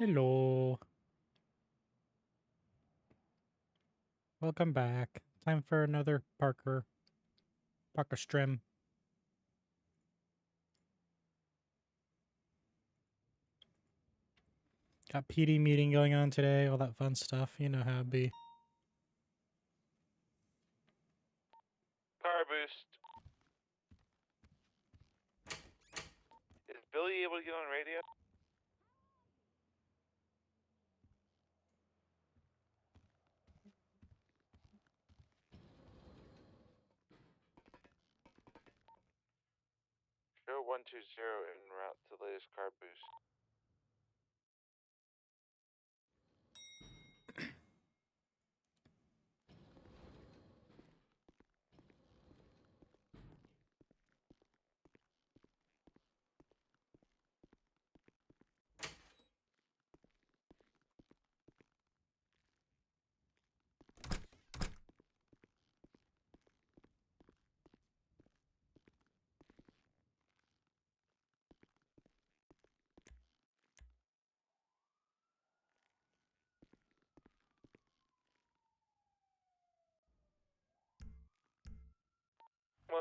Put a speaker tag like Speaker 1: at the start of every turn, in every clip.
Speaker 1: Hello. Welcome back. Time for another Parker stream. Got PD meeting going on today, all that fun stuff. You know how it be.
Speaker 2: Car boost. Is Billy able to get on radio? Show 120 en route to latest car boost.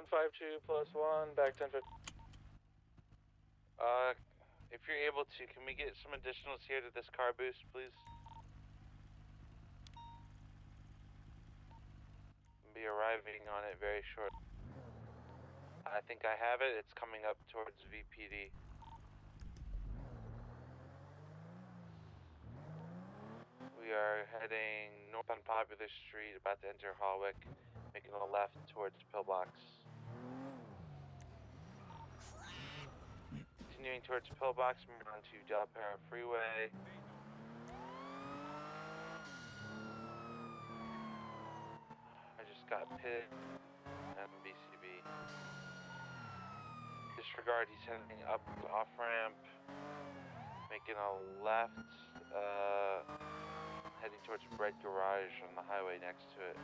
Speaker 2: +1, back 1050. If you're able to, can we get some additionals here to this car boost, please? Be arriving on it very short. I think I have it. It's coming up towards VPD. We are heading north on Popular Street, about to enter Hawick, making a left towards Pillbox. Continuing towards Pillbox, moving on to Del Perro Freeway. I just got pit and BCB. Disregard, he's heading up off ramp, making a left, heading towards Red Garage on the highway next to it.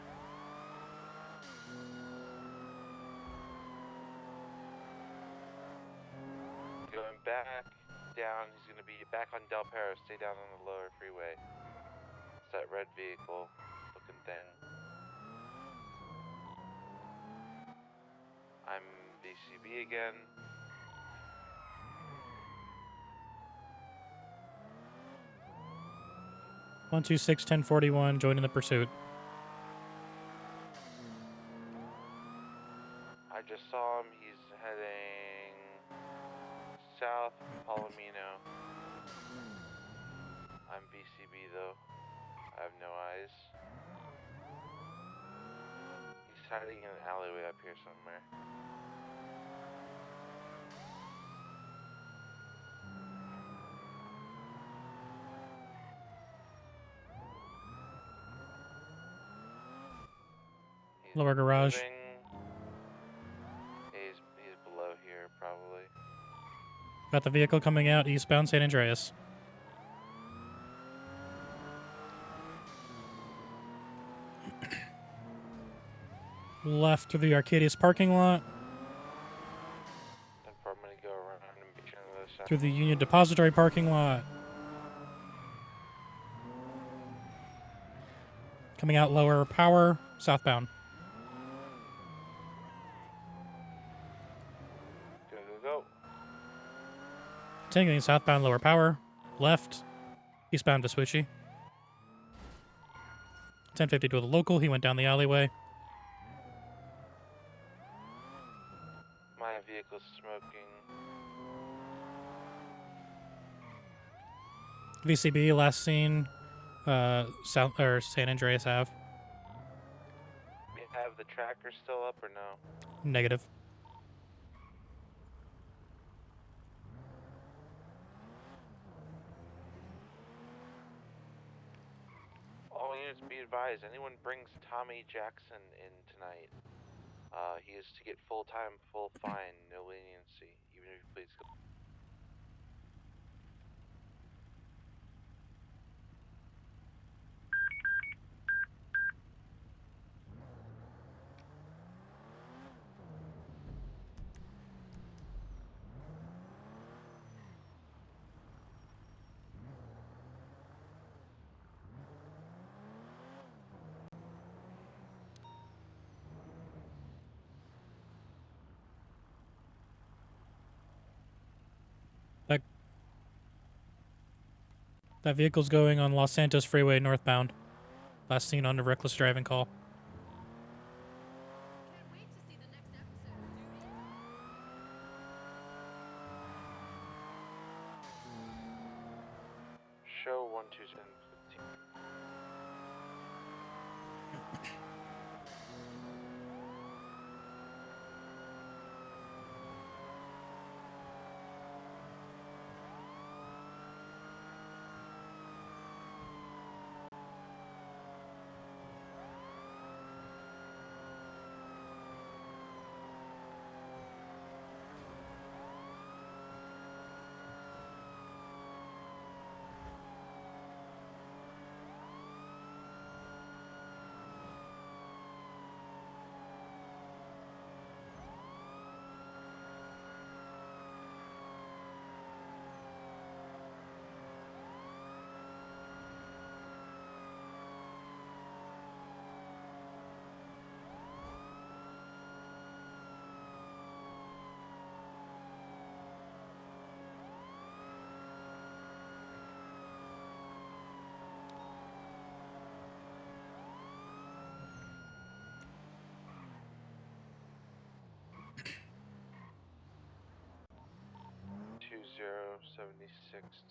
Speaker 2: Going back down, he's going to be back on Del Perro, stay down on the lower freeway. It's that red vehicle looking thing. I'm VCB again.
Speaker 1: One 1041, joining the pursuit.
Speaker 2: I just saw him, he's heading south Palomino. I'm VCB though. I have no eyes. He's hiding in an alleyway up here somewhere.
Speaker 1: Lower garage.
Speaker 2: Moving. He's below here, probably.
Speaker 1: Got the vehicle coming out eastbound San Andreas. Left through the Arcadius parking lot.
Speaker 2: I'm going to go around and be sure on the side.
Speaker 1: Through the Union Depository parking lot. Coming out lower power, southbound.
Speaker 2: Go.
Speaker 1: Continuing southbound lower power, left, eastbound to Switchy. 1050 to the local, he went down the alleyway.
Speaker 2: My vehicle's smoking.
Speaker 1: VCB last seen, South or San Andreas Ave.
Speaker 2: We have the tracker still up or no?
Speaker 1: Negative.
Speaker 2: All units be advised, anyone brings Tommy Jackson in tonight, he is to get full time, full fine, no leniency, even if he pleads guilty.
Speaker 1: That vehicle's going on Los Santos Freeway northbound. Last seen on a reckless driving call.
Speaker 2: Show 12715.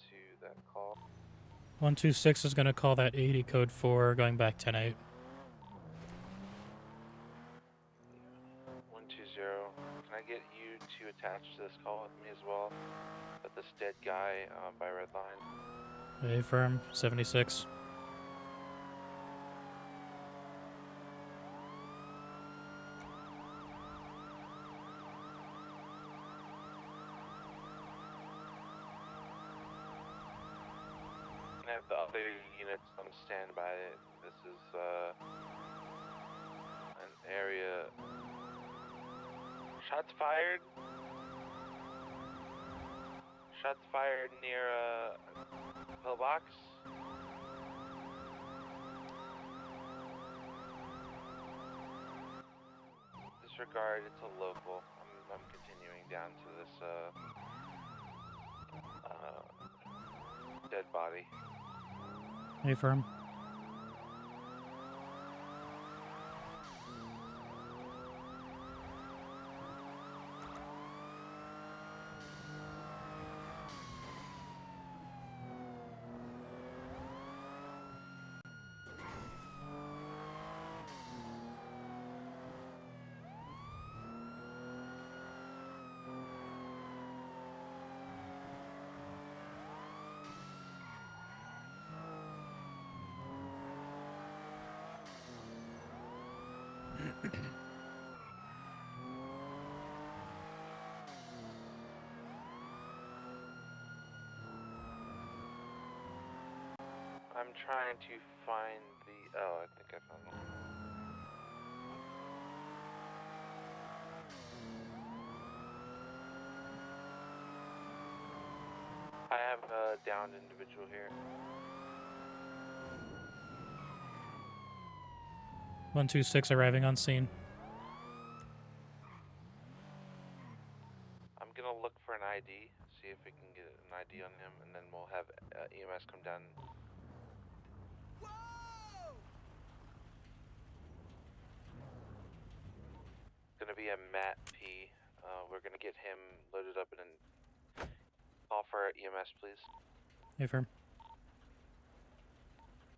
Speaker 2: to that call.
Speaker 1: 126 is gonna call that 80 code 4 going back 10-8.
Speaker 2: 120. Can I get you to attach to this call with me as well? With this dead guy by red line.
Speaker 1: Affirm 76.
Speaker 2: I have the other units on standby. This is an area. Shots fired. Shots fired near a pillbox. Disregard. It's a local. I'm continuing down to this dead body.
Speaker 1: Affirm.
Speaker 2: I'm trying to find the. Oh, I think I found one. I have a downed individual here.
Speaker 1: 126 arriving on scene.
Speaker 2: I'm gonna look for an ID, see if we can get an ID on him, and then we'll have EMS come down. Gonna be a Matt P. We're gonna get him loaded up in an. Call for EMS, please.
Speaker 1: Affirm.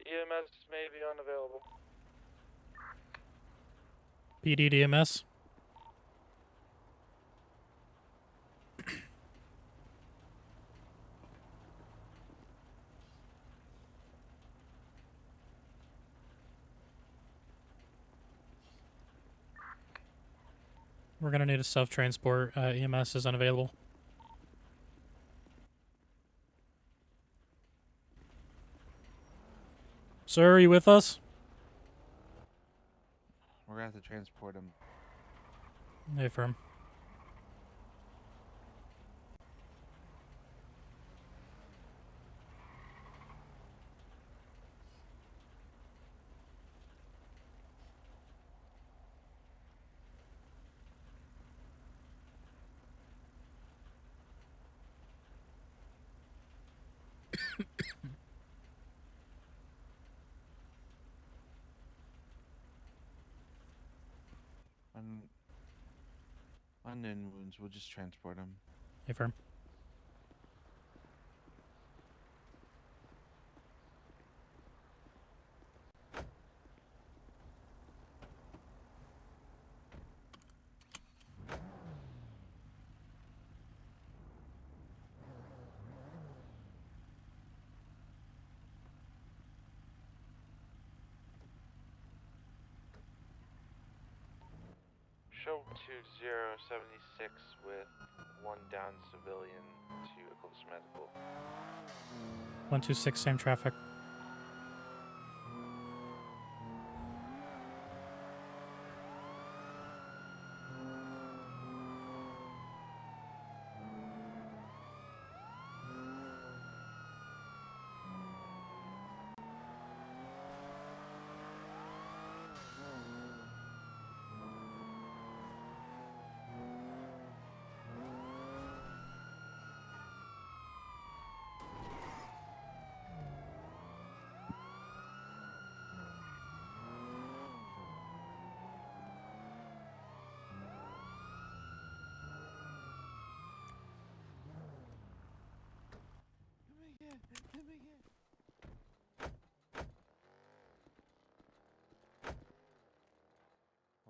Speaker 2: EMS may be unavailable.
Speaker 1: PD DMS. We're gonna need a self-transport. EMS is unavailable. Sir, are you with us?
Speaker 3: We're gonna have to transport him.
Speaker 1: Affirm.
Speaker 3: Unknown wounds. We'll just transport him.
Speaker 1: Affirm.
Speaker 2: Show 2076 with one down civilian to Eclipse Medical.
Speaker 1: 126, same traffic.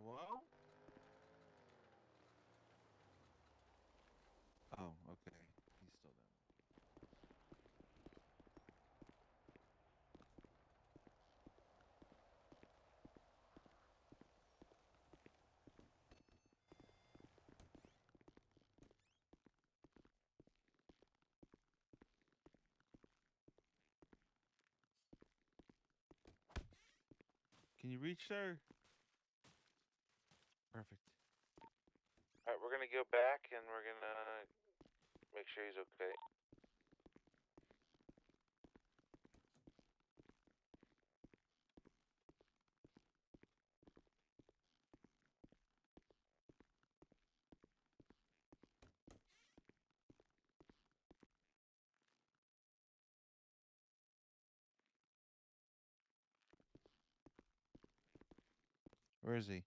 Speaker 3: Hello? Oh, okay. He's still down. Can you reach there? Perfect.
Speaker 2: Alright, we're gonna go back and we're gonna make sure he's okay.
Speaker 3: Where is he?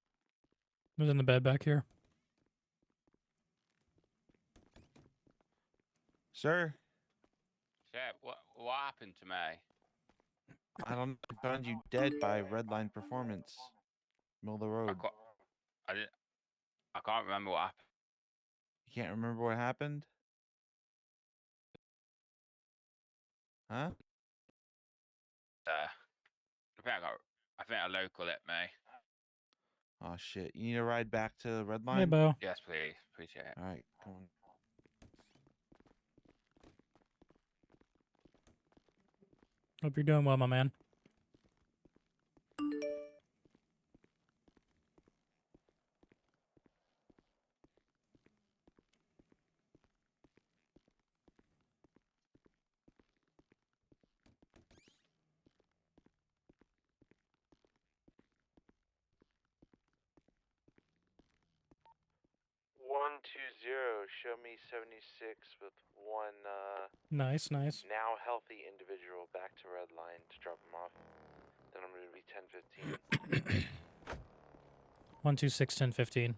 Speaker 1: He was in the bed back here.
Speaker 3: Sir?
Speaker 4: Shit, what happened to me?
Speaker 3: I don't know. I found you dead by Red Line Performance. Middle of the road.
Speaker 4: I can't remember what happened.
Speaker 3: You can't remember what happened? Huh?
Speaker 4: I think a local hit me.
Speaker 3: Oh shit. You need a ride back to Red
Speaker 1: Hey,
Speaker 3: Line?
Speaker 1: Bo.
Speaker 4: Yes, please. Appreciate it.
Speaker 3: Alright, come on.
Speaker 1: Hope you're doing well, my man.
Speaker 2: One two zero. Show me 76 with one
Speaker 1: Nice, nice.
Speaker 2: now healthy individual back to Red Line to drop him off. Then I'm gonna be 1015.
Speaker 1: 126, 1015.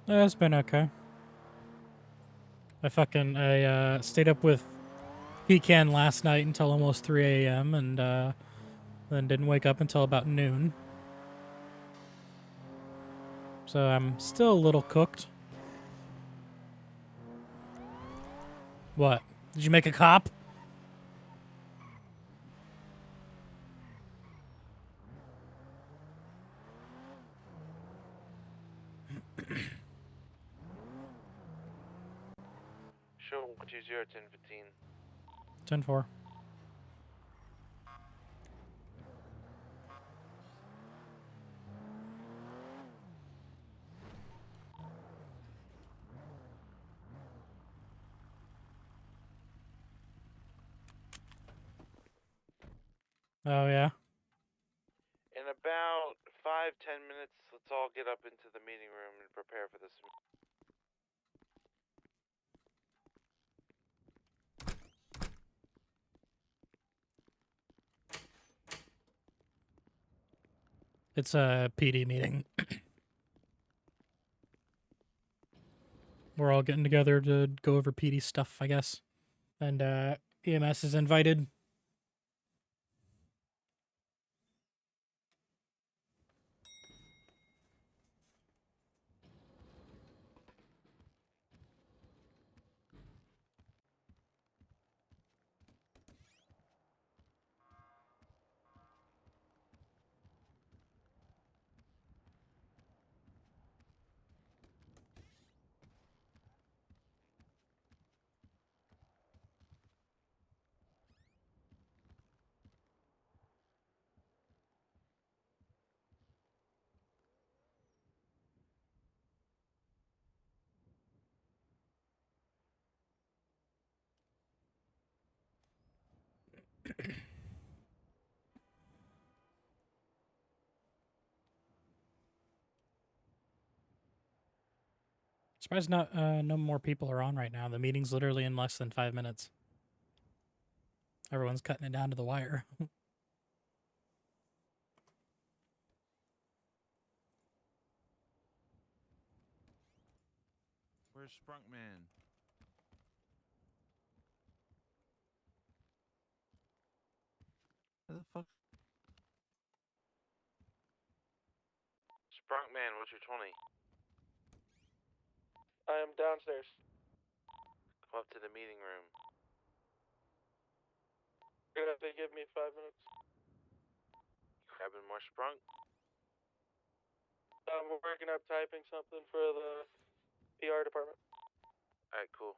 Speaker 1: It's been okay. I stayed up with Pecan last night until almost 3 a.m. and then didn't wake up until about noon. So I'm still a little cooked. What? Did you make a cop?
Speaker 2: Show 120 1015.
Speaker 1: 10-4. Oh yeah.
Speaker 2: In about 5-10 minutes, let's all get up into the meeting room and prepare for this.
Speaker 1: It's a PD meeting. We're all getting together to go over PD stuff, I guess. And EMS is invited. Surprised not no more people are on right now. The meeting's literally in less than 5 minutes. Everyone's cutting it down to the wire.
Speaker 3: Where's Sprunkman? Where the fuck?
Speaker 2: Sprunkman, what's your 20?
Speaker 5: I am downstairs.
Speaker 2: Come up to the meeting room.
Speaker 5: You're gonna have to give me 5 minutes.
Speaker 2: Grabbing more Sprunk?
Speaker 5: I'm working up typing something for the PR department.
Speaker 2: Alright, cool.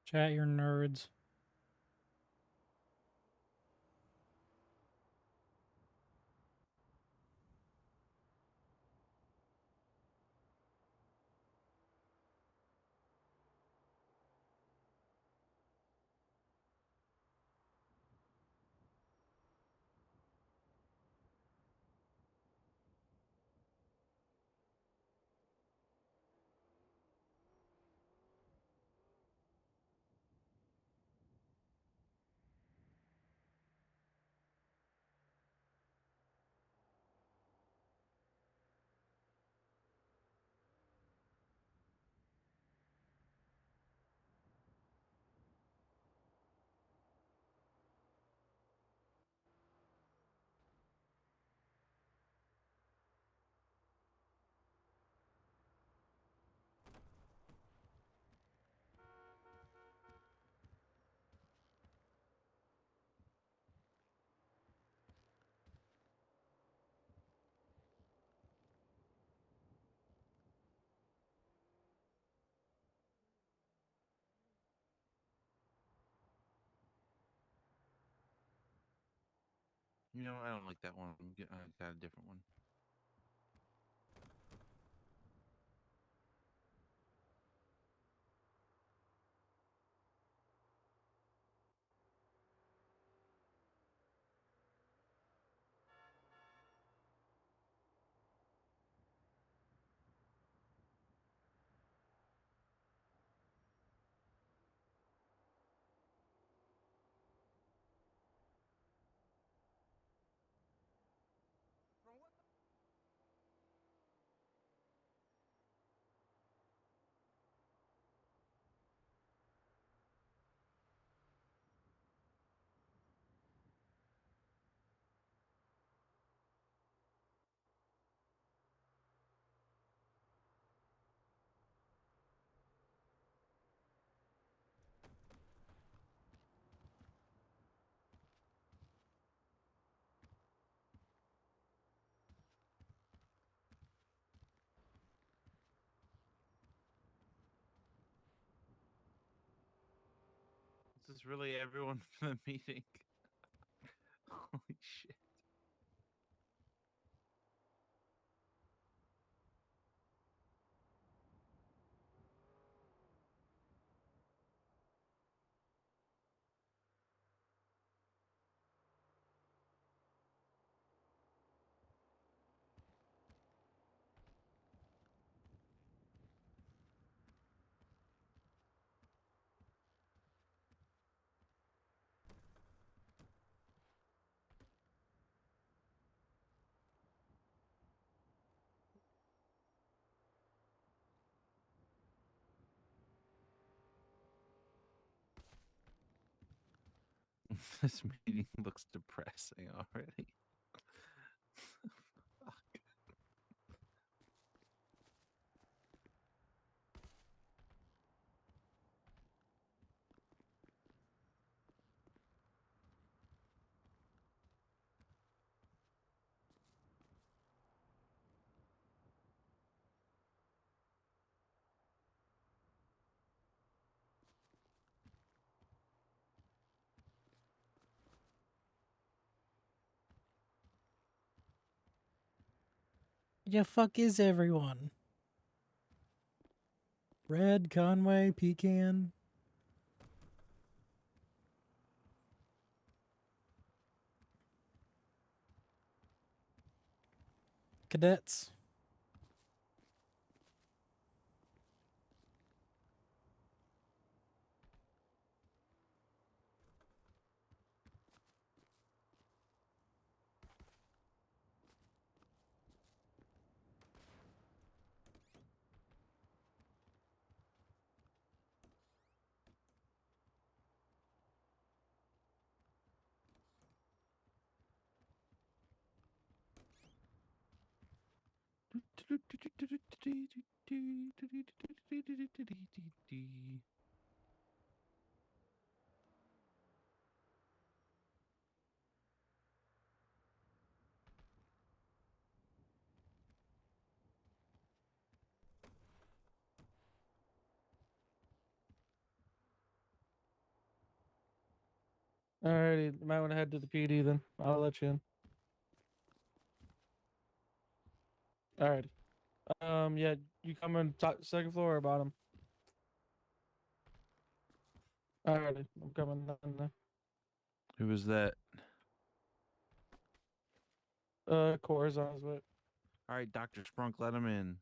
Speaker 1: Chat, you're nerds.
Speaker 3: You know, I don't like that one. I got a different one. Is this really everyone for the meeting? Holy shit. This meeting looks depressing already. Fuck.
Speaker 1: The fuck is everyone? Red, Conway, Pecan. Cadets.
Speaker 5: Alrighty, you might want to head to the PD then. I'll let you in. Alrighty. Yeah, you coming top second floor or bottom? Alrighty, I'm coming down there.
Speaker 3: Who was that?
Speaker 5: Core's on his way.
Speaker 3: All right, Dr. Sprunk, let him in.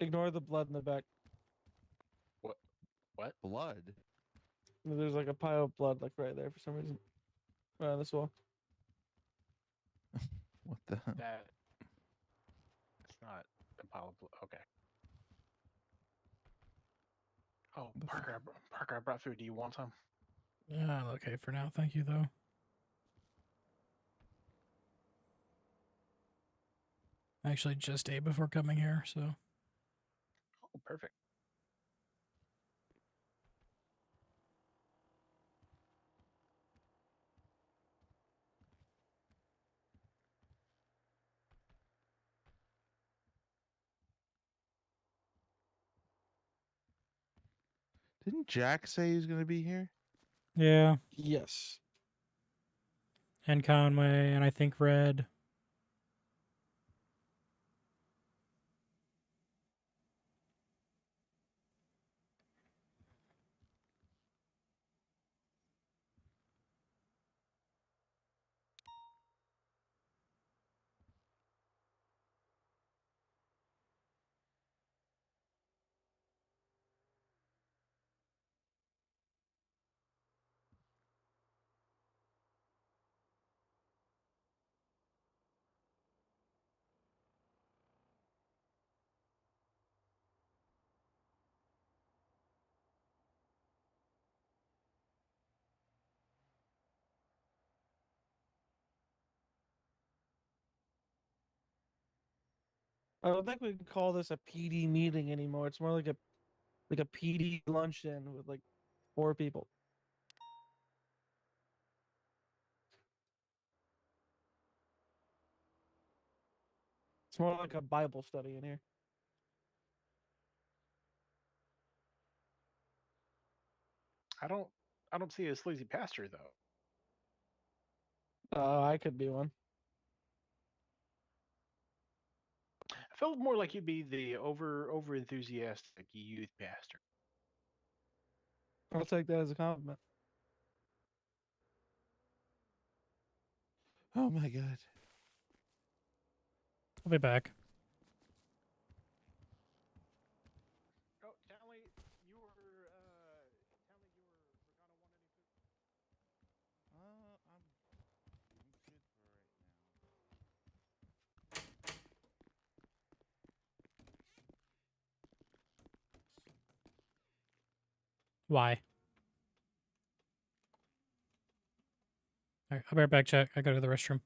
Speaker 5: Ignore the blood in the back.
Speaker 6: What?
Speaker 3: Blood.
Speaker 5: There's like a pile of blood like right there for some reason. On this wall.
Speaker 3: What the?
Speaker 6: That. It's not a pile of blood. Okay. Oh, Parker, I brought food. Do you want some?
Speaker 1: Yeah, okay for now. Thank you, though. I actually just ate before coming here, so.
Speaker 6: Oh, perfect.
Speaker 3: Didn't Jack say he was going to be here?
Speaker 1: Yeah,
Speaker 5: Yes.
Speaker 1: and Conway, and I think Red.
Speaker 5: I don't think we can call this a PD meeting anymore. It's more like a PD luncheon with like 4 people. It's more like a Bible study in here.
Speaker 6: I don't see a sleazy pastor though.
Speaker 5: I could be one.
Speaker 6: I felt more like you'd be the over enthusiastic youth pastor.
Speaker 5: I'll take that as a compliment.
Speaker 3: Oh my God.
Speaker 1: I'll be back.
Speaker 6: Oh, Tally, you were Tally, you were gonna want any food?
Speaker 3: I'm good for right now.
Speaker 1: Why? All right, I'll be right back, Jack. I go to the restroom.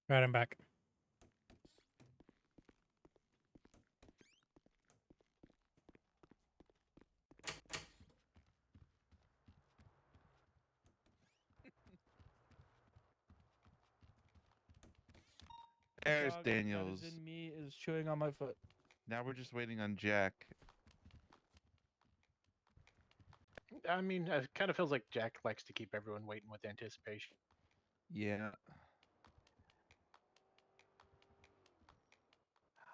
Speaker 1: Right, I'm back.
Speaker 3: There's
Speaker 5: Dog
Speaker 3: Daniels.
Speaker 5: That is in me is chewing on my foot.
Speaker 3: Now we're just waiting on Jack.
Speaker 6: I mean, it kind of feels like Jack likes to keep everyone waiting with anticipation.
Speaker 3: Yeah.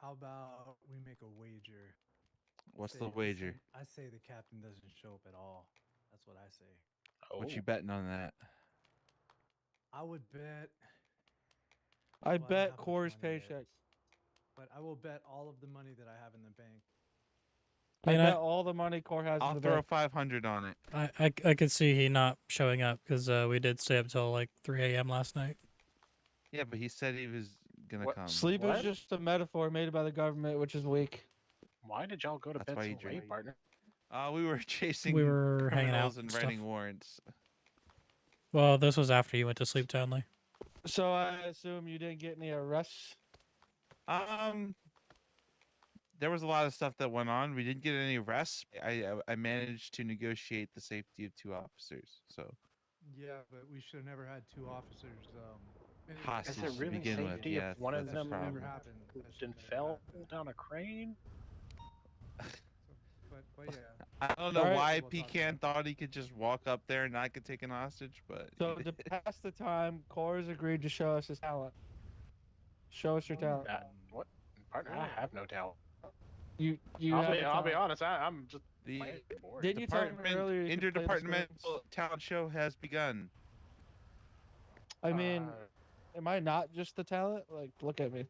Speaker 7: How about we make a wager?
Speaker 3: What's
Speaker 7: Say
Speaker 3: the wager?
Speaker 7: I say the captain doesn't show up at all. That's what I say.
Speaker 6: Oh,
Speaker 3: What you betting on that?
Speaker 7: I would bet.
Speaker 5: I
Speaker 7: well, don't
Speaker 5: bet
Speaker 7: have much
Speaker 5: Core's
Speaker 7: money yet,
Speaker 5: paycheck.
Speaker 7: but I will bet all of the money that I have in the bank.
Speaker 5: I
Speaker 1: Man,
Speaker 5: bet all the money Core has in
Speaker 3: I'll
Speaker 5: the
Speaker 3: throw
Speaker 5: bank.
Speaker 3: 500 on it.
Speaker 1: I could see he not showing up because we did stay up till like 3 a.m. last night.
Speaker 3: Yeah, but he said he was gonna
Speaker 6: What?
Speaker 3: come.
Speaker 5: Sleep is
Speaker 6: What?
Speaker 5: just a metaphor made by the government, which is weak.
Speaker 6: why did y'all go to
Speaker 3: That's
Speaker 6: bed
Speaker 3: why
Speaker 6: so
Speaker 3: you drink.
Speaker 6: late, partner?
Speaker 3: We were chasing
Speaker 1: We were hanging out
Speaker 3: criminals and
Speaker 1: and
Speaker 3: writing
Speaker 1: stuff.
Speaker 3: warrants.
Speaker 1: Well, this was after you went to sleep, Townley.
Speaker 5: So I assume you didn't get any arrests.
Speaker 3: There was a lot of stuff that went on. We didn't get any arrests. I managed to negotiate the safety of 2 officers. So
Speaker 7: Yeah, but we should have never had 2 officers.
Speaker 3: hostage
Speaker 6: Is it
Speaker 3: to
Speaker 6: really
Speaker 3: begin with.
Speaker 6: safety
Speaker 3: Yeah,
Speaker 6: if one
Speaker 3: that's
Speaker 6: of
Speaker 3: a
Speaker 7: That should
Speaker 6: them
Speaker 7: never
Speaker 3: problem.
Speaker 7: happen. That
Speaker 6: pooped
Speaker 7: should
Speaker 6: and
Speaker 7: never
Speaker 6: fell
Speaker 7: happen.
Speaker 6: down a crane?
Speaker 7: But yeah.
Speaker 3: I don't know
Speaker 5: Alright.
Speaker 3: why
Speaker 7: We'll talk
Speaker 3: Pecan thought he could just walk up there and not get taken hostage, but
Speaker 5: So
Speaker 3: he
Speaker 5: to
Speaker 3: did.
Speaker 5: pass the time, Core has agreed to show us his talent. Show us your talent.
Speaker 6: What? Partner, I have no doubt.
Speaker 5: You
Speaker 6: I'll
Speaker 5: have
Speaker 6: be,
Speaker 5: a
Speaker 6: I'll be
Speaker 5: talent.
Speaker 6: honest. I'm just
Speaker 3: The
Speaker 5: Didn't you tell me earlier you could play the screens?
Speaker 3: interdepartmental talent show has begun.
Speaker 5: I mean, am I not just the talent? Like, look at me.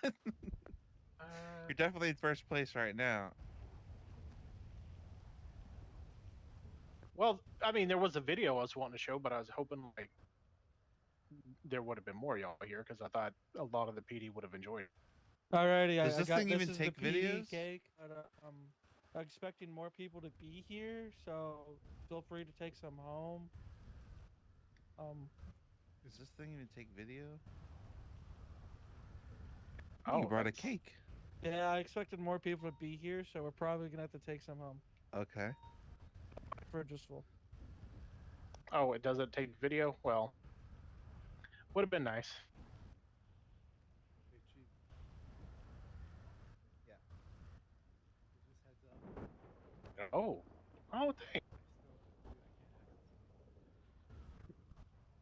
Speaker 3: You're definitely in first place right now.
Speaker 6: Well, I mean, there was a video I was wanting to show, but I was hoping like there would have been more y'all here because I thought a lot of the PD would have enjoyed it.
Speaker 5: Alrighty,
Speaker 3: Does
Speaker 5: I
Speaker 3: this
Speaker 5: got
Speaker 3: thing
Speaker 5: this
Speaker 3: even
Speaker 5: is
Speaker 3: take
Speaker 5: the PD
Speaker 3: videos?
Speaker 5: cake. I'm expecting more people to be here, so feel free to take some home.
Speaker 3: Does this thing even take video?
Speaker 6: Oh,
Speaker 3: You brought a
Speaker 6: that's-
Speaker 3: cake.
Speaker 5: Yeah, I expected more people to be here, so we're probably gonna have to take some home.
Speaker 3: Okay.
Speaker 5: Fridge is full.
Speaker 6: Oh, it doesn't take video. Well, would have been nice.
Speaker 7: Hey, Chief. Yeah. Just heads up.
Speaker 6: Oh, oh, dang.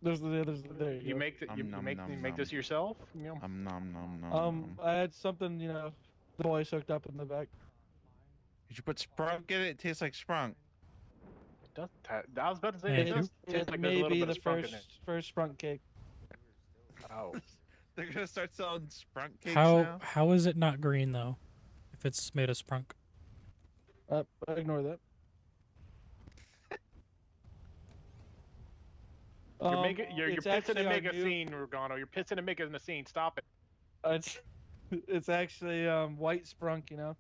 Speaker 7: I still, dude, I can't access it.
Speaker 5: There you
Speaker 6: You
Speaker 5: go.
Speaker 6: make the, you
Speaker 3: Nom,
Speaker 6: make
Speaker 3: nom,
Speaker 6: you make this
Speaker 3: nom.
Speaker 6: yourself? You know?
Speaker 3: Nom nom nom.
Speaker 5: I had something, the boys hooked up in the back.
Speaker 3: Did you put sprunk in it? It tastes like sprunk.
Speaker 6: Does I was about to say
Speaker 1: Thank
Speaker 6: it
Speaker 1: you.
Speaker 6: does taste
Speaker 5: It
Speaker 6: like
Speaker 5: may
Speaker 6: there's a little
Speaker 5: be
Speaker 6: bit
Speaker 5: the
Speaker 6: of sprunk in it.
Speaker 5: first sprunk cake.
Speaker 6: Oh,
Speaker 3: They're gonna start selling sprunk cakes
Speaker 1: How
Speaker 3: now.
Speaker 1: how is it not green though? If it's made of sprunk.
Speaker 5: Ignore that.
Speaker 6: you're
Speaker 5: it's
Speaker 6: pissing
Speaker 5: actually
Speaker 6: to
Speaker 5: our
Speaker 6: make a
Speaker 5: new-
Speaker 6: scene, Rugano. You're pissing to make a scene. Stop it.
Speaker 5: It's actually white sprunk. You know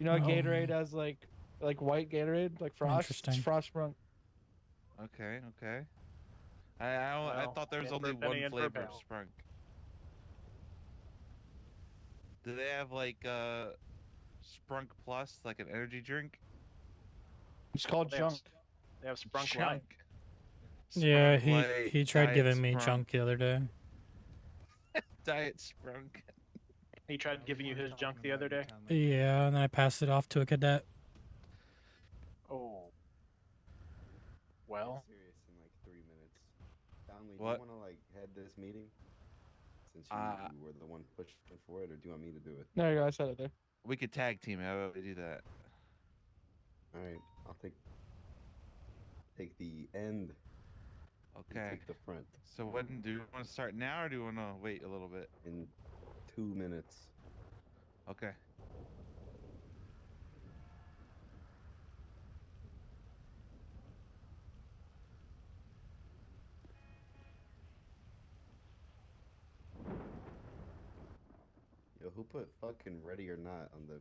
Speaker 5: how
Speaker 1: Oh.
Speaker 5: Gatorade has like white Gatorade, like Frost. It's
Speaker 1: Interesting.
Speaker 5: Frost sprunk.
Speaker 3: Okay, okay. I
Speaker 6: Well,
Speaker 3: thought there was
Speaker 6: in for
Speaker 3: only
Speaker 6: a penny,
Speaker 3: one
Speaker 6: in for a
Speaker 3: flavor of
Speaker 6: pound.
Speaker 3: sprunk. Do they have like sprunk plus, like an energy drink?
Speaker 5: It's called
Speaker 6: They have,
Speaker 5: junk.
Speaker 6: they have sprunk
Speaker 3: Junk.
Speaker 6: light.
Speaker 1: Yeah,
Speaker 3: Sprunk Light,
Speaker 1: he tried
Speaker 3: Diet
Speaker 1: giving me
Speaker 3: Sprunk,
Speaker 1: junk the other day.
Speaker 3: Diet sprunk.
Speaker 6: He tried giving you his junk the other day.
Speaker 1: Yeah, and then I passed it off to a cadet.
Speaker 6: Oh. Well,
Speaker 8: Serious in like 3 minutes. Donnelly,
Speaker 3: What?
Speaker 8: do you want to like head this meeting? Since you were the one pushing for it, or do you want me to do it?
Speaker 5: There you go. I said it there.
Speaker 3: We could tag team. How about we do that?
Speaker 8: All right, I'll take the end. You
Speaker 3: Okay.
Speaker 8: take the front
Speaker 3: So when do you want to start now, or do you want to wait a little bit?
Speaker 8: in 2 minutes.
Speaker 3: Okay.
Speaker 8: Yo, who put fucking ready or not on the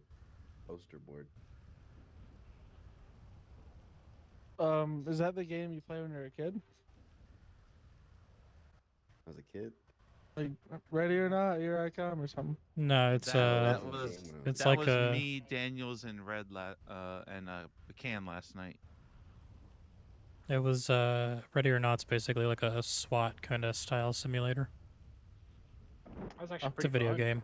Speaker 8: poster board?
Speaker 5: Is that the game you play when you're a kid?
Speaker 8: As a kid?
Speaker 5: Like Ready or Not, Here I Come or something?
Speaker 1: No, it's
Speaker 3: that
Speaker 8: wasn't a
Speaker 3: was
Speaker 8: game when I was
Speaker 1: it's
Speaker 3: that
Speaker 1: like
Speaker 3: was
Speaker 1: a
Speaker 3: me, Daniels, and Red and McCann last night.
Speaker 1: it was Ready or Not's basically like a SWAT kind of style simulator.
Speaker 6: that's actually
Speaker 1: It's
Speaker 6: pretty
Speaker 1: a video
Speaker 6: fun.
Speaker 1: game.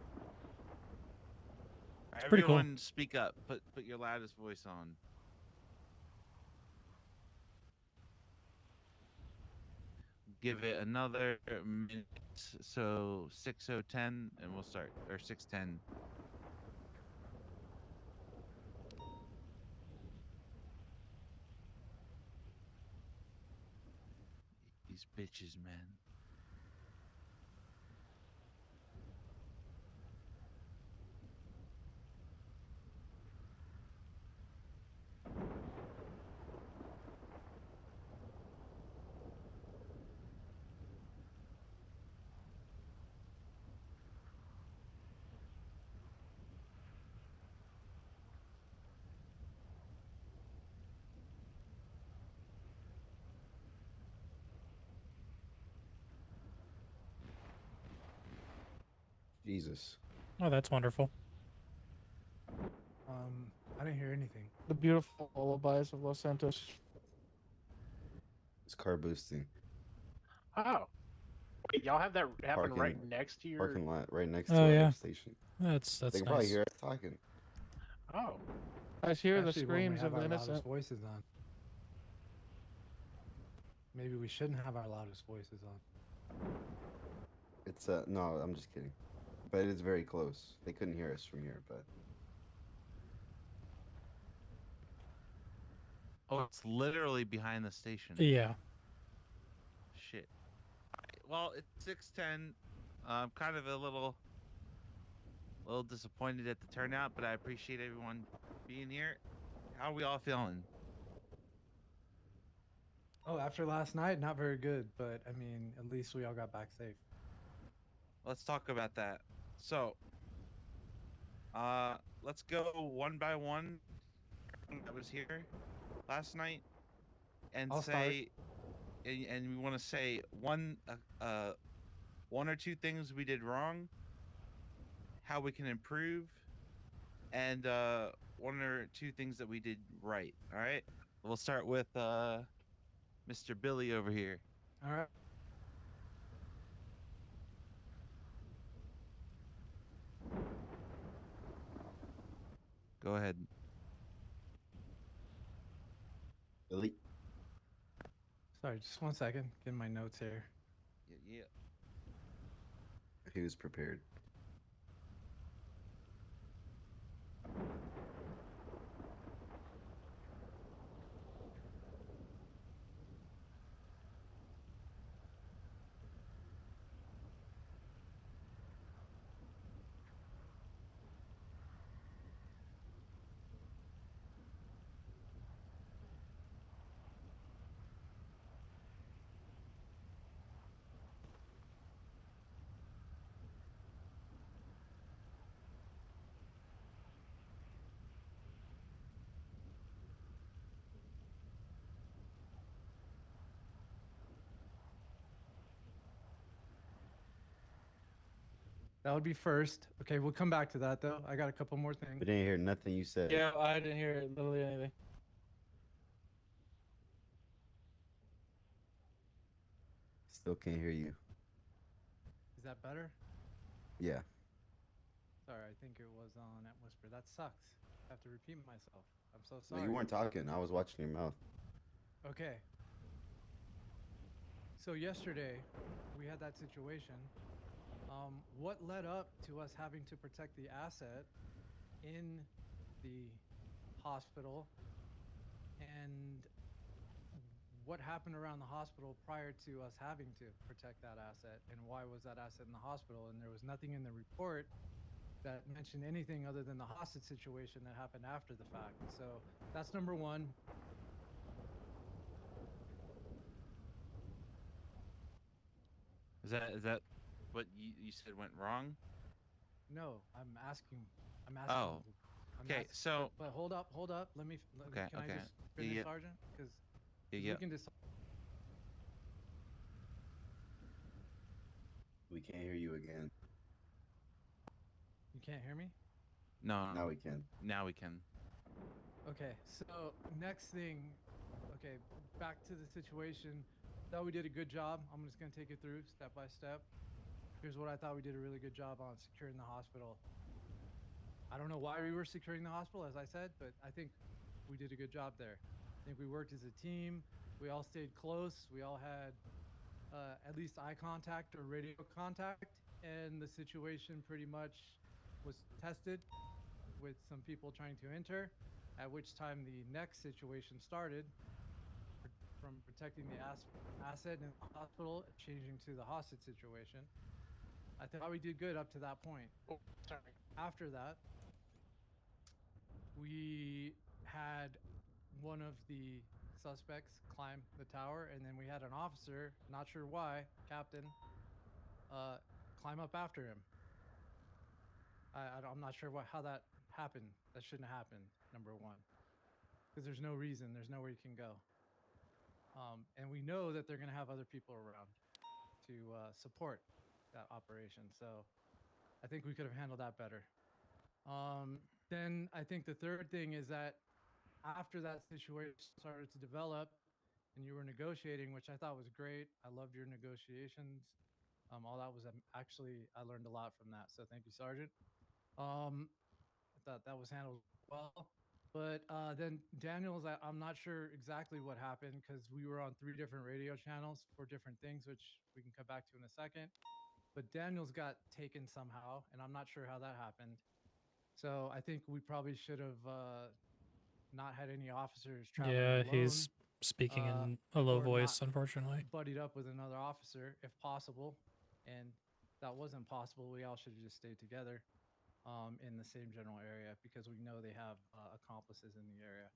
Speaker 1: pretty cool.
Speaker 3: Everyone, speak up. Put your loudest voice on. Give it another minute, so 6:10, and we'll start, or 6:10. These bitches, man.
Speaker 8: Jesus.
Speaker 1: Oh, that's wonderful.
Speaker 7: I didn't hear anything.
Speaker 5: The beautiful lullabies of Los Santos.
Speaker 8: It's car boosting.
Speaker 6: Oh. Wait, y'all have that happen right
Speaker 8: Parking-
Speaker 6: next to your.
Speaker 8: Parking lot right next
Speaker 1: Oh,
Speaker 8: to our
Speaker 1: yeah.
Speaker 8: station.
Speaker 1: That's
Speaker 8: They can probably
Speaker 1: nice.
Speaker 8: hear us talking.
Speaker 6: Oh.
Speaker 5: I hear the
Speaker 7: Especially when we
Speaker 5: screams
Speaker 7: have
Speaker 5: of the
Speaker 7: our loudest
Speaker 5: innocent.
Speaker 7: voices on. Maybe we shouldn't have our loudest voices on.
Speaker 8: It's no, I'm just kidding. But it's very close. They couldn't hear us from here, but
Speaker 3: Oh, it's literally behind the station.
Speaker 1: Yeah.
Speaker 3: Shit. Alright, well, it's 6:10. I'm kind of a little disappointed at the turnout, but I appreciate everyone being here. How are we all feeling?
Speaker 7: Oh, after last night, not very good, but I mean, at least we all got back safe.
Speaker 3: Let's talk about that. So, let's go one by one. That was here last night, and
Speaker 7: I'll start.
Speaker 3: say, and we want to say one or two things we did wrong, how we can improve, and one or two things that we did right. All right. We'll start with Mr. Billy over here.
Speaker 7: All right.
Speaker 3: Go ahead.
Speaker 8: Billy.
Speaker 7: Sorry, just 1 second. Getting my notes here.
Speaker 3: Yeah.
Speaker 8: He was prepared.
Speaker 7: That would be first. Okay, we'll come back to that though. I got a couple more things.
Speaker 8: We didn't hear nothing you said.
Speaker 5: Yeah, I didn't hear literally anything.
Speaker 8: Still can't hear you.
Speaker 7: Is that better?
Speaker 8: Yeah.
Speaker 7: Sorry, I think it was on at Whisper. That sucks. I have to repeat myself. I'm so
Speaker 8: No,
Speaker 7: sorry.
Speaker 8: you weren't talking. I was watching your mouth.
Speaker 7: Okay. So yesterday, we had that situation. What led up to us having to protect the asset in the hospital, and what happened around the hospital prior to us having to protect that asset, and why was that asset in the hospital? And there was nothing in the report that mentioned anything other than the hostage situation that happened after the fact. So that's number one.
Speaker 3: Is that what you said went wrong?
Speaker 7: No, I'm asking.
Speaker 3: Oh, okay, so-
Speaker 7: but hold up.
Speaker 3: Okay,
Speaker 7: Can
Speaker 3: okay.
Speaker 7: I just finish,
Speaker 3: Yeah.
Speaker 7: Sergeant? Because
Speaker 3: Yeah.
Speaker 7: we can decide.
Speaker 8: We can't hear you again.
Speaker 7: You can't hear me?
Speaker 3: No.
Speaker 8: Now we can.
Speaker 3: Now we can.
Speaker 7: Okay, so next thing, okay, back to the situation. Thought we did a good job. I'm just gonna take it through step by step. Here's what I thought we did a really good job on: securing the hospital. I don't know why we were securing the hospital, as I said, but I think we did a good job there. I think we worked as a team. We all stayed close. We all had at least eye contact or radio contact, and the situation pretty much was tested with some people trying to enter, at which time the next situation started from protecting the asset in the hospital, changing to the hostage situation. I thought we did good up to that point.
Speaker 6: Oh, sorry.
Speaker 7: After that, we had one of the suspects climb the tower, and then we had an officer, not sure why, captain, climb up after him. I'm not sure how that happened. That shouldn't have happened, number one, because there's no reason. There's nowhere you can go. And we know that they're going to have other people around to support that operation. So I think we could have handled that better. Then I think the third thing is that after that situation started to develop and you were negotiating, which I thought was great. I loved your negotiations. All that was actually, I learned a lot from that. So thank you, Sergeant. I thought that was handled well. But then Daniels, I'm not sure exactly what happened because we were on 3 different radio channels for different things, which we can come back to in a second. But Daniels got taken somehow, and I'm not sure how that happened. So I think we probably should have not had any officers traveling
Speaker 1: Yeah,
Speaker 7: alone.
Speaker 1: he's speaking
Speaker 7: uh,
Speaker 1: in a low
Speaker 7: or
Speaker 1: voice,
Speaker 7: not
Speaker 1: unfortunately.
Speaker 7: buddied up with another officer if possible, and that wasn't possible. We all should have just stayed together in the same general area because we know they have accomplices in the area.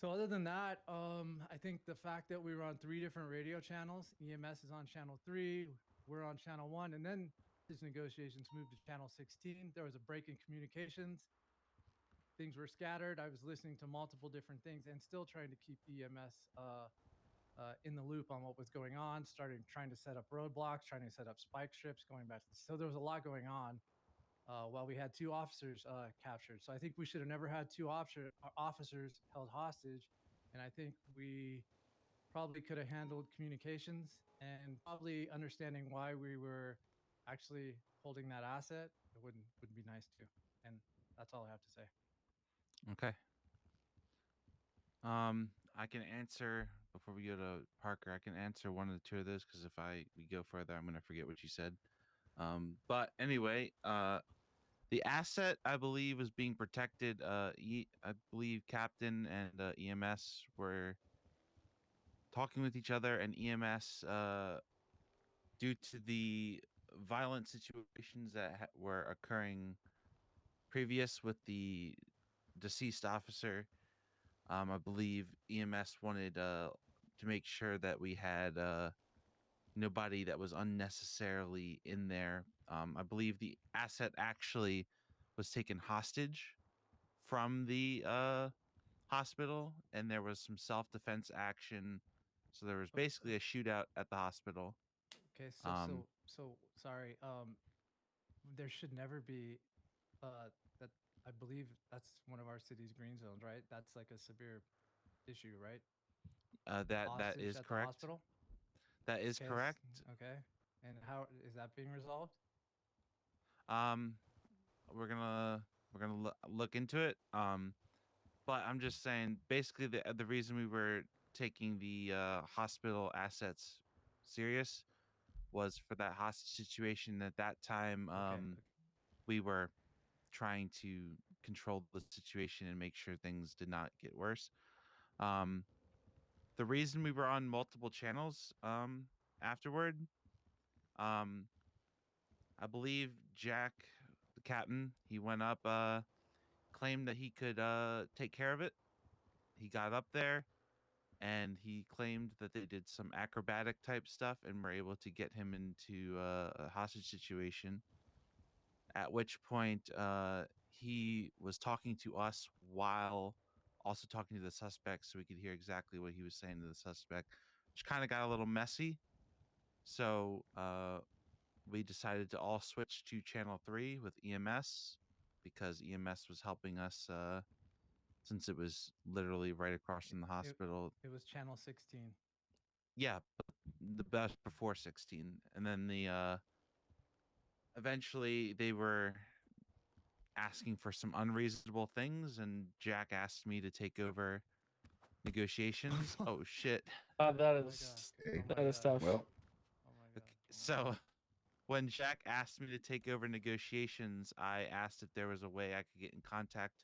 Speaker 7: So other than that, I think the fact that we were on 3 different radio channels, EMS is on channel 3, we're on channel 1, and then these negotiations moved to channel 16. There was a break in communications. Things were scattered. I was listening to multiple different things and still trying to keep EMS in the loop on what was going on. Trying to set up roadblocks, trying to set up spike strips, going back. So there was a lot going on while we had 2 officers captured. So I think we should have never had 2 officers held hostage. And I think we probably could have handled communications and probably understanding why we were actually holding that asset. It would be nice too. And that's all I have to say.
Speaker 3: Okay. I can answer before we go to Parker. I can answer one of the 2 of those because if we go further, I'm gonna forget what you said. But anyway, the asset I believe was being protected. I believe Captain and EMS were talking with each other, and EMS, due to the violent situations that were occurring previous with the deceased officer, I believe EMS wanted to make sure that we had nobody that was unnecessarily in there. I believe the asset actually was taken hostage from the hospital, and there was some self-defense action. So there was basically a shootout at the hospital.
Speaker 7: Okay,
Speaker 3: Um,
Speaker 7: so sorry. There should never be that. I believe that's one of our city's green zones, right? That's like a severe issue, right?
Speaker 3: that
Speaker 7: Hostage
Speaker 3: is
Speaker 7: at the
Speaker 3: correct.
Speaker 7: hospital.
Speaker 3: That is
Speaker 7: Okay,
Speaker 3: correct.
Speaker 7: okay. And how is that being resolved?
Speaker 3: Um, we're gonna look into it. But I'm just saying, basically, the reason we were taking the hospital assets serious was for that hostage situation. At that time,
Speaker 7: Okay.
Speaker 3: we were trying to control the situation and make sure things did not get worse. Um, the reason we were on multiple channels afterward, um, I believe Jack, the captain, he went up, claimed that he could take care of it. He got up there and he claimed that they did some acrobatic type stuff and were able to get him into a hostage situation. At which point, he was talking to us while also talking to the suspect, so we could hear exactly what he was saying to the suspect, which kind of got a little messy. So we decided to all switch to channel 3 with EMS because EMS was helping us since it was literally right across from the hospital.
Speaker 7: It was channel 16.
Speaker 3: Yeah, but the best before 16. And then eventually they were asking for some unreasonable things, and Jack asked me to take over negotiations. Oh shit.
Speaker 5: That
Speaker 7: Oh my
Speaker 5: is
Speaker 7: god. Oh my
Speaker 5: that is
Speaker 7: god.
Speaker 5: tough.
Speaker 8: Well,
Speaker 7: Oh my
Speaker 3: Okay,
Speaker 7: god.
Speaker 3: so when Jack asked me to take over negotiations, I asked if there was a way I could get in contact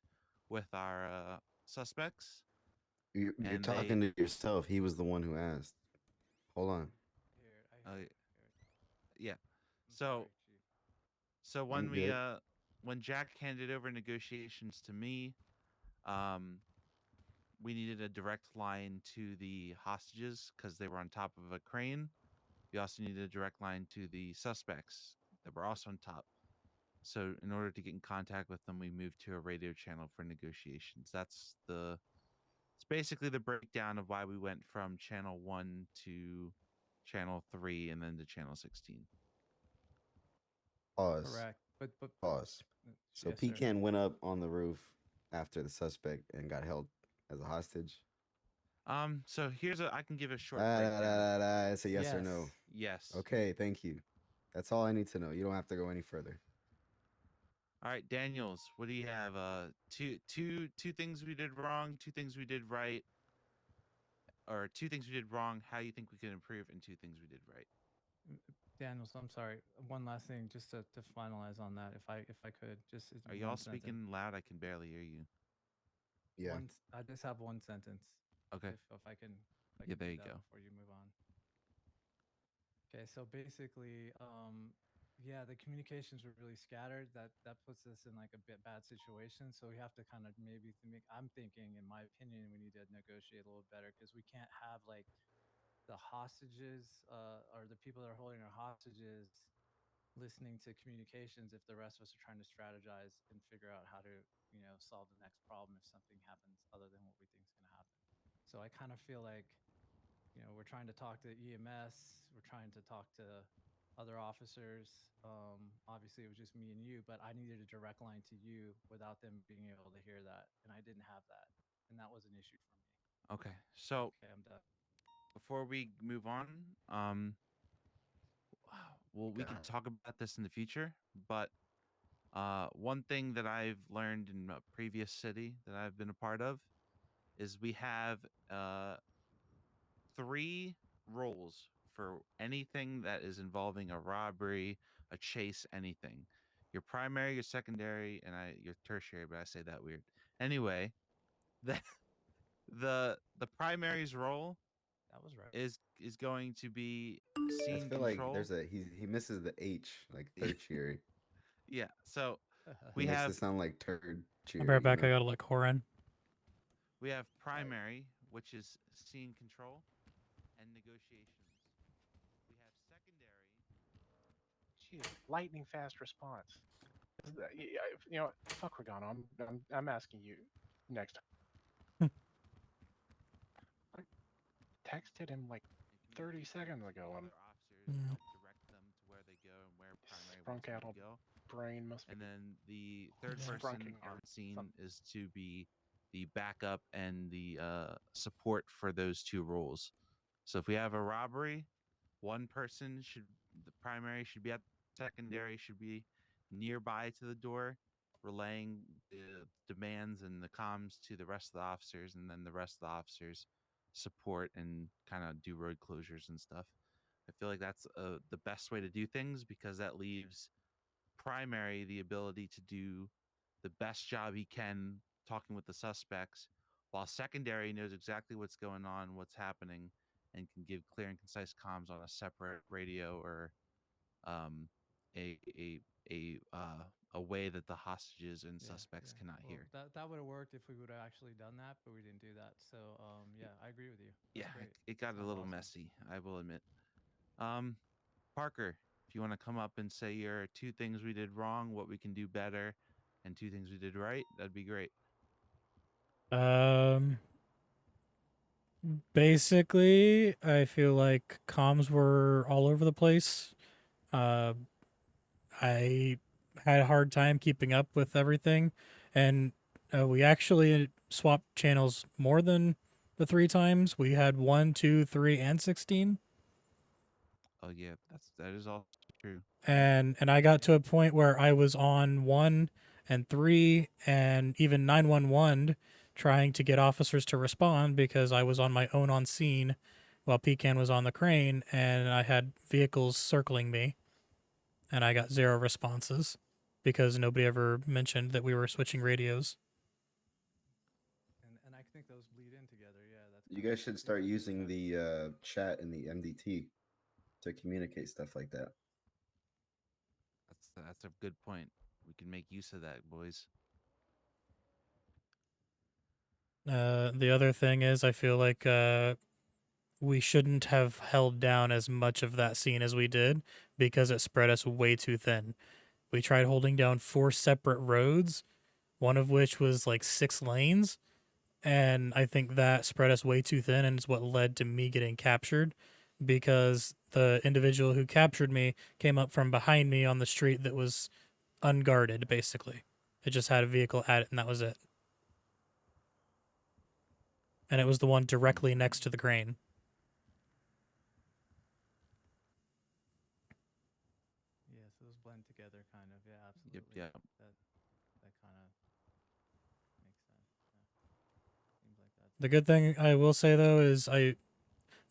Speaker 3: with our suspects.
Speaker 8: you're
Speaker 3: And they
Speaker 8: talking to yourself. He was the one who asked. Hold on.
Speaker 7: I hear it.
Speaker 3: yeah.
Speaker 7: I'm
Speaker 3: So
Speaker 7: sorry, Chief.
Speaker 3: so
Speaker 8: I'm
Speaker 3: when
Speaker 8: good.
Speaker 3: when Jack handed over negotiations to me, um we needed a direct line to the hostages because they were on top of a crane. We also needed a direct line to the suspects that were also on top. So in order to get in contact with them, we moved to a radio channel for negotiations. It's basically the breakdown of why we went from channel 1 to channel 3 and then to channel 16.
Speaker 8: Pause.
Speaker 7: Correct. But
Speaker 8: Pause. So
Speaker 7: yes, sir.
Speaker 8: Pecan went up on the roof after the suspect and got held as a hostage.
Speaker 3: So I can give a short
Speaker 8: Da, da,
Speaker 3: breakdown.
Speaker 8: da, da, da. It's a yes or no.
Speaker 3: Yes.
Speaker 8: Okay, thank you. That's all I need to know. You don't have to go any further.
Speaker 3: All right, Daniels, what do you have? Two things we did wrong, 2 things we did right, or 2 things we did wrong. How you think we can improve, and 2 things we did right.
Speaker 7: Daniels, I'm sorry. One last thing, just to finalize on that, if I could, just
Speaker 3: Are
Speaker 7: one
Speaker 3: y'all
Speaker 7: sentence.
Speaker 3: speaking loud? I can barely hear you.
Speaker 8: Yeah.
Speaker 7: I just have one sentence.
Speaker 3: Okay.
Speaker 7: If I can. If I
Speaker 3: Yeah,
Speaker 7: can
Speaker 3: there
Speaker 7: do
Speaker 3: you
Speaker 7: that
Speaker 3: go.
Speaker 7: before you move on. Okay, so basically, yeah, the communications were really scattered. That puts us in like a bit bad situation. So we have to kind of maybe I'm thinking, in my opinion, we need to negotiate a little better because we can't have like the hostages or the people that are holding our hostages listening to communications if the rest of us are trying to strategize and figure out how to solve the next problem if something happens other than what we think is going to happen. So I kind of feel like we're trying to talk to EMS, we're trying to talk to other officers. Obviously, it was just me and you, but I needed a direct line to you without them being able to hear that, and I didn't have that, and that was an issue for me.
Speaker 3: Okay. So
Speaker 7: Okay, I'm done.
Speaker 3: before we move on, well, we can talk about this in the future, but one thing that I've learned in a previous city that I've been a part of is we have uh, 3 roles for anything that is involving a robbery, a chase, anything. Your primary, your secondary, and your tertiary, but I say that weird. Anyway, the the primary's role
Speaker 7: That was right.
Speaker 3: is going to be
Speaker 8: I
Speaker 3: scene
Speaker 8: feel like
Speaker 3: control.
Speaker 8: there's he misses the H, like tertiary.
Speaker 3: Yeah. So
Speaker 8: He
Speaker 3: we
Speaker 8: makes
Speaker 3: have
Speaker 8: it sound like
Speaker 1: I'll be right
Speaker 8: tertiary, you
Speaker 1: back. I
Speaker 8: know?
Speaker 1: gotta let Corin.
Speaker 3: we have
Speaker 8: Right.
Speaker 3: primary, which is scene control and negotiations. We have secondary.
Speaker 6: Jeez, lightning fast response. You know, fuck Regano. I'm asking you next time. I texted him like
Speaker 3: And
Speaker 6: 30
Speaker 3: communications
Speaker 6: seconds
Speaker 3: with
Speaker 6: ago, and
Speaker 3: other officers and help direct them to where they go and where primary wants
Speaker 6: sprunk
Speaker 3: them
Speaker 6: out
Speaker 3: to
Speaker 6: all
Speaker 3: go.
Speaker 6: brain must be
Speaker 3: And then the third
Speaker 1: Yeah.
Speaker 3: person
Speaker 6: sprunking
Speaker 3: on
Speaker 6: or
Speaker 3: scene
Speaker 6: something.
Speaker 3: is to be the backup and the support for those 2 roles. So if we have a robbery, one person should the primary should be at secondary should be nearby to the door, relaying the demands and the comms to the rest of the officers, and then the rest of the officers support and kind of do road closures and stuff. I feel like that's the best way to do things because that leaves primary the ability to do the best job he can talking with the suspects, while secondary knows exactly what's going on, what's happening, and can give clear and concise comms on a separate radio or um, a a a way that the hostages and
Speaker 7: Yeah,
Speaker 3: suspects
Speaker 7: yeah.
Speaker 3: cannot
Speaker 7: Well,
Speaker 3: hear.
Speaker 7: that would have worked if we would have actually done that, but we didn't do that. So, yeah, I agree with you. That's
Speaker 3: Yeah,
Speaker 7: great.
Speaker 3: it got a
Speaker 7: Sounds
Speaker 3: little
Speaker 7: awesome.
Speaker 3: messy, I will admit. Parker, if you want to come up and say your 2 things we did wrong, what we can do better, and 2 things we did right, that'd be great.
Speaker 1: Um, basically, I feel like comms were all over the place. Uh, I had a hard time keeping up with everything, and we actually swapped channels more than the 3 times. We had 1, 2, 3, and 16.
Speaker 3: Oh yeah, that is all true.
Speaker 1: And I got to a point where I was on 1 and 3 and even 911 trying to get officers to respond because I was on my own on scene while Pecan was on the crane and I had vehicles circling me and I got 0 responses because nobody ever mentioned that we were switching radios.
Speaker 7: And I think those bleed in together. Yeah, that's
Speaker 8: You
Speaker 7: kind of
Speaker 8: guys should
Speaker 7: yeah,
Speaker 8: start
Speaker 7: that's
Speaker 8: using the chat in the MDT to communicate stuff like that.
Speaker 3: That's a good point. We can make use of that, boys.
Speaker 1: The other thing is I feel like we shouldn't have held down as much of that scene as we did because it spread us way too thin. We tried holding down 4 separate roads, one of which was like 6 lanes, and I think that spread us way too thin and is what led to me getting captured because the individual who captured me came up from behind me on the street that was unguarded basically. It just had a vehicle at it and that was it. And it was the one directly next to the crane.
Speaker 7: yeah. So those blend together, kind of. Yeah,
Speaker 3: Yep,
Speaker 7: absolutely.
Speaker 3: yep.
Speaker 7: That kind of makes sense. Yeah, seems like that.
Speaker 1: The good thing I will say though is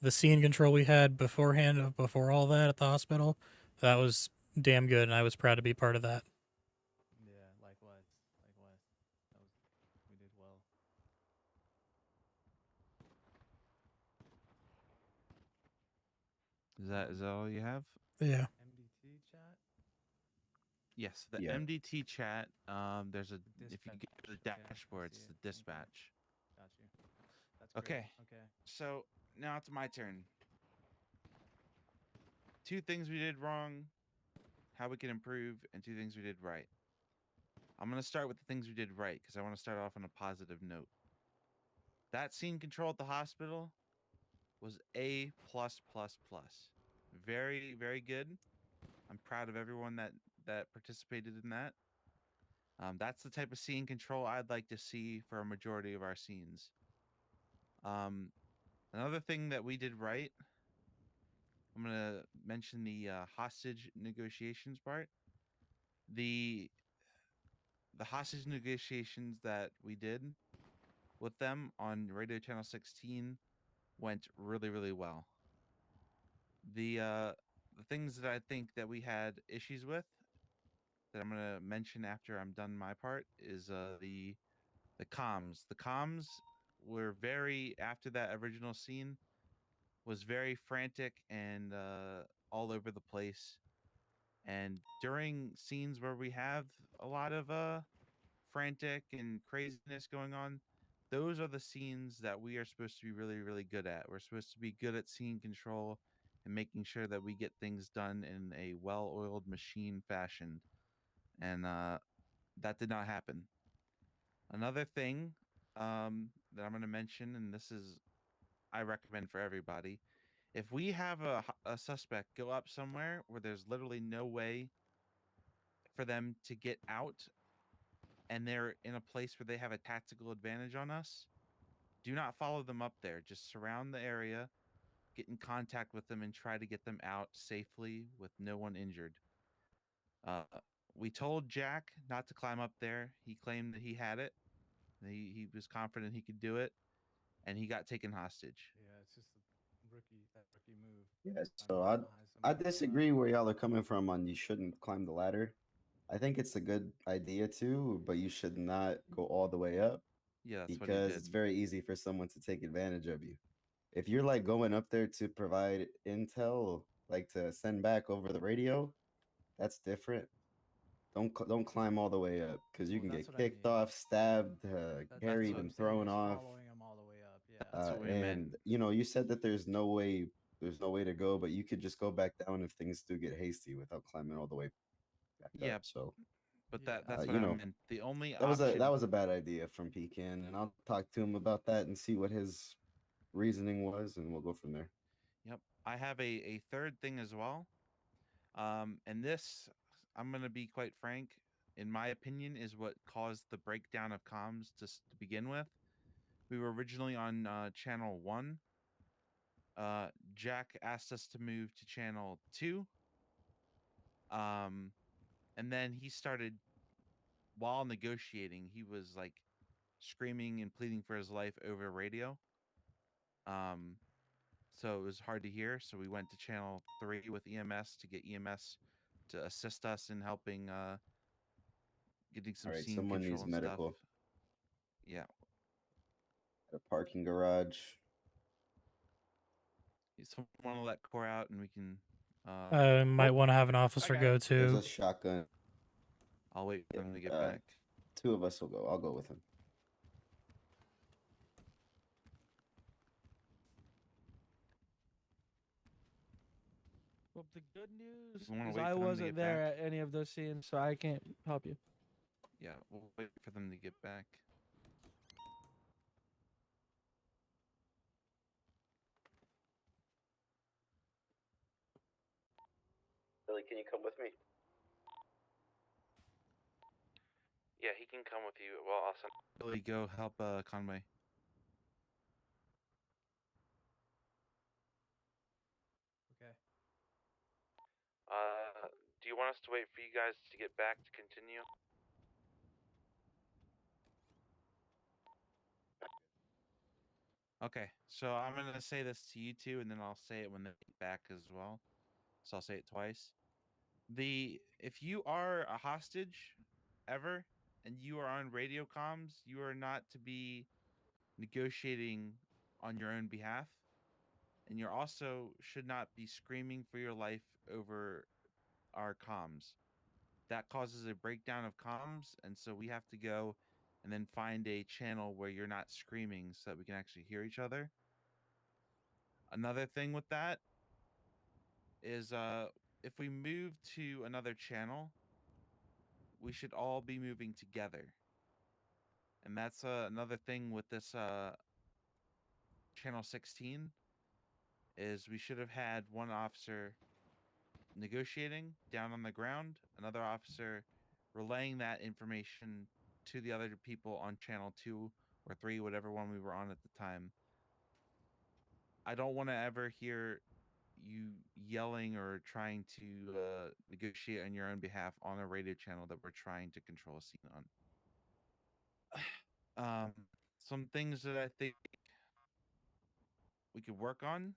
Speaker 1: the scene control we had beforehand before all that at the hospital, that was damn good and I was proud to be part of that.
Speaker 7: Yeah, likewise, likewise. That was we did well.
Speaker 3: Is that all you have?
Speaker 1: Yeah.
Speaker 7: MDT chat.
Speaker 3: Yes, the
Speaker 8: Yeah.
Speaker 3: MDT chat. There's a if you
Speaker 7: Dispatch.
Speaker 3: get to the
Speaker 7: Okay, I
Speaker 3: dashboard,
Speaker 7: see
Speaker 3: it's
Speaker 7: it.
Speaker 3: the
Speaker 7: Okay.
Speaker 3: dispatch.
Speaker 7: Got you. That's great.
Speaker 3: Okay,
Speaker 7: Okay.
Speaker 3: so now it's my turn. 2 things we did wrong, how we can improve, and 2 things we did right. I'm gonna start with the things we did right because I want to start off on a positive note. That scene control at the hospital was A plus plus plus. Very, very good. I'm proud of everyone that participated in that. That's the type of scene control I'd like to see for a majority of our scenes. Another thing that we did right, I'm gonna mention the hostage negotiations part. The the hostage negotiations that we did with them on Radio Channel 16 went really, really well. The things that I think that we had issues with that I'm gonna mention after I'm done my part is the comms. The comms were very after that original scene was very frantic and all over the place. And during scenes where we have a lot of frantic and craziness going on, those are the scenes that we are supposed to be really, really good at. We're supposed to be good at scene control and making sure that we get things done in a well-oiled machine fashion. And that did not happen. Another thing that I'm going to mention, and this is I recommend for everybody, if we have a suspect go up somewhere where there's literally no way for them to get out and they're in a place where they have a tactical advantage on us, do not follow them up there. Just surround the area, get in contact with them, and try to get them out safely with no one injured. Uh, we told Jack not to climb up there. He claimed that he had it. He was confident he could do it, and he got taken hostage.
Speaker 7: Yeah, it's just a rookie move.
Speaker 8: Yeah.
Speaker 7: Climbing
Speaker 8: So
Speaker 7: up behind
Speaker 8: I
Speaker 7: somebody so
Speaker 8: disagree where y'all are coming from on you shouldn't climb the ladder. I think it's a good idea too, but you should not go all the way up
Speaker 3: Yeah, that's what he
Speaker 8: because
Speaker 3: did.
Speaker 8: it's very easy for someone to take advantage of you. If you're like going up there to provide intel, like to send back over the radio, that's different. Don't climb all the way up because you
Speaker 7: Well,
Speaker 8: can
Speaker 7: that's
Speaker 8: get
Speaker 7: what I
Speaker 8: kicked
Speaker 7: mean.
Speaker 8: off, stabbed,
Speaker 7: That's
Speaker 3: That's
Speaker 8: carried,
Speaker 7: what
Speaker 3: what
Speaker 7: I'm
Speaker 8: and
Speaker 7: saying.
Speaker 8: thrown
Speaker 7: Just
Speaker 8: off.
Speaker 7: following them all the way up. Yeah.
Speaker 3: that's what we meant.
Speaker 8: And you said that there's no way to go, but you could just go back down if things do get hasty without climbing all the way back up.
Speaker 3: Yeah,
Speaker 8: So
Speaker 3: but
Speaker 7: Yeah.
Speaker 3: that's what
Speaker 8: you
Speaker 3: I
Speaker 8: know,
Speaker 3: meant. The only
Speaker 8: that
Speaker 3: option.
Speaker 8: was a bad idea from Pecan, and I'll talk to him about that and see what his reasoning was, and we'll go from there.
Speaker 3: Yep, I have a third thing as well. And this, I'm gonna be quite frank. In my opinion, is what caused the breakdown of comms to begin with. We were originally on channel 1. Jack asked us to move to channel 2. Um, and then he started while negotiating. He was like screaming and pleading for his life over radio. Um, so it was hard to hear. So we went to channel 3 with EMS to get EMS to assist us in helping getting
Speaker 8: All
Speaker 3: some
Speaker 8: right,
Speaker 3: scene
Speaker 8: someone
Speaker 3: control
Speaker 8: needs
Speaker 3: and stuff.
Speaker 8: medical
Speaker 3: Yeah,
Speaker 8: at a parking garage.
Speaker 3: someone want to let Core out and we can.
Speaker 1: Might want to have an
Speaker 6: I
Speaker 1: officer
Speaker 6: got
Speaker 1: go
Speaker 6: it.
Speaker 8: There's
Speaker 1: too.
Speaker 8: a shotgun.
Speaker 3: I'll wait for
Speaker 8: Yep,
Speaker 3: them to get back.
Speaker 8: 2 of us will go. I'll go with him.
Speaker 5: Well, the good news
Speaker 3: We want to
Speaker 5: is
Speaker 3: wait
Speaker 5: I
Speaker 3: for them to
Speaker 5: wasn't
Speaker 3: get
Speaker 5: there
Speaker 3: back.
Speaker 5: at any of those scenes, so I can't help you.
Speaker 3: Yeah, we'll wait for them to get back.
Speaker 8: Billy, can you come with me?
Speaker 2: Yeah, he can come with you. Well, I'll send.
Speaker 3: Billy, go help Conway.
Speaker 7: Okay.
Speaker 2: Do you want us to wait for you guys to get back to continue?
Speaker 3: Okay, so I'm gonna say this to you two, and then I'll say it when they get back as well. So I'll say it twice. If you are a hostage ever and you are on radio comms, you are not to be negotiating on your own behalf. and you're also should not be screaming for your life over our comms. That causes a breakdown of comms, and so we have to go and then find a channel where you're not screaming so that we can actually hear each other. Another thing with that is if we move to another channel, we should all be moving together. And that's another thing with this channel 16 is we should have had one officer negotiating down on the ground, another officer relaying that information to the other people on channel 2 or 3, whatever one we were on at the time. I don't want to ever hear you yelling or trying to negotiate on your own behalf on a radio channel that we're trying to control a scene on. Some things that I think we could work on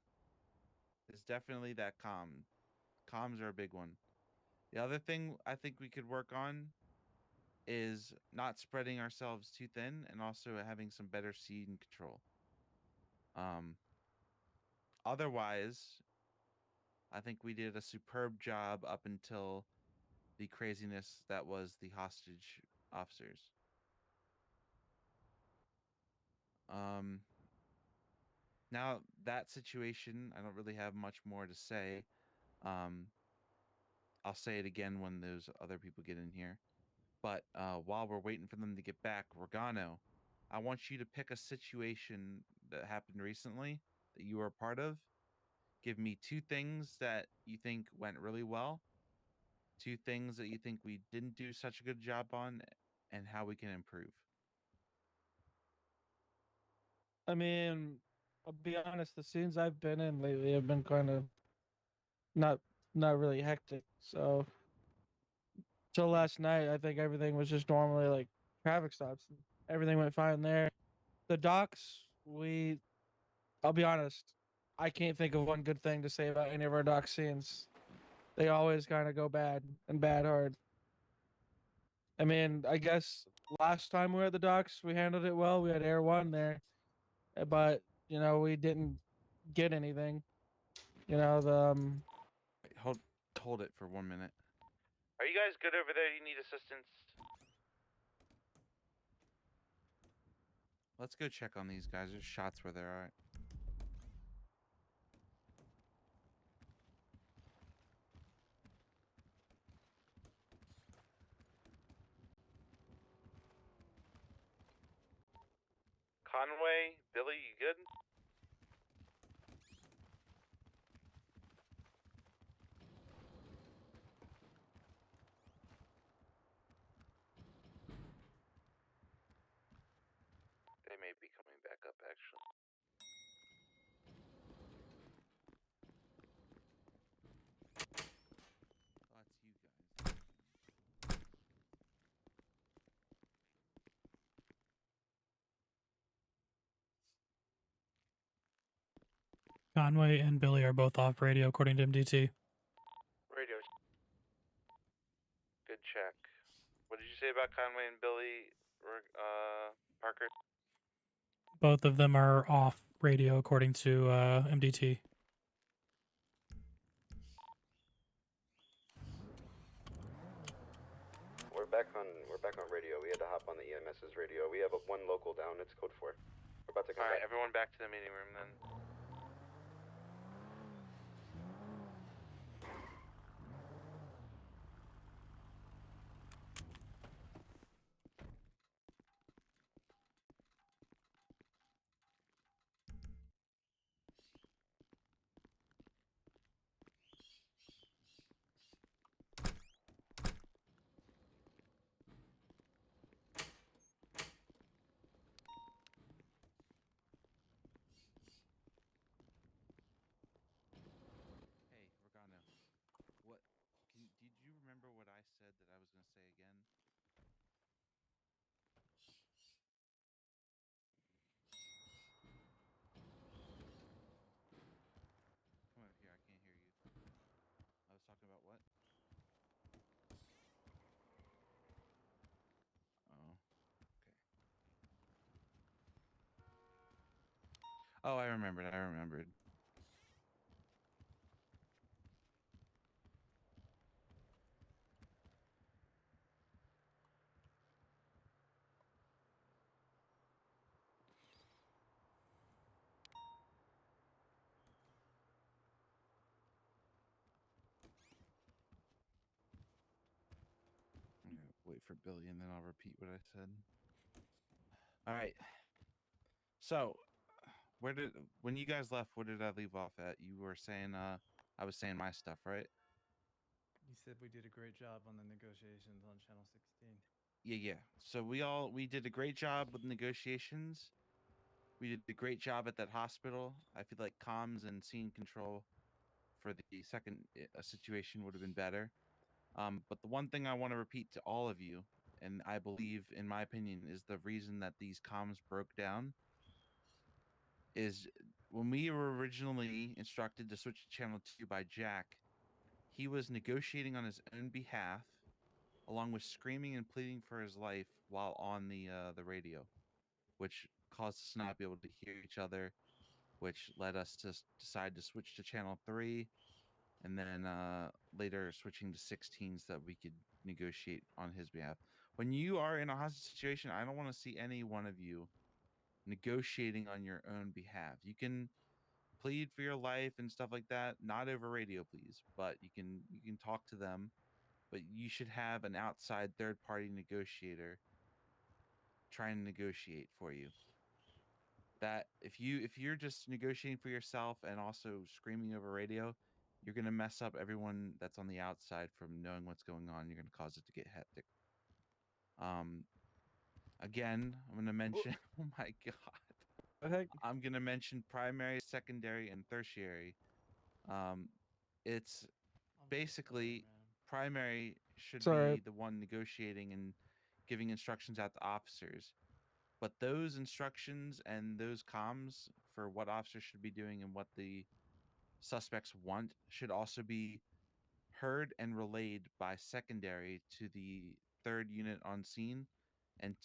Speaker 3: is definitely that comms are a big one. The other thing I think we could work on is not spreading ourselves too thin and also having some better scene control. Otherwise, I think we did a superb job up until the craziness that was the hostage officers. Now that situation, I don't really have much more to say. I'll say it again when those other people get in here. But while we're waiting for them to get back, Regano, I want you to pick a situation that happened recently that you were a part of. Give me 2 things that you think went really well, 2 things that you think we didn't do such a good job on, and how we can improve.
Speaker 5: I mean, I'll be honest. The scenes I've been in lately have been kind of not not really hectic. So till last night, I think everything was just normally like traffic stops. Everything went fine there. The docks, I'll be honest, I can't think of one good thing to say about any of our dock scenes. They always kind of go bad and bad hard. I mean, I guess last time we were at the docks, we handled it well. We had Air One there, but we didn't get anything.
Speaker 3: Wait, hold it for 1 minute. Are you guys good over there? You need assistance? Let's go check on these guys. There's shots where they're at. Conway, Billy, you good? They may be coming back up, actually. Oh, it's you guys.
Speaker 1: Conway and Billy are both off radio, according to MDT.
Speaker 2: Radio. Good check. What did you say about Conway and Billy, Parker?
Speaker 1: Both of them are off radio, according to MDT.
Speaker 8: We're back on radio. We had to hop on the EMS's radio. We have one local down. It's code 4. We're about to come
Speaker 2: Alright,
Speaker 8: back.
Speaker 2: everyone back to the meeting room then.
Speaker 3: Hey, Regano. Did you remember what I said that I was going to say again? Come over here. I can't hear you. I was talking about what? Oh, okay. Oh, I remembered. wait for Billy and then I'll repeat what I said. All right. So, when you guys left, where did I leave off at? You were saying I was saying my stuff, right?
Speaker 7: You said we did a great job on the negotiations on Channel 16.
Speaker 3: Yeah. So we did a great job with negotiations. We did a great job at that hospital. I feel like comms and scene control for the second situation would have been better. But the one thing I want to repeat to all of you, and I believe, in my opinion, is the reason that these comms broke down is when we were originally instructed to switch to channel 2 by Jack, he was negotiating on his own behalf, along with screaming and pleading for his life while on the radio, which caused us to not be able to hear each other, which led us to decide to switch to channel 3, and then later switching to 16 so that we could negotiate on his behalf. When you are in a hostage situation, I don't want to see any one of you negotiating on your own behalf. You can plead for your life and stuff like that, not over radio, please, but you can talk to them, but you should have an outside third party negotiator trying to negotiate for you. That if you're just negotiating for yourself and also screaming over radio, you're going to mess up everyone that's on the outside from knowing what's going on. You're going to cause it to get hectic. Again, I'm going to mention oh my god.
Speaker 5: The heck?
Speaker 3: I'm going to mention primary, secondary, and tertiary. It's
Speaker 7: I'm so sorry,
Speaker 3: basically
Speaker 7: man.
Speaker 3: primary should
Speaker 5: Sorry.
Speaker 3: be the one negotiating and giving instructions out to officers. But those instructions and those comms for what officers should be doing and what the suspects want should also be heard and relayed by secondary to the third unit on scene. And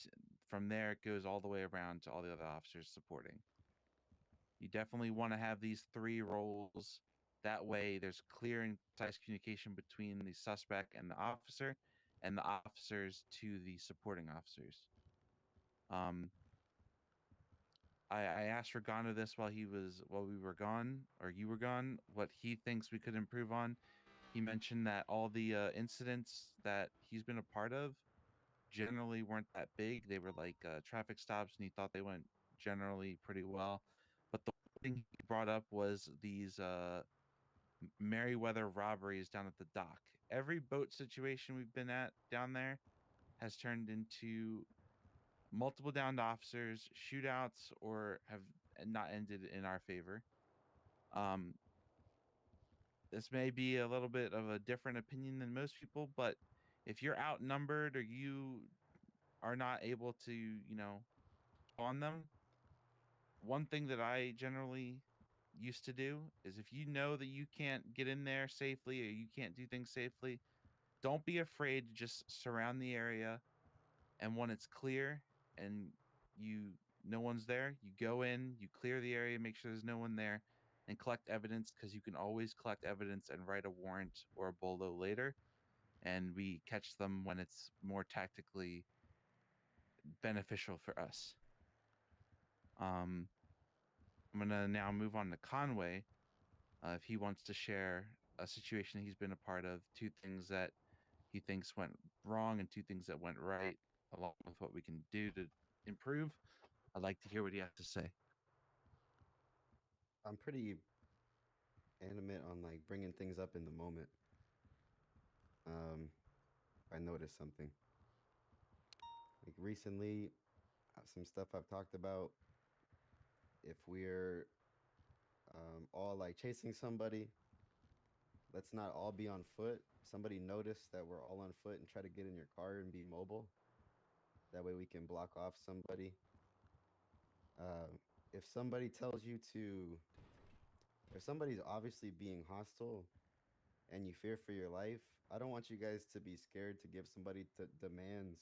Speaker 3: from there, it goes all the way around to all the other officers supporting. You definitely want to have these 3 roles. That way, there's clear and concise communication between the suspect and the officers to the supporting officers. I asked Regano this while we were gone, or you were gone, what he thinks we could improve on. He mentioned that all the incidents that he's been a part of generally weren't that big. They were like traffic stops, and he thought they went generally pretty well. But the thing he brought up was these Merryweather robberies down at the dock. Every boat situation we've been at down there has turned into multiple downed officers, shootouts, or have not ended in our favor. Um, this may be a little bit of a different opinion than most people, but if you're outnumbered or you are not able to, on them, one thing that I generally used to do is if you know that you can't get in there safely or you can't do things safely, don't be afraid to just surround the area, and when it's clear and you no one's there, you go in, you clear the area, make sure there's no one there, and collect evidence, because you can always collect evidence and write a warrant or a bolo later, and we catch them when it's more tactically beneficial for us. I'm gonna now move on to Conway, if he wants to share a situation he's been a part of, 2 things that he thinks went wrong and 2 things that went right, along with what we can do to improve. I'd like to hear what he has to say.
Speaker 8: I'm pretty animate on like bringing things up in the moment. I noticed something like recently, some stuff I've talked about. If we're all like chasing somebody, let's not all be on foot. Somebody notice that we're all on foot and try to get in your car and be mobile. That way we can block off somebody. Uh, if somebody tells you to, if somebody's obviously being hostile and you fear for your life, I don't want you guys to be scared to give somebody demands.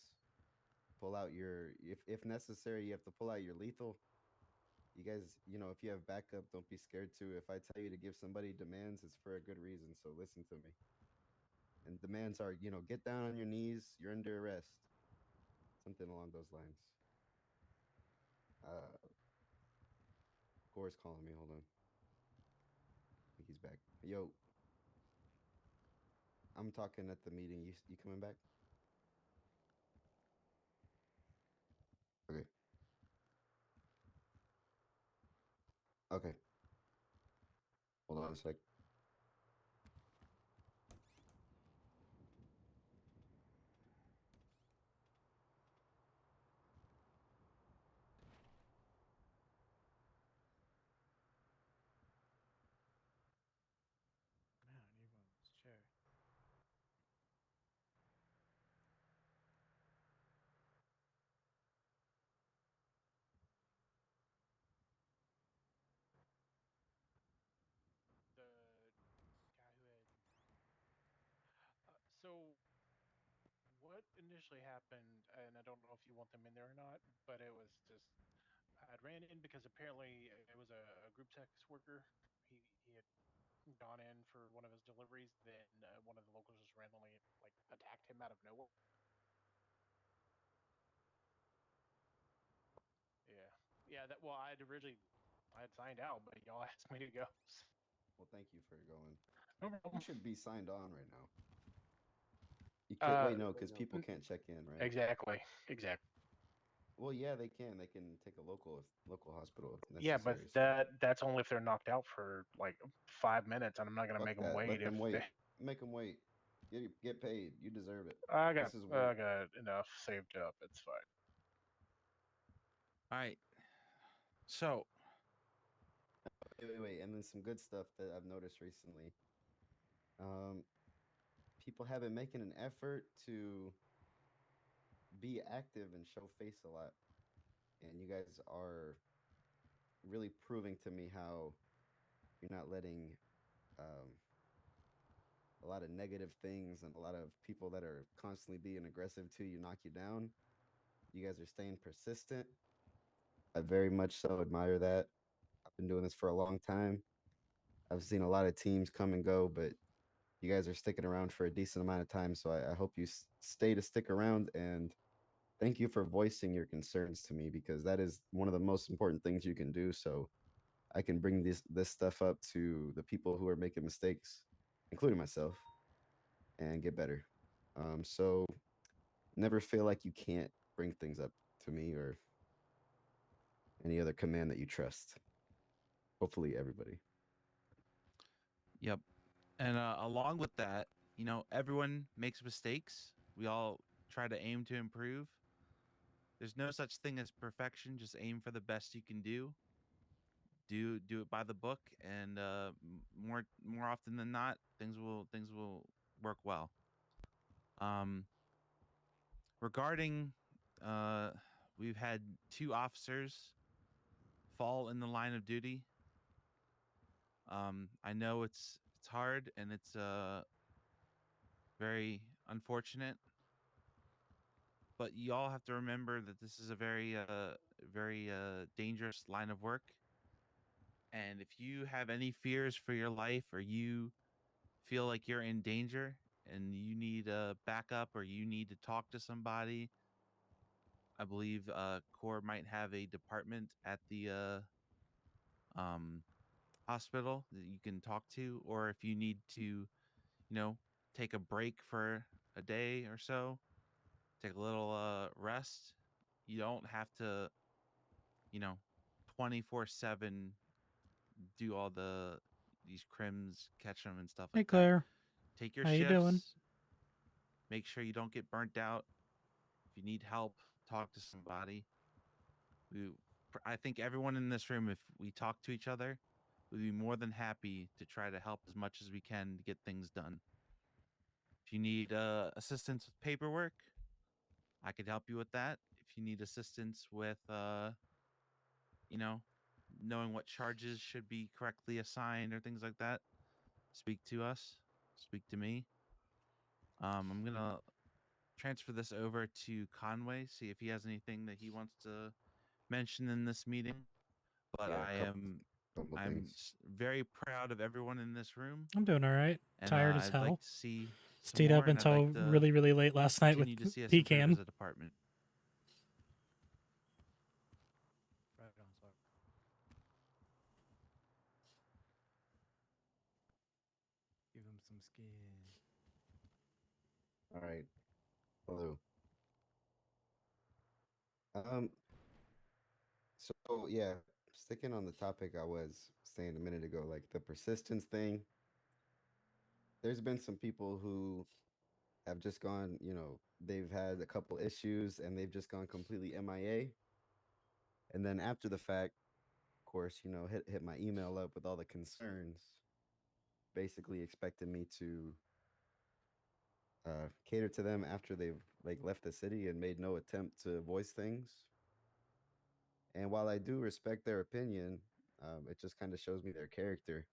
Speaker 8: Pull out your, if necessary, you have to pull out your lethal. You guys, if you have backup, don't be scared to. If I tell you to give somebody demands, it's for a good reason. So listen to me. And demands are, get down on your knees. You're under arrest. Something along those lines. Gore's calling me. Hold on. I think he's back. Yo, I'm talking at the meeting. You coming back? Okay. Hold on a sec.
Speaker 7: Man, I need one of this chair.
Speaker 6: The guy who had. So what initially happened, and I don't know if you want them in there or not, but it was just I ran in because apparently it was a group sex worker. He had gone in for one of his deliveries. Then one of the locals just randomly like attacked him out of nowhere. Yeah, yeah. That well, I had signed out, but y'all asked me to go.
Speaker 8: Well, thank you for going.
Speaker 6: No
Speaker 8: You
Speaker 6: problem.
Speaker 8: should be signed on right now. You could wait, no, because people
Speaker 6: n-
Speaker 8: can't check in, right?
Speaker 6: Exactly, exactly.
Speaker 8: Well, yeah, they can. They can take a local hospital if
Speaker 6: Yeah, but
Speaker 8: necessary. So
Speaker 6: that's only if they're knocked out for like 5 minutes, and I'm not gonna
Speaker 8: fuck
Speaker 6: make them
Speaker 8: that.
Speaker 6: wait
Speaker 8: Let
Speaker 6: if
Speaker 8: them
Speaker 6: they.
Speaker 8: wait. Make them wait. Get paid. You deserve it.
Speaker 6: I got
Speaker 8: This is
Speaker 6: I
Speaker 8: work.
Speaker 6: got enough saved up. It's fine.
Speaker 3: All right. So
Speaker 8: Wait. And then some good stuff that I've noticed recently. Um, people have been making an effort to be active and show face a lot. And you guys are really proving to me how you're not letting um, a lot of negative things and a lot of people that are constantly being aggressive to you knock you down. You guys are staying persistent. I very much so admire that. I've been doing this for a long time. I've seen a lot of teams come and go, but you guys are sticking around for a decent amount of time. So I hope you stay to stick around, and thank you for voicing your concerns to me, because that is one of the most important things you can do. So I can bring this stuff up to the people who are making mistakes, including myself, and get better. So never feel like you can't bring things up to me or any other command that you trust. Hopefully, everybody.
Speaker 3: yep. And along with that, everyone makes mistakes. We all try to aim to improve. There's no such thing as perfection. Just aim for the best you can do. Do it by the book, and more often than not, things will work well. Um, regarding, uh, we've had 2 officers fall in the line of duty. I know it's hard and it's very unfortunate, but you all have to remember that this is a very dangerous line of work. And if you have any fears for your life, or you feel like you're in danger and you need a backup, or you need to talk to somebody, I believe Core might have a department at the um hospital that you can talk to. Or if you need to, take a break for a day or so, take a little rest. You don't have to, you know, 24/7 do all these crims, catch them and stuff
Speaker 1: Hey,
Speaker 3: like that.
Speaker 1: Claire.
Speaker 3: Take your
Speaker 1: How you doing?
Speaker 3: shifts. Make sure you don't get burnt out. If you need help, talk to somebody. We, I think everyone in this room, if we talk to each other, would be more than happy to try to help as much as we can to get things done. If you need assistance with paperwork, I could help you with that. If you need assistance with, you know, knowing what charges should be correctly assigned or things like that, speak to us. Speak to me. I'm gonna transfer this over to Conway, see if he has anything that he wants to mention in this meeting. But
Speaker 8: Yeah, couple
Speaker 3: I'm
Speaker 8: things.
Speaker 3: very proud of everyone in this room,
Speaker 1: I'm doing all right.
Speaker 3: and
Speaker 1: Tired as
Speaker 3: I'd like
Speaker 1: hell.
Speaker 3: to see some
Speaker 1: Stayed
Speaker 3: more,
Speaker 1: up
Speaker 3: and I'd
Speaker 1: until
Speaker 3: like to
Speaker 1: really, really late last night with
Speaker 3: continue to see us improve
Speaker 1: Pecan.
Speaker 3: as a department.
Speaker 7: Right on, sorry. Give him some skin.
Speaker 8: All right. Hello. Um. So yeah. sticking on the topic I was saying a minute ago, like the persistence thing, there's been some people who have just gone, they've had a couple issues and they've just gone completely MIA. And then after the fact, of course, hit my email up with all the concerns, basically expecting me to cater to them after they've like left the city and made no attempt to voice things. And while I do respect their opinion, it just kind of shows me their character.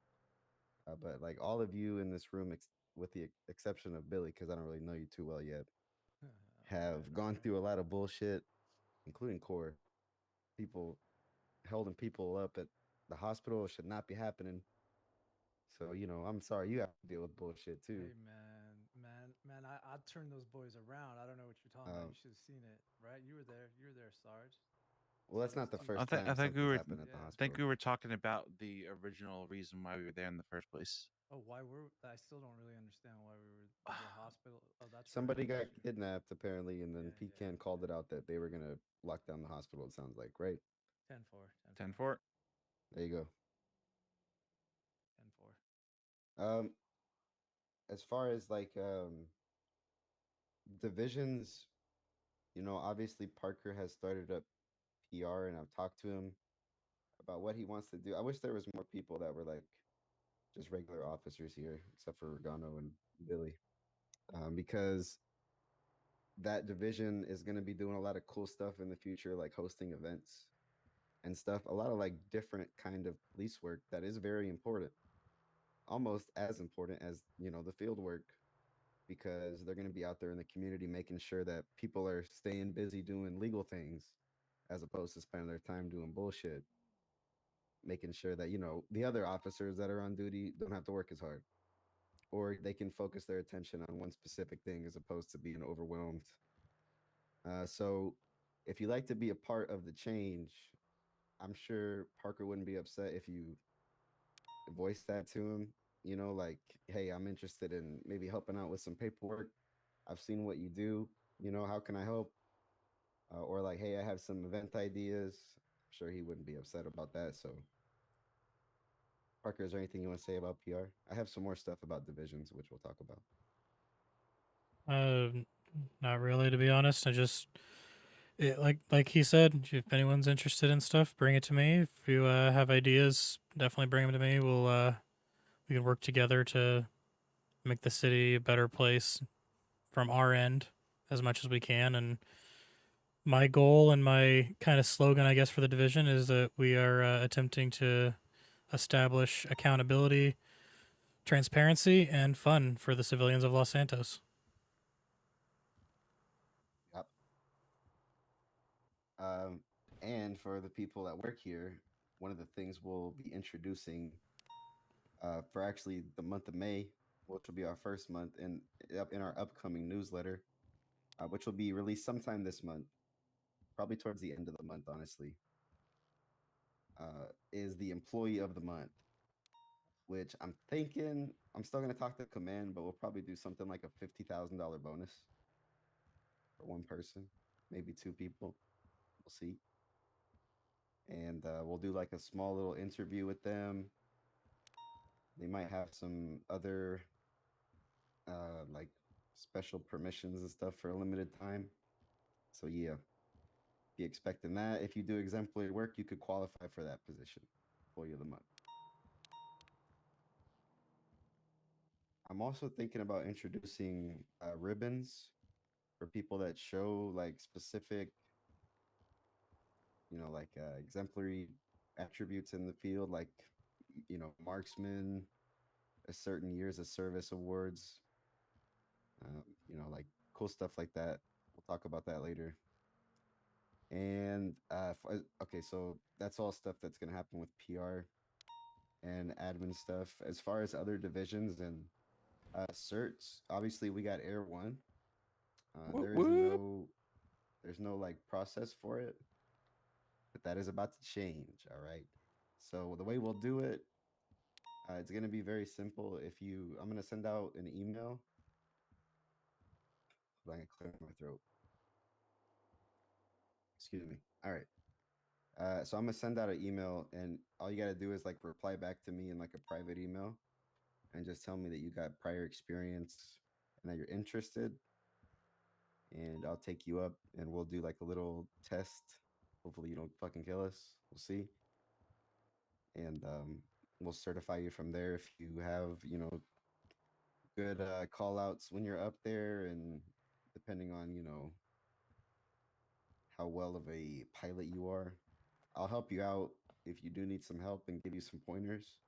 Speaker 8: But like all of you in this room, with the exception of Billy, because I don't really know you too well yet, have gone through a lot of bullshit, including core people holding people up at the hospital should not be happening. So I'm sorry you have to deal with bullshit too.
Speaker 7: Hey man, I turned those boys around. I don't know what you're talking about.
Speaker 8: Um,
Speaker 7: You should have seen it, right? You were there. You were there, Sarge.
Speaker 8: well, that's not the
Speaker 7: Sarge,
Speaker 8: first
Speaker 3: I
Speaker 8: time
Speaker 3: think we
Speaker 8: something's
Speaker 3: were.
Speaker 8: happened at the
Speaker 7: yeah.
Speaker 3: I think
Speaker 8: hospital.
Speaker 3: we were talking about the original reason why we were there in the first place.
Speaker 7: Oh, why were I still don't really understand why we were the hospital. Oh, that's right.
Speaker 8: Somebody got
Speaker 7: That's true.
Speaker 8: kidnapped apparently, and then
Speaker 7: Yeah, yeah,
Speaker 8: PCAN called
Speaker 7: yeah.
Speaker 8: it out that they were gonna lock down the hospital. It sounds like, right?
Speaker 7: 10-4, 10-4,
Speaker 3: 10-4.
Speaker 8: There you go.
Speaker 7: 10-4.
Speaker 8: Um, as far as like divisions, obviously Parker has started up PR, and I've talked to him about what he wants to do. I wish there was more people that were like just regular officers here, except for Regano and Billy, because that division is going to be doing a lot of cool stuff in the future, like hosting events and stuff. A lot of like different kind of police work that is very important, almost as important as the field work, because they're going to be out there in the community making sure that people are staying busy doing legal things as opposed to spending their time doing bullshit, making sure that the other officers that are on duty don't have to work as hard, or they can focus their attention on one specific thing as opposed to being overwhelmed. So if you like to be a part of the change, I'm sure Parker wouldn't be upset if you voice that to him. Like, hey, I'm interested in maybe helping out with some paperwork. I've seen what you do. How can I help? Or like, hey, I have some event ideas. I'm sure he wouldn't be upset about that. So, Parker, is there anything you want to say about PR? I have some more stuff about divisions, which we'll talk about.
Speaker 1: Uh, not really, to be honest. Like he said, if anyone's interested in stuff, bring it to me. If you have ideas, definitely bring them to me. We can work together to make the city a better place from our end as much as we can. And my goal and my kind of slogan, I guess, for the division is that we are attempting to establish accountability, transparency, and fun for the civilians of Los Santos.
Speaker 8: Yep. Um, and for the people that work here, one of the things we'll be introducing for actually the month of May, which will be our first month in our upcoming newsletter, which will be released sometime this month, probably towards the end of the month, honestly, is the Employee of the Month, which I'm thinking I'm still going to talk to Command, but we'll probably do something like a $50,000 bonus for one person, maybe two people. We'll see. And we'll do like a small little interview with them. They might have some other like special permissions and stuff for a limited time. So yeah, be expecting that. If you do exemplary work, you could qualify for that position, Employee of the Month. I'm also thinking about introducing ribbons for people that show like specific, like exemplary attributes in the field, like marksman, a certain years of service awards, like cool stuff like that. We'll talk about that later. And okay, so that's all stuff that's gonna happen with PR and admin stuff. As far as other divisions and certs, obviously we got Air One.
Speaker 1: Whoop,
Speaker 8: There is
Speaker 1: whoop.
Speaker 8: there's no like process for it, but that is about to change. All right. So the way we'll do it, it's gonna be very simple. I'm gonna send out an email. I'm gonna clear my throat. Excuse me. All right. So I'm gonna send out an email, and all you gotta do is like reply back to me in like a private email, and just tell me that you got prior experience and that you're interested, and I'll take you up, and we'll do like a little test. Hopefully, you don't fucking kill us. We'll see, and we'll certify you from there if you have, good call outs when you're up there, and depending on how well of a pilot you are. I'll help you out if you do need some help and give you some pointers.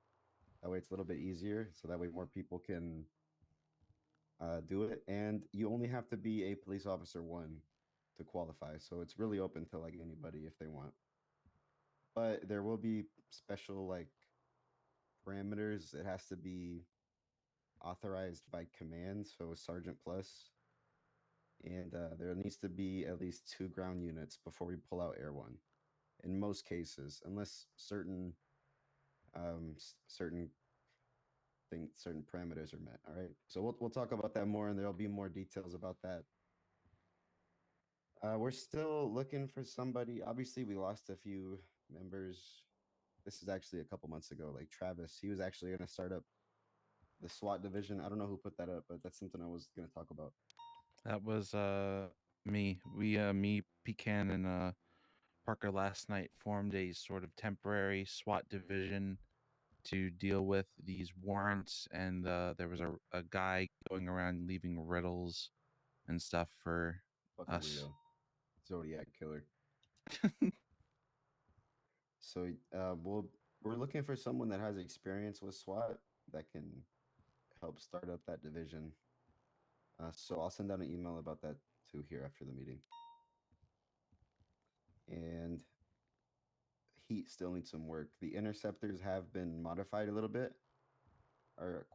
Speaker 8: That way it's a little bit easier. So that way more people can do it. And you only have to be a police officer one to qualify. So it's really open to like anybody if they want. But there will be special like parameters. It has to be authorized by command. So Sergeant Plus. And there needs to be at least 2 ground units before we pull out Air One. In most cases, unless certain certain certain parameters are met. All right. So we'll talk about that more, and there'll be more details about that. We're still looking for somebody. Obviously, we lost a few members. This is actually a couple months ago. Like Travis, he was actually going to start up the SWAT division. I don't know who put that up, but that's something I was going to talk about.
Speaker 3: That was me. Me, Pecan, and Parker last night formed a sort of temporary SWAT division to deal with these warrants, and there was a guy going around leaving riddles and stuff for
Speaker 8: Fucking
Speaker 3: us.
Speaker 8: weirdo. Zodiac killer. So we're looking for someone that has experience with SWAT that can help start up that division. So I'll send out an email about that too here after the meeting. And Heat still needs some work. The interceptors have been modified a little bit. Our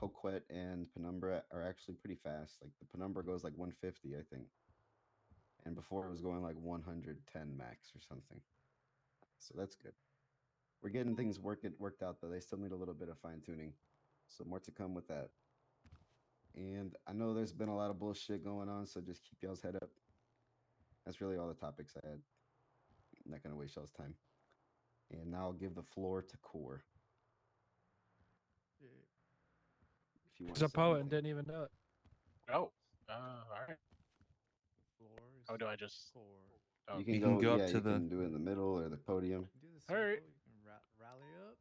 Speaker 8: Coquette and Penumbra are actually pretty fast. Like the Penumbra goes like 150, I think. And before it was going like 110 max or something. So that's good. We're getting things worked out though. They still need a little bit of fine tuning. So more to come with that. And I know there's been a lot of bullshit going on, so just keep y'all's head up. That's really all the topics I had. I'm not gonna waste y'all's time. And now I'll give the floor to Core.
Speaker 7: Yeah.
Speaker 8: If you want
Speaker 5: He's
Speaker 8: to
Speaker 5: a
Speaker 8: say
Speaker 5: poet and
Speaker 8: anything.
Speaker 5: didn't even know it.
Speaker 6: Oh, all right.
Speaker 7: The floor is
Speaker 6: Oh, do I just?
Speaker 7: core.
Speaker 6: Oh,
Speaker 8: You can
Speaker 3: You
Speaker 8: go,
Speaker 3: can go up
Speaker 8: yeah,
Speaker 3: to
Speaker 8: you
Speaker 3: the.
Speaker 8: can do it in the middle or the podium.
Speaker 7: Do the
Speaker 6: All right.
Speaker 7: circle. You can rally up.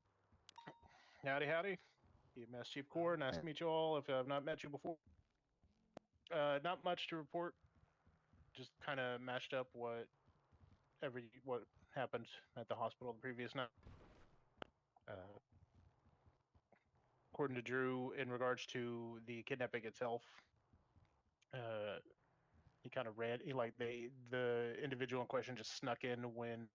Speaker 6: howdy, howdy. EMS Chief Core. Nice to meet you all. If I've not met you before, not much to report. Just kind of matched up what happened at the hospital the previous night. According to Drew, in regards to the kidnapping itself, he kind of ran. The individual in question just snuck in when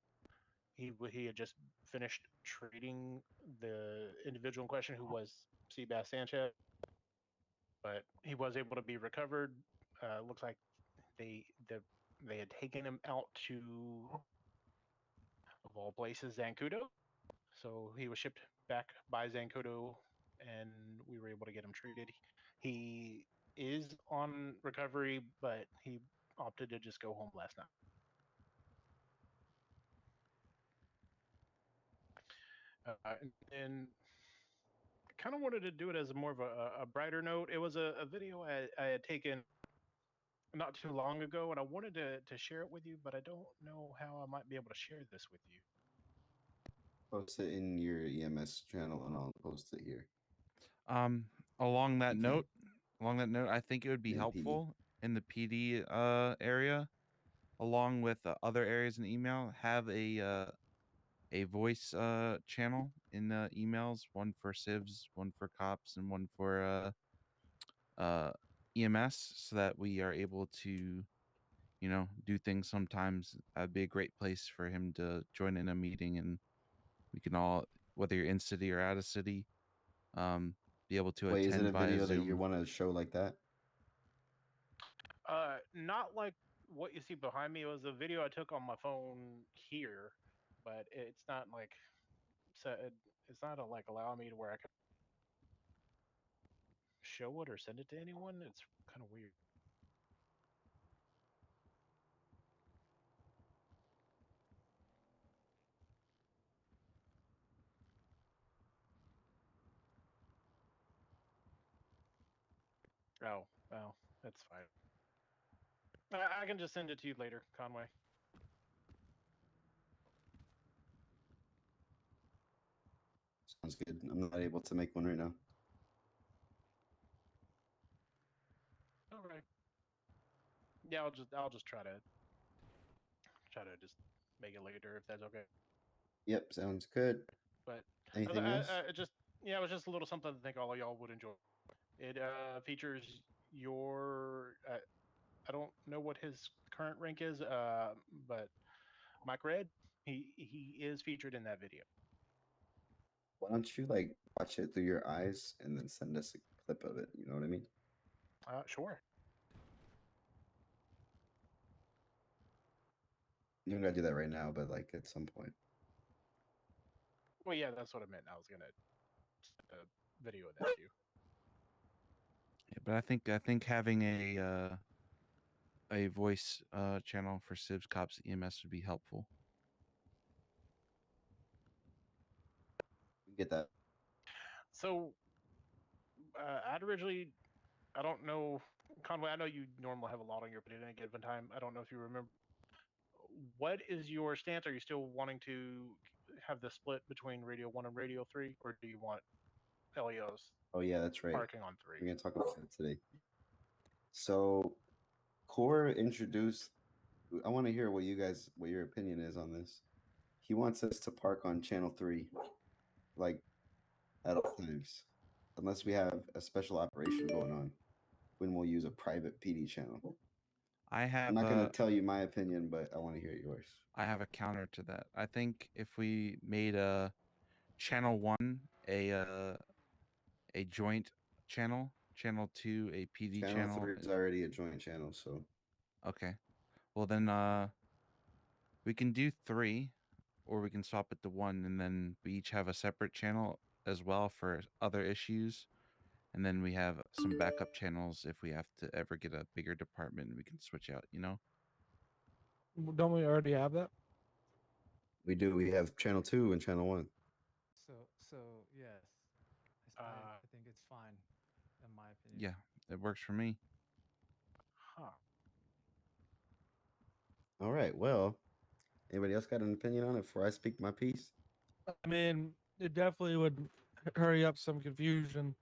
Speaker 6: he had just finished treating the individual in question, who was Seabass Sanchez. But he was able to be recovered. Looks like they had taken him out to, of all places, Zancudo. So he was shipped back by Zancudo, and we were able to get him treated. He is on recovery, but he opted to just go home last night. And kind of wanted to do it as more of a brighter note. It was a video I had taken not too long ago, and I wanted to share it with you, but I don't know how I might be able to share this with you.
Speaker 8: Post it in your EMS channel and I'll post it here.
Speaker 3: Along that
Speaker 8: You can.
Speaker 3: note, I think it would be
Speaker 8: In PD.
Speaker 3: helpful in the PD area, along with other areas in email, have a voice channel in the emails, one for civs, one for cops, and one for EMS, so that we are able to do things sometimes. That'd be a great place for him to join in a meeting, and we can all, whether you're in city or out of city, be able to
Speaker 8: Wait, is it
Speaker 3: attend
Speaker 8: a
Speaker 3: via
Speaker 8: video that you
Speaker 3: Zoom.
Speaker 8: want to show like that?
Speaker 6: Not like what you see behind me. It was a video I took on my phone here, but it's not like it's not like allow me to where I can show it or send it to anyone. It's kind of weird. Oh, well, that's fine. I can just send it to you later, Conway.
Speaker 8: Sounds good. I'm not able to make one right now.
Speaker 6: All right. Yeah, I'll just try to just make it later if that's okay.
Speaker 8: Yep, sounds good.
Speaker 6: But
Speaker 8: Anything else?
Speaker 6: just yeah, it was just a little something to think all of y'all would enjoy. It features your I don't know what his current rank is, but Mike Red, he is featured in that video.
Speaker 8: Why don't you like watch it through your eyes and then send us a clip of it? You know what I mean?
Speaker 6: Sure.
Speaker 8: You don't gotta do that right now, but like at some point.
Speaker 6: Well, yeah, that's what I meant. I was gonna send a video of that to you.
Speaker 3: Yeah, but I think having a voice channel for Civs Cops EMS would be helpful.
Speaker 8: We get that.
Speaker 6: So I'd originally, I don't know, Conway. I know you normally have a lot on your plate at any given time. I don't know if you remember. What is your stance? Are you still wanting to have the split between Radio One and Radio Three, or do you want LEOs
Speaker 8: Oh yeah, that's right.
Speaker 6: parking on
Speaker 8: We're
Speaker 6: three?
Speaker 8: gonna talk about that today. So Core introduced I want to hear what your opinion is on this. He wants us to park on channel 3 like at all times. Unless we have a special operation going on, when we'll use a private PD channel.
Speaker 3: I have
Speaker 8: I'm not going to tell you my opinion, but I want to hear yours.
Speaker 3: I have a counter to that. I think if we made a channel 1 a joint channel, channel 2 a PD
Speaker 8: Channel
Speaker 3: channel.
Speaker 8: 3 is already a joint channel, so
Speaker 3: Okay. Well then we can do 3 or we can swap it to 1 and then we each have a separate channel as well for other issues. And then we have some backup channels if we have to ever get a bigger department we can switch out, you know?
Speaker 5: Don't we already have that?
Speaker 8: we do. We have channel 2 and channel 1.
Speaker 7: So yes, I think it's fine, in my opinion.
Speaker 3: Yeah, it works for me.
Speaker 6: Huh.
Speaker 8: All right. Well, anybody else got an opinion on it before I speak my piece?
Speaker 5: I mean, it definitely would hurry up some confusion.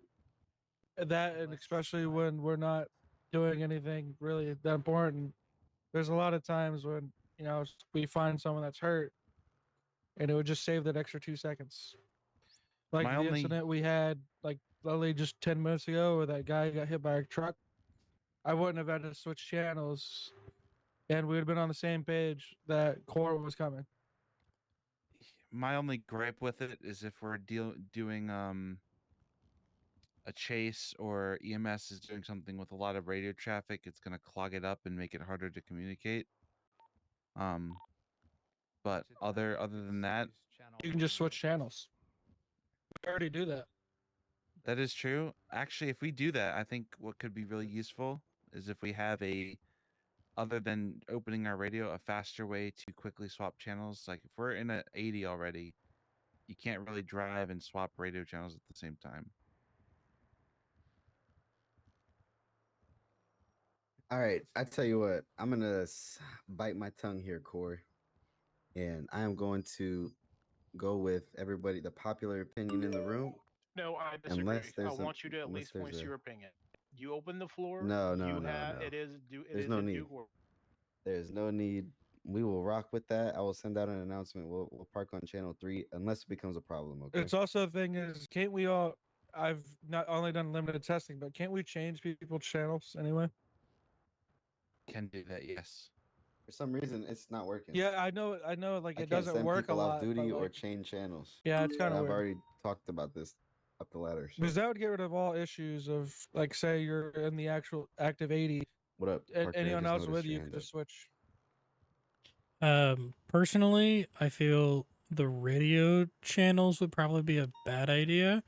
Speaker 5: That, and
Speaker 7: Less
Speaker 5: especially
Speaker 7: time.
Speaker 5: when we're not doing anything really that important. There's a lot of times when, we find someone that's hurt, and it would just save that extra 2 seconds. Like
Speaker 3: My
Speaker 5: the
Speaker 3: only
Speaker 5: incident we had, like literally just 10 minutes ago, where that guy got hit by a truck. I wouldn't have had to switch channels, and we would have been on the same page that Core was coming.
Speaker 3: my only gripe with it is if we're doing a chase or EMS is doing something with a lot of radio traffic, it's going to clog it up and make it harder to communicate. But
Speaker 7: Switch it
Speaker 3: other
Speaker 7: down,
Speaker 3: other than that,
Speaker 7: channel
Speaker 5: You can just switch channels. We already do that.
Speaker 3: that is true. Actually, if we do that, I think what could be really useful is if we have other than opening our radio, a faster way to quickly swap channels. Like if we're in a 80 already, you can't really drive and swap radio channels at the same time.
Speaker 8: All right. I tell you what, I'm going to bite my tongue here, Core. And I am going to go with everybody, the popular opinion in the room.
Speaker 6: No, I disagree.
Speaker 8: Unless
Speaker 6: I
Speaker 8: there's
Speaker 6: want you to at least voice your opinion. You open the floor.
Speaker 8: No.
Speaker 6: It is
Speaker 8: There's no need.
Speaker 6: due.
Speaker 8: There's no need. We will rock with that. I will send out an announcement. We'll park on channel 3 unless it becomes a problem. Okay.
Speaker 5: It's also the thing is, can't we all? I've not only done limited testing, but can't we change people's channels anyway?
Speaker 3: Can do that, yes.
Speaker 8: For some reason, it's not working.
Speaker 5: Yeah, I know. Like
Speaker 8: I
Speaker 5: it
Speaker 8: can't
Speaker 5: doesn't
Speaker 8: send
Speaker 5: work a
Speaker 8: people
Speaker 5: lot.
Speaker 8: off duty
Speaker 5: but,
Speaker 8: or
Speaker 5: like,
Speaker 8: change channels.
Speaker 5: yeah, it's kind of
Speaker 8: I've
Speaker 5: weird.
Speaker 8: already talked about this up the ladder. So.
Speaker 5: Because that would get rid of all issues of, like, say you're in the actual active 80.
Speaker 8: What up,
Speaker 5: and
Speaker 8: Parker? I
Speaker 5: anyone
Speaker 8: just
Speaker 5: else
Speaker 8: noticed
Speaker 5: with
Speaker 8: your
Speaker 5: you
Speaker 8: hand
Speaker 5: could
Speaker 8: up.
Speaker 5: just switch.
Speaker 1: Personally, I feel the radio channels would probably be a bad idea.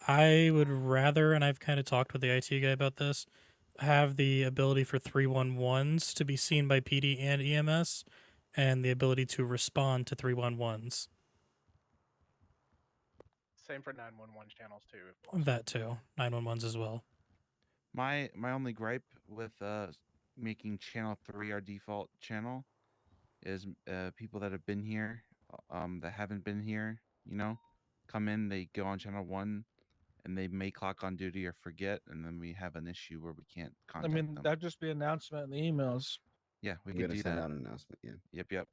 Speaker 1: I would rather, and I've kind of talked with the IT guy about this, have the ability for 311s to be seen by PD and EMS, and the ability to respond to 311s.
Speaker 6: Same for 911 channels too, if possible.
Speaker 1: That too, 911s as well.
Speaker 3: My only gripe with making channel 3 our default channel is people that have been here, that haven't been here, come in, they go on channel 1 and they may clock on duty or forget, and then we have an issue where we can't
Speaker 5: I
Speaker 3: contact
Speaker 5: mean,
Speaker 3: them.
Speaker 5: that'd just be an announcement in the emails.
Speaker 3: Yeah, we
Speaker 8: I'm
Speaker 3: could
Speaker 8: gonna
Speaker 3: do
Speaker 8: send
Speaker 3: that.
Speaker 8: out an announcement. Yeah.
Speaker 3: Yep.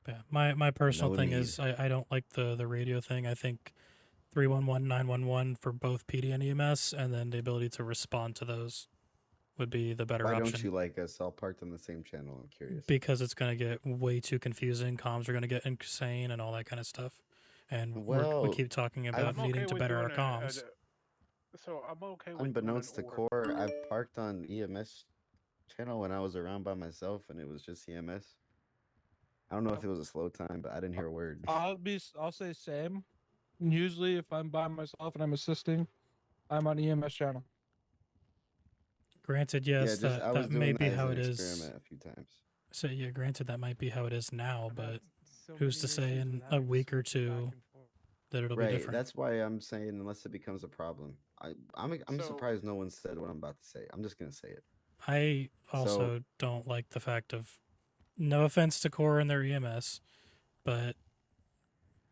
Speaker 1: Yeah, my personal
Speaker 8: No
Speaker 1: thing
Speaker 8: need.
Speaker 1: is I don't like the radio thing. I think 311 911 for both PD and EMS, and then the ability to respond to those would be the better
Speaker 8: Why don't
Speaker 1: option.
Speaker 8: you like us all parked on the same channel? I'm curious.
Speaker 1: Because it's going to get way too confusing. Comms are going to get insane and all that kind of stuff. And we
Speaker 8: Well,
Speaker 1: keep talking
Speaker 8: I've-
Speaker 1: about
Speaker 6: I'm
Speaker 1: needing
Speaker 6: okay
Speaker 1: to
Speaker 6: with
Speaker 1: better
Speaker 6: doing
Speaker 1: our comms.
Speaker 6: so I'm okay with doing an
Speaker 8: unbeknownst to
Speaker 6: order.
Speaker 8: Core, I've parked on EMS channel when I was around by myself, and it was just EMS. I don't know if it was a slow time, but I didn't hear a word.
Speaker 5: I'll say same. Usually, if I'm by myself and I'm assisting, I'm on EMS channel.
Speaker 1: Granted,
Speaker 8: Yeah,
Speaker 1: yes,
Speaker 8: just I was
Speaker 1: that may
Speaker 8: doing that
Speaker 1: be
Speaker 8: as
Speaker 1: how
Speaker 8: an
Speaker 1: it is.
Speaker 8: experiment a few times.
Speaker 1: So yeah, granted that might be how it is now,
Speaker 7: I've had
Speaker 1: but
Speaker 7: so
Speaker 1: who's
Speaker 7: many
Speaker 1: to say
Speaker 7: issues
Speaker 1: in
Speaker 7: with
Speaker 1: a
Speaker 7: having to
Speaker 1: week or
Speaker 7: switch back
Speaker 1: two
Speaker 7: and forth.
Speaker 1: that it'll be
Speaker 8: Right.
Speaker 1: different?
Speaker 8: That's why I'm saying unless it becomes a problem. I'm
Speaker 6: So
Speaker 8: surprised no one said what I'm about to say. I'm just gonna say it.
Speaker 1: I
Speaker 8: So
Speaker 1: also don't like the fact of, no offense to Core and their EMS, but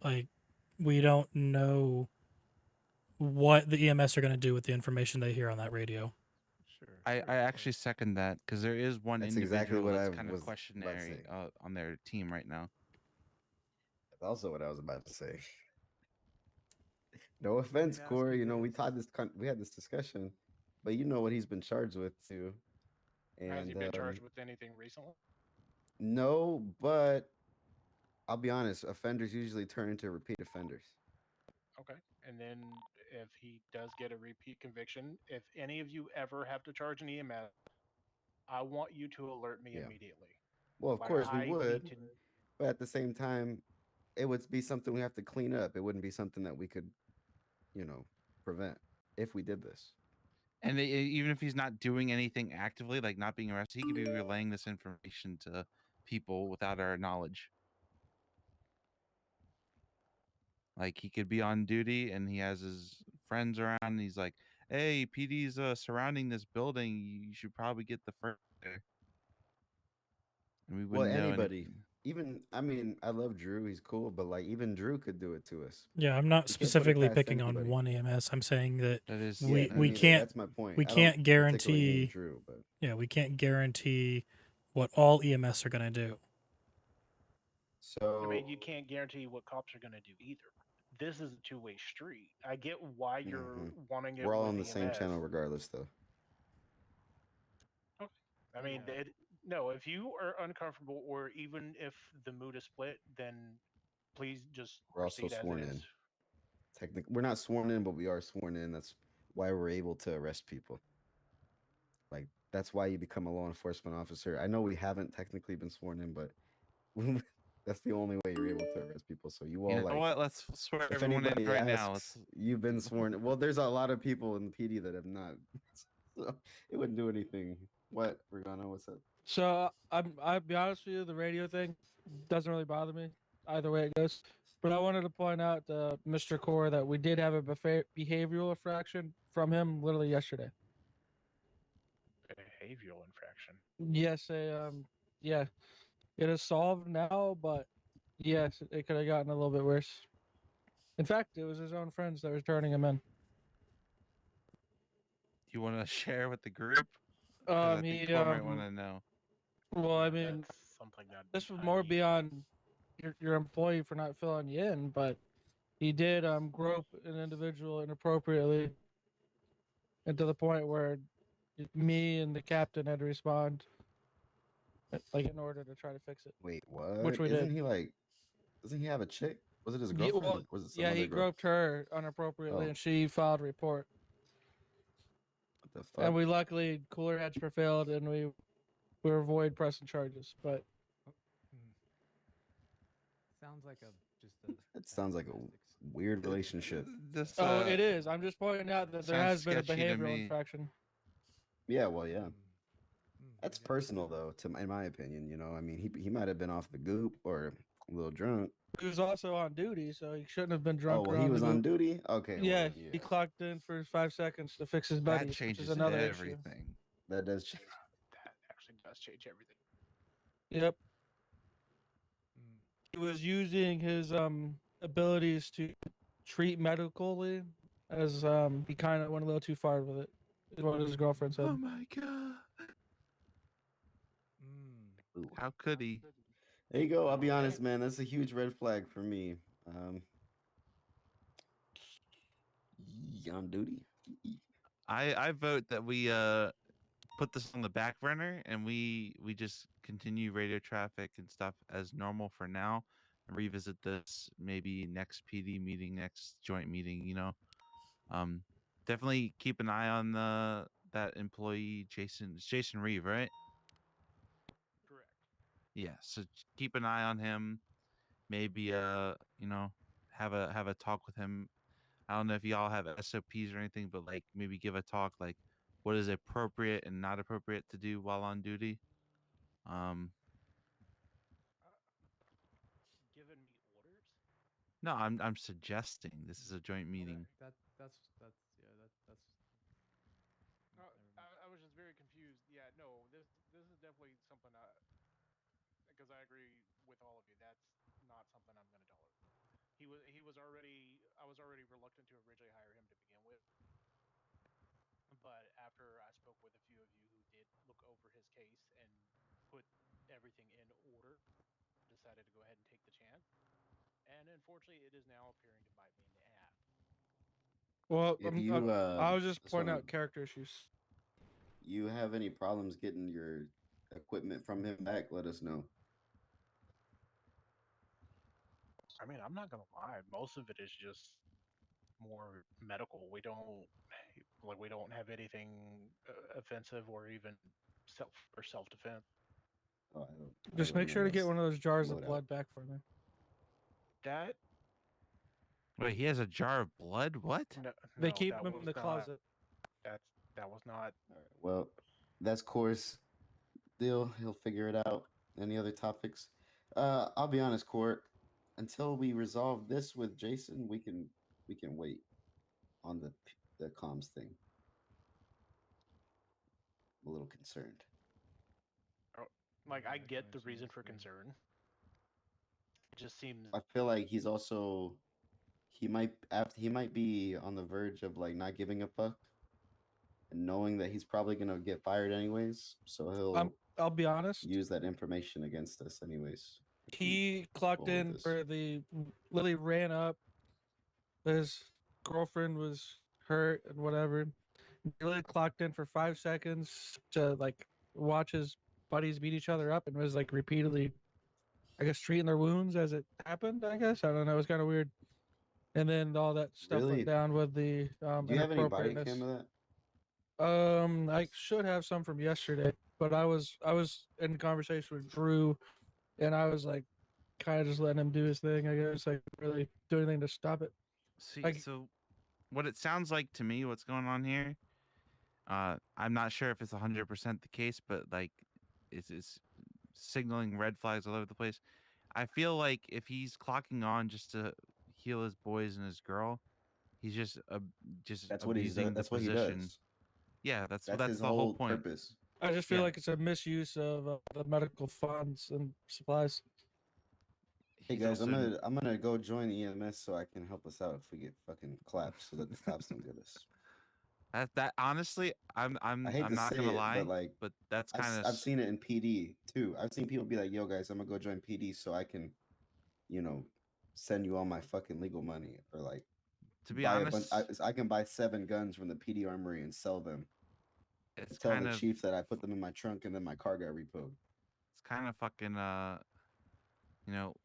Speaker 1: like we don't know what the EMS are going to do with the information they hear on that radio.
Speaker 7: Sure.
Speaker 3: I actually second that because there is one
Speaker 8: that's exactly
Speaker 3: individual
Speaker 8: what
Speaker 3: that's
Speaker 8: I
Speaker 3: kind of
Speaker 8: was about to
Speaker 3: questionary
Speaker 8: say.
Speaker 3: on their team right now.
Speaker 8: That's also what I was about to say. No offense,
Speaker 7: ask
Speaker 8: Corey.
Speaker 7: you
Speaker 8: We
Speaker 7: this.
Speaker 8: we had this discussion, but you know what he's been charged with too.
Speaker 6: has he
Speaker 8: And
Speaker 6: been charged with anything recently?
Speaker 8: no, but I'll be honest. Offenders usually turn into repeat offenders.
Speaker 6: Okay. And then if he does get a repeat conviction, if any of you ever have to charge an EMS, I want you to alert me
Speaker 8: Yeah.
Speaker 6: immediately.
Speaker 8: Well, of
Speaker 6: Like
Speaker 8: course we
Speaker 6: I need
Speaker 8: would,
Speaker 6: to.
Speaker 8: but at the same time, it would be something we have to clean up. It wouldn't be something that we could, prevent if we did this.
Speaker 3: And even if he's not doing anything actively, like not being arrested, he could be relaying this information to people without our knowledge. Like he could be on duty and he has his friends around. And he's like, "Hey, PD's surrounding this building. You should probably get the first there." And we
Speaker 8: Well,
Speaker 3: wouldn't know
Speaker 8: anybody,
Speaker 3: anything.
Speaker 8: even I mean, I love Drew. He's cool, but like even Drew could do it to us.
Speaker 1: Yeah, I'm not
Speaker 8: We can't put it
Speaker 1: specifically
Speaker 8: past
Speaker 1: picking on
Speaker 8: anybody.
Speaker 1: one EMS. I'm saying that
Speaker 3: That is
Speaker 8: Yeah,
Speaker 1: we
Speaker 8: me
Speaker 1: we
Speaker 8: neither.
Speaker 1: can't
Speaker 8: That's my point.
Speaker 1: we
Speaker 8: I don't
Speaker 1: can't
Speaker 8: particularly mean
Speaker 1: guarantee.
Speaker 8: Drew, but
Speaker 1: Yeah, we can't guarantee what all EMS are going to do.
Speaker 6: I mean,
Speaker 8: so
Speaker 6: you can't guarantee what cops are going to do either. This is a two-way street. I get why you're
Speaker 8: mhm.
Speaker 6: wanting it
Speaker 8: We're all
Speaker 6: with
Speaker 8: on the same
Speaker 6: EMS.
Speaker 8: channel regardless, though.
Speaker 6: Okay. I mean,
Speaker 7: Yeah.
Speaker 6: no, if you are uncomfortable or even if the mood is split, then please just
Speaker 8: We're also
Speaker 6: proceed as
Speaker 8: sworn
Speaker 6: is.
Speaker 8: in. Technically, we're not sworn in, but we are sworn in. That's why we're able to arrest people. Like that's why you become a law enforcement officer. I know we haven't technically been sworn in, but that's the only way you're able to arrest people. So you all
Speaker 3: You know
Speaker 8: like,
Speaker 3: what? Let's swear
Speaker 8: if
Speaker 3: everyone in
Speaker 8: anybody
Speaker 3: right now.
Speaker 8: asks, you've been sworn in. Well, there's a lot of people in the PD that have not, so it wouldn't do anything. What, Regano? What's up?
Speaker 5: So I'll be honest with you, the radio thing doesn't really bother me either way it goes. But I wanted to point out to Mr. Core that we did have a behavioral infraction from him literally yesterday.
Speaker 6: Behavioral infraction.
Speaker 5: Yes, yeah, it is solved now, but yes, it could have gotten a little bit worse. In fact, it was his own friends that were turning him in.
Speaker 3: Do you want to share with the group? Because I think
Speaker 5: He
Speaker 3: Cole might want to know.
Speaker 5: well, I
Speaker 6: Yeah,
Speaker 5: mean,
Speaker 6: that's something that
Speaker 5: this was more beyond your employee for not filling you in, but he did grope an individual inappropriately, and to the point where me and the captain had to respond, like in order to try to fix it,
Speaker 8: Wait,
Speaker 5: which
Speaker 8: what?
Speaker 5: we did.
Speaker 8: Doesn't he have a chick? Was it his
Speaker 5: Yeah,
Speaker 8: girlfriend
Speaker 5: well,
Speaker 8: or was it some
Speaker 5: yeah,
Speaker 8: other
Speaker 5: he
Speaker 8: girl?
Speaker 5: groped her inappropriately,
Speaker 8: Oh,
Speaker 5: and she filed a report.
Speaker 8: what the
Speaker 5: And
Speaker 8: fuck?
Speaker 5: we luckily cooler heads prevailed, and we were avoid pressing charges. But
Speaker 7: Hmm. Sounds like just a
Speaker 8: That sounds like a
Speaker 7: domestic
Speaker 8: weird relationship.
Speaker 3: This
Speaker 5: it is. I'm just pointing out that there
Speaker 3: sounds
Speaker 5: has been a
Speaker 3: sketchy to
Speaker 5: behavioral
Speaker 3: me.
Speaker 5: infraction.
Speaker 8: Yeah, well, yeah.
Speaker 7: I
Speaker 8: That's
Speaker 7: got you.
Speaker 8: personal though, in my opinion. I mean, he might have been off the goop or a little drunk,
Speaker 5: He was also on duty, so he shouldn't have been
Speaker 8: Oh,
Speaker 5: drunk
Speaker 8: well,
Speaker 5: or
Speaker 8: he
Speaker 5: on
Speaker 8: was
Speaker 5: the
Speaker 8: on
Speaker 5: move.
Speaker 8: duty. Okay, well
Speaker 5: Yeah,
Speaker 8: then,
Speaker 5: he
Speaker 8: yeah,
Speaker 5: clocked in for 5 seconds to fix his
Speaker 3: That
Speaker 5: buddies, which
Speaker 3: changes
Speaker 5: is another issue.
Speaker 3: everything.
Speaker 8: that does change.
Speaker 6: That actually does change everything.
Speaker 5: Yep.
Speaker 7: Mm.
Speaker 5: He was using his abilities to treat medically as he kind of went a little too far with it. Is what his girlfriend said.
Speaker 3: Oh my god!
Speaker 7: Mm.
Speaker 8: Ooh.
Speaker 3: How could he?
Speaker 8: There you go. I'll be
Speaker 6: Okay.
Speaker 8: honest, man. That's a huge red flag for me. Um, on duty.
Speaker 3: I vote that we put this on the back burner and we just continue radio traffic and stuff as normal for now and revisit this maybe next PD meeting, next joint meeting, you know. Definitely keep an eye on that employee Jason. It's Jason Reeve, right?
Speaker 6: Correct.
Speaker 3: Yeah, so keep an eye on him. Maybe you know, have a talk with him. I don't know if y'all have SOPs or anything, but like maybe give a talk like what is appropriate and not appropriate to do while on duty. Um,
Speaker 6: Given me orders.
Speaker 3: no, I'm suggesting this is a joint
Speaker 7: That,
Speaker 3: meeting.
Speaker 7: that's yeah, that's
Speaker 6: Uh,
Speaker 7: never mind.
Speaker 6: I was just very confused. Yeah, no, this is definitely something because I agree with all of you. That's not something I'm going to tolerate. He was already I was already reluctant to originally hire him to begin with, but after I spoke with a few of you who did look over his case and put everything in order, decided to go ahead and take the chance. And unfortunately, it is now appearing to bite me in the ass.
Speaker 5: Well,
Speaker 8: If you
Speaker 5: I was just pointing
Speaker 8: so
Speaker 5: out character issues.
Speaker 8: you have any problems getting your equipment from him back, let us know.
Speaker 6: I mean, I'm not gonna lie. Most of it is just more medical. We don't have anything offensive or even self defense.
Speaker 8: Oh, I
Speaker 5: Just
Speaker 8: don't
Speaker 5: make
Speaker 8: know.
Speaker 5: sure to get
Speaker 8: That's
Speaker 5: one of those jars of
Speaker 8: loadout.
Speaker 5: blood back for me.
Speaker 6: That
Speaker 3: Wait, he has a jar of blood? What?
Speaker 6: no,
Speaker 5: They
Speaker 6: no,
Speaker 5: keep
Speaker 6: that
Speaker 5: them
Speaker 6: was
Speaker 5: in the
Speaker 6: not.
Speaker 5: closet.
Speaker 6: That's that was not.
Speaker 8: All right. Well, that's course deal. He'll figure it out. Any other topics? I'll be honest, Court. Until we resolve this with Jason, we can wait on the comms thing. I'm a little concerned.
Speaker 6: Like
Speaker 7: Yeah,
Speaker 6: I
Speaker 7: that
Speaker 6: get
Speaker 7: kinda
Speaker 6: the reason
Speaker 7: changed
Speaker 6: for
Speaker 7: things.
Speaker 6: concern. It just seems
Speaker 8: I feel like he's also he might be on the verge of like not giving a fuck and knowing that he's probably gonna get fired anyways. So he'll
Speaker 5: I'll be honest.
Speaker 8: use that information against us anyways. If we
Speaker 5: He
Speaker 8: keep
Speaker 5: clocked
Speaker 8: going with
Speaker 5: in
Speaker 8: this.
Speaker 5: for the Lily ran up. His girlfriend was hurt and whatever. Lily clocked in for 5 seconds to like watch his buddies beat each other up and was like repeatedly, I guess, treating their wounds as it happened. I guess I don't know. It was kind of weird. And then all that stuff went
Speaker 8: Really?
Speaker 5: down with the
Speaker 8: Do you have any body
Speaker 5: inappropriateness.
Speaker 8: cam of that?
Speaker 5: I should have some from yesterday, but I was in conversation with Drew, and I was like, kind of just letting him do his thing. I guess like really do anything to stop it.
Speaker 3: See,
Speaker 5: Like
Speaker 3: so what it sounds like to me, what's going on here? I'm not sure if it's 100% the case, but like, it's signaling red flags all over the place. I feel like if he's clocking on just to heal his boys and his girl, he's just
Speaker 8: That's what he's
Speaker 3: abusing the
Speaker 8: that's what he
Speaker 3: position.
Speaker 8: does.
Speaker 3: Yeah, that's
Speaker 8: That's his
Speaker 3: the whole
Speaker 8: whole
Speaker 3: point.
Speaker 8: purpose.
Speaker 5: I just feel
Speaker 3: Yeah,
Speaker 5: like it's a misuse of the medical funds and supplies.
Speaker 8: Hey
Speaker 3: he's
Speaker 8: guys,
Speaker 3: also
Speaker 8: I'm gonna go join EMS so I can help us out if we get fucking clapped so that the cops don't get us.
Speaker 3: that honestly,
Speaker 8: I hate
Speaker 3: I'm
Speaker 8: to
Speaker 3: not
Speaker 8: say
Speaker 3: gonna
Speaker 8: it, but
Speaker 3: lie,
Speaker 8: like
Speaker 3: but that's kind of
Speaker 8: I've seen it in PD too. I've seen people be like, "Yo, guys, I'm gonna go join PD so I can, you know, send you all my fucking legal money or like
Speaker 3: to be
Speaker 8: buy a bunch.
Speaker 3: honest,
Speaker 8: I can buy 7 guns from the PD armory and sell them.
Speaker 3: it's
Speaker 8: Tell the
Speaker 3: kind of
Speaker 8: chief that I put them in my trunk and then my car got repoed.
Speaker 3: it's kind of fucking you know,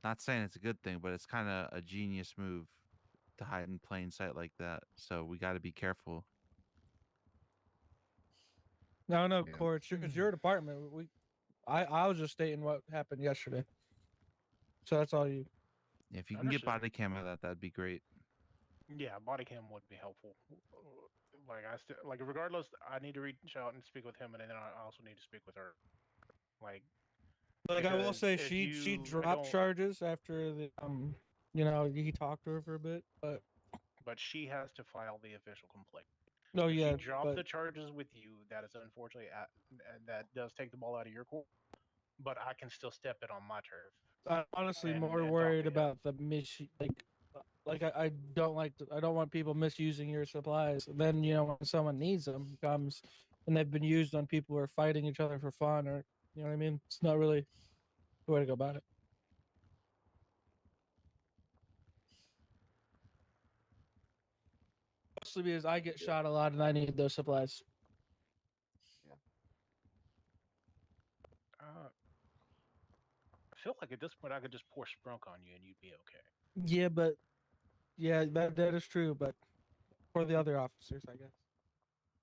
Speaker 3: not saying it's a good thing, but it's kind of a genius move to hide in plain sight like that. So we got to be careful.
Speaker 5: No,
Speaker 8: Yeah.
Speaker 5: Court, it's your department. I was just stating what happened yesterday. So that's all you.
Speaker 3: If you can get
Speaker 6: understood.
Speaker 3: body cam of that, that'd be great.
Speaker 6: Yeah, body cam would be helpful. Like I still like regardless, I need to reach out and speak with him, and then I also need to speak with her. Like
Speaker 5: Like I will
Speaker 6: Because
Speaker 5: say,
Speaker 6: as
Speaker 5: she
Speaker 6: you, I
Speaker 5: dropped
Speaker 6: don't,
Speaker 5: charges after the he talked to her for a bit, but
Speaker 6: but she has to file the official complaint.
Speaker 5: oh
Speaker 6: If she
Speaker 5: yeah,
Speaker 6: dropped
Speaker 5: but
Speaker 6: the charges with you, that is unfortunately that does take the ball out of your court. But I can still step it on my turf
Speaker 5: I'm honestly
Speaker 6: and
Speaker 5: more
Speaker 6: talk
Speaker 5: worried
Speaker 6: to him.
Speaker 5: about the I don't I don't want people misusing your supplies. Then when someone needs them comes and they've been used on people who are fighting each other for fun, or you know what I mean. It's not really the way to go about it. Mostly because I get shot a lot and I need those supplies.
Speaker 6: I feel like at this point I could just pour Sprunk on you and you'd be okay.
Speaker 5: Yeah, but yeah, that is true. But for the other officers, I guess.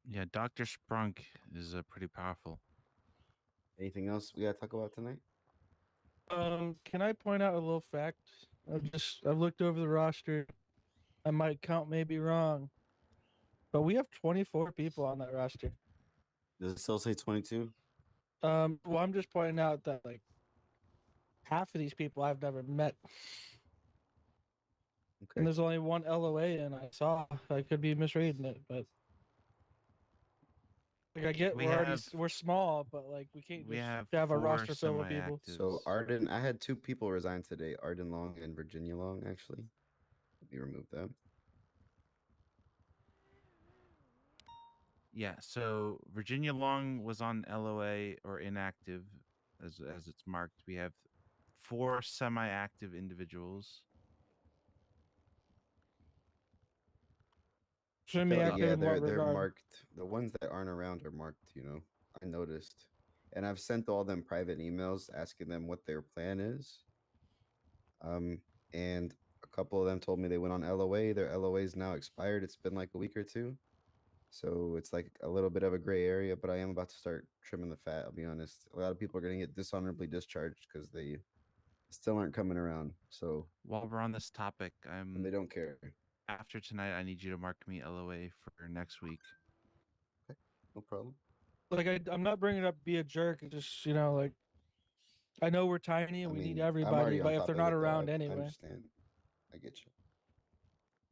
Speaker 3: Yeah, Dr. Sprunk is pretty powerful.
Speaker 8: Anything else we gotta talk about tonight?
Speaker 5: Can I point out a little fact? I've looked over the roster. I might count may be wrong, but we have 24 people on that roster.
Speaker 8: Does it still say 22?
Speaker 5: Well, I'm just pointing out that like half of these people I've never met,
Speaker 8: Okay.
Speaker 5: and there's only one LOA, and I saw I could be misreading it, but like I get we're small, but like we can't
Speaker 3: We
Speaker 5: just
Speaker 3: have
Speaker 5: have a
Speaker 3: 4
Speaker 5: roster filled with people.
Speaker 3: semi-actives.
Speaker 8: So Arden, I had 2 people resign today. Arden Long and Virginia Long, actually. Let me remove them.
Speaker 3: Yeah, so Virginia Long was on LOA or inactive as it's marked. We have 4 semi-active individuals.
Speaker 5: Shouldn't be
Speaker 8: But
Speaker 5: active
Speaker 8: yeah,
Speaker 5: in what
Speaker 8: they're
Speaker 5: regard?
Speaker 8: marked. The ones that aren't around are marked, I noticed. And I've sent all them private emails asking them what their plan is. And a couple of them told me they went on LOA. Their LOA is now expired. It's been like a week or two. So it's like a little bit of a gray area, but I am about to start trimming the fat. I'll be honest. A lot of people are going to get dishonorably discharged because they still aren't coming around. So,
Speaker 3: While we're on this topic,
Speaker 8: and they don't care.
Speaker 3: after tonight, I need you to mark me LOA for next week.
Speaker 8: Okay, no problem.
Speaker 5: Like I'm not bringing it up to be a jerk. It's just like I know we're tiny and we need
Speaker 8: I'm
Speaker 5: everybody,
Speaker 8: already on
Speaker 5: but if
Speaker 8: top
Speaker 5: they're
Speaker 8: of
Speaker 5: not
Speaker 8: it, though.
Speaker 5: around
Speaker 8: I
Speaker 5: anyway,
Speaker 8: understand. I get you.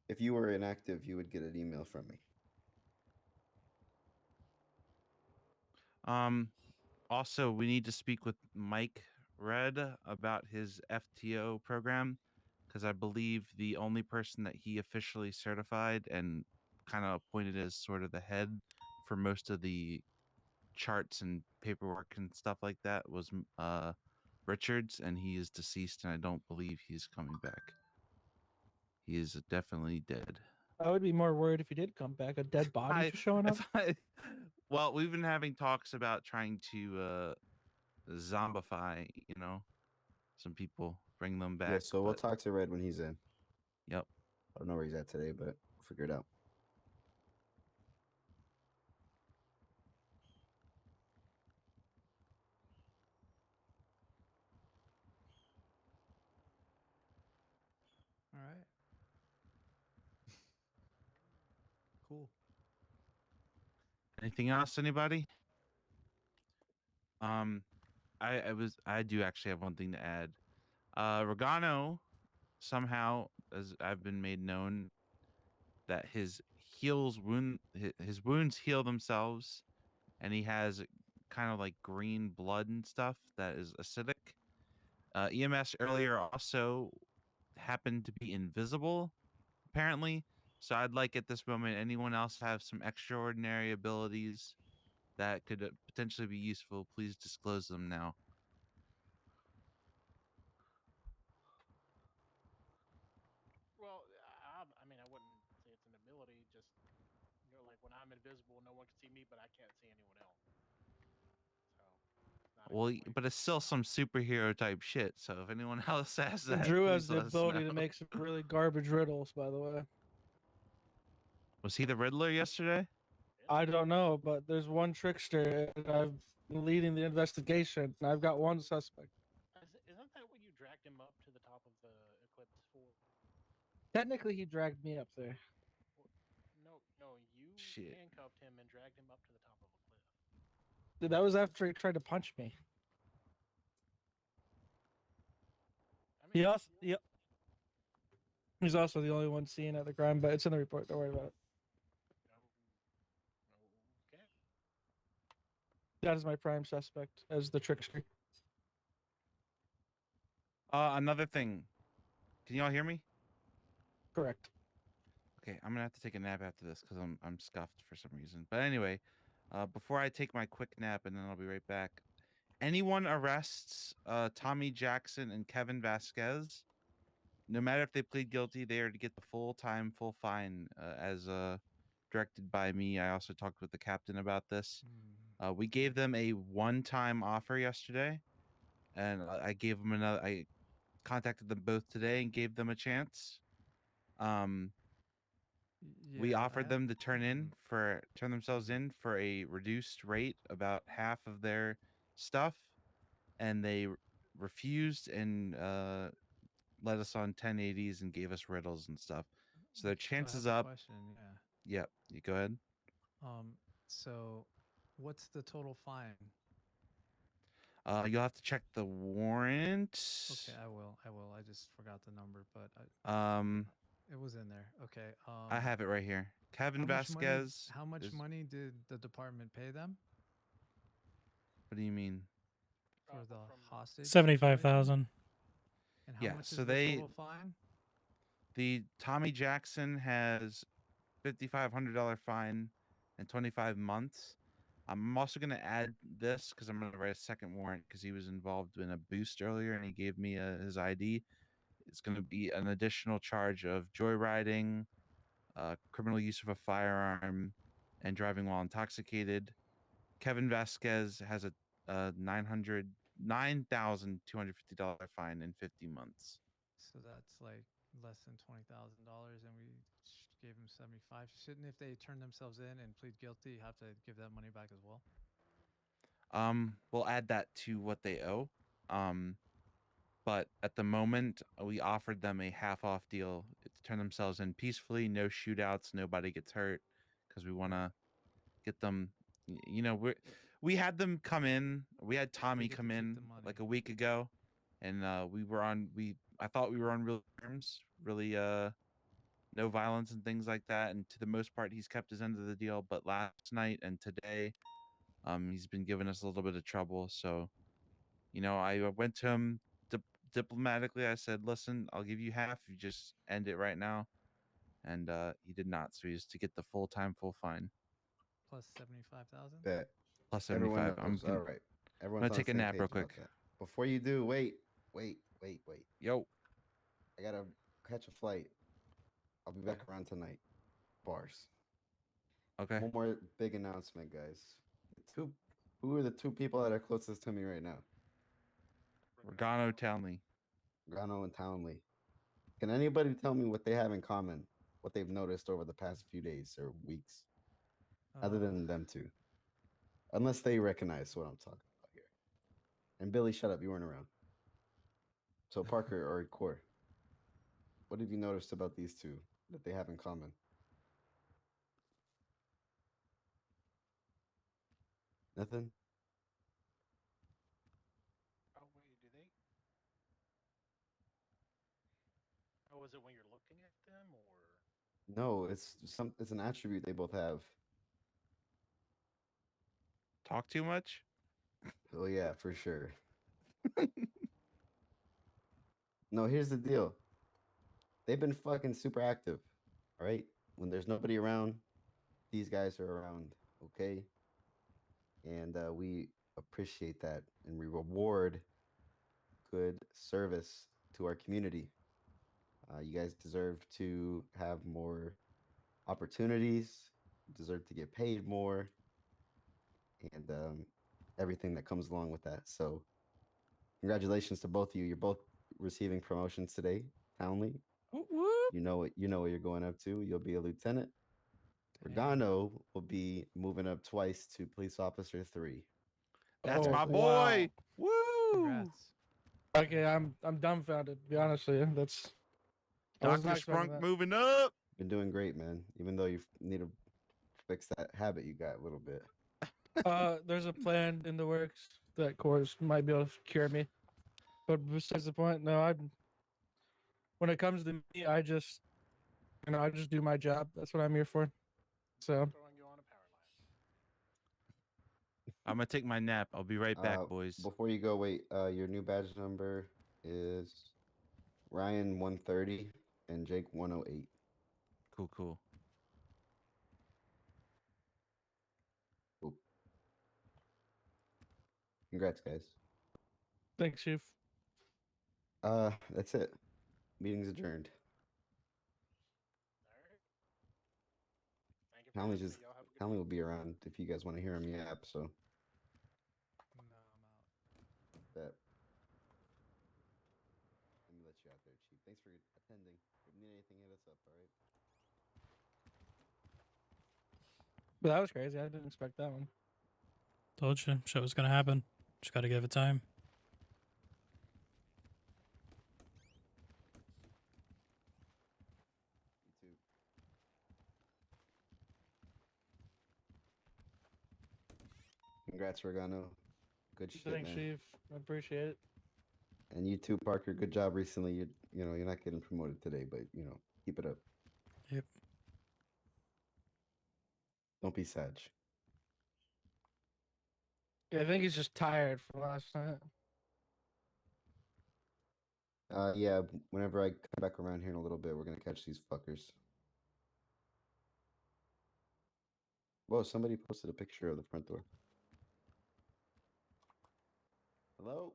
Speaker 8: If you were inactive, you would get an email from me.
Speaker 3: Also, we need to speak with Mike Red about his FTO program because I believe the only person that he officially certified and kind of appointed as sort of the head for most of the charts and paperwork and stuff like that was Richards, and he is deceased, and I don't believe he's coming back. He is definitely dead.
Speaker 5: I would be more worried if he did come back. A dead body just showing up.
Speaker 3: Well, we've been having talks about trying to zombify, some people, bring them back.
Speaker 8: Yeah, so we'll
Speaker 3: but-
Speaker 8: talk to Red when he's in.
Speaker 3: Yep.
Speaker 8: I don't know where he's at today, but we'll figure it out.
Speaker 7: All right. Cool.
Speaker 3: Anything else, anybody? I do actually have one thing to add. Regano somehow, as I've been made known, that his his wounds heal themselves, and he has kind of like green blood and stuff that is acidic. EMS earlier also happened to be invisible, apparently. So I'd like at this moment anyone else have some extraordinary abilities that could potentially be useful. Please disclose them now.
Speaker 6: Well, I mean, I wouldn't say it's an ability. Just like when I'm invisible, no one can see me, but I can't see anyone else. So, not
Speaker 3: Well,
Speaker 6: exactly.
Speaker 3: but it's still some superhero type shit. So if anyone else has that,
Speaker 5: Drew has
Speaker 3: please
Speaker 5: the
Speaker 3: let us
Speaker 5: ability
Speaker 3: know.
Speaker 5: to make some really garbage riddles, by the way.
Speaker 3: Was he the Riddler yesterday?
Speaker 5: I don't know, but there's one trickster, and I'm leading the investigation, and I've got one suspect.
Speaker 6: Isn't that what you dragged him up to the top of the eclipse for?
Speaker 5: Technically, he dragged me up there.
Speaker 6: No, you
Speaker 3: Shit.
Speaker 6: handcuffed him and dragged him up to the top of a cliff.
Speaker 5: Dude, that was after he tried to punch me. He's also the only one seen at the crime, but it's in the report. Don't worry about it.
Speaker 6: Okay.
Speaker 5: That is my prime suspect as the trickster.
Speaker 3: Another thing. Can y'all hear me?
Speaker 5: Correct.
Speaker 3: Okay, I'm gonna have to take a nap after this because I'm scuffed for some reason. But anyway, before I take my quick nap and then I'll be right back. Anyone arrests Tommy Jackson and Kevin Vasquez, no matter if they plead guilty, they are to get the full fine as directed by me. I also talked with the captain about this. We gave them a one-time offer yesterday, and I gave them another. I contacted them both today and gave them a chance. We offered them to turn themselves in for a reduced rate, about half of their stuff, and they refused and led us on 1080s and gave us riddles and stuff. So their chances up.
Speaker 7: Question, yeah.
Speaker 3: Yep, you go ahead.
Speaker 7: So what's the total fine?
Speaker 3: You'll have to check the warrant.
Speaker 7: Okay, I will. I just forgot the number, but it was in there. Okay.
Speaker 3: I have it right here. Kevin Vasquez.
Speaker 7: How much money did the department pay them
Speaker 3: What do you mean?
Speaker 7: for the hostage?
Speaker 1: 75,000.
Speaker 7: And how
Speaker 3: Yeah,
Speaker 7: much
Speaker 3: so
Speaker 7: is the total fine?
Speaker 3: The Tommy Jackson has $5,500 fine and 25 months. I'm also going to add this because I'm going to write a second warrant because he was involved in a boost earlier and he gave me his ID. It's going to be an additional charge of joyriding, criminal use of a firearm, and driving while intoxicated. Kevin Vasquez has a $9,250 fine in 50 months.
Speaker 7: So that's like less than $20,000, and we gave them 75. Shouldn't, if they turn themselves in and plead guilty, have to give that money back as well?
Speaker 3: We'll add that to what they owe. But at the moment, we offered them a half off deal to turn themselves in peacefully, no shootouts, nobody gets hurt, because we want to get them. You know, we had them come in. We had Tommy come in like a week ago, and I thought we were on real terms, really no violence and things like that. And to the most part, he's kept his end of the deal. But last night and today, he's been giving us a little bit of trouble. So, you know, I went to him diplomatically. I said, "Listen, I'll give you half. You just end it right now." And he did not. So he has to get the full fine.
Speaker 7: Plus 75,000?
Speaker 8: Bet.
Speaker 3: Plus
Speaker 8: Everyone
Speaker 3: 75.
Speaker 8: knows. All right. Everyone's
Speaker 3: gonna
Speaker 8: on
Speaker 3: take
Speaker 8: the
Speaker 3: a
Speaker 8: same
Speaker 3: nap real
Speaker 8: page about
Speaker 3: quick.
Speaker 8: that. Before you do, wait.
Speaker 3: Yo.
Speaker 8: I gotta catch a flight. I'll be back around tonight. Bars.
Speaker 3: Okay.
Speaker 8: One more big announcement, guys. Who are the two people that are closest to me right now?
Speaker 3: Regano Townley.
Speaker 8: Grano and Townley. Can anybody tell me what they have in common? What they've noticed over the past few days or weeks, other than them two? Unless they recognize what I'm talking about here. And Billy, shut up. You weren't around. So Parker or Core, what have you noticed about these two that they have in common? Nothing?
Speaker 6: Oh wait, do they? Oh, is it when you're looking at them, or?
Speaker 8: No, it's an attribute they both have.
Speaker 3: Talk too much?
Speaker 8: Oh yeah, for sure. No, here's the deal. They've been fucking super active. All right? When there's nobody around, these guys are around, okay? And we appreciate that and we reward good service to our community. You guys deserve to have more opportunities, deserve to get paid more, and everything that comes along with that. So, congratulations to both of you. You're both receiving promotions today. Townley,
Speaker 5: Whoop, whoop.
Speaker 8: you know what you're going up to. You'll be a lieutenant.
Speaker 7: Damn.
Speaker 8: Regano will be moving up twice to police officer 3.
Speaker 3: That's my
Speaker 5: Wow.
Speaker 3: boy. Woo!
Speaker 7: Congrats.
Speaker 5: Okay, I'm dumbfounded. To be honest with you, that's. I was
Speaker 3: Dr.
Speaker 5: not expecting
Speaker 3: Sprunk
Speaker 5: that.
Speaker 3: moving up.
Speaker 8: Been doing great, man. Even though you need to fix that habit you got a little bit.
Speaker 5: There's a plan in the works that Coors might be able to cure me. But besides the point, no, when it comes to me, I just do my job. That's what I'm here for. So
Speaker 6: Throwing you on a power line.
Speaker 3: I'm gonna take my nap. I'll be right back, boys.
Speaker 8: Before you go, wait. Your new badge number is Ryan 130 and Jake 108.
Speaker 3: Cool, cool.
Speaker 8: Cool. Congrats, guys.
Speaker 5: thanks, Chief.
Speaker 8: That's it. Meeting's adjourned.
Speaker 6: All right. Thank you for
Speaker 8: Conley
Speaker 6: having
Speaker 8: just
Speaker 6: me. Y'all have a good
Speaker 8: Conley
Speaker 6: night.
Speaker 8: will be around if you guys want to hear him yap. So
Speaker 7: No, I'm out.
Speaker 8: that. Let me let you out there, Chief. Thanks for attending. If you need anything, hit us up. All right.
Speaker 5: But that was crazy. I didn't expect that one.
Speaker 1: Told you, shit was gonna happen. Just gotta give it time.
Speaker 8: You too. Congrats, Regano. Good shit,
Speaker 5: Thanks,
Speaker 8: man.
Speaker 5: Chief. I appreciate it.
Speaker 8: And you too, Parker. Good job recently. You're not getting promoted today, but keep it up.
Speaker 1: Yep.
Speaker 8: Don't be sad.
Speaker 5: Yeah, I think he's just tired from last night.
Speaker 8: Yeah. Whenever I come back around here in a little bit, we're gonna catch these fuckers. Whoa! Somebody posted a picture of the front door. Hello.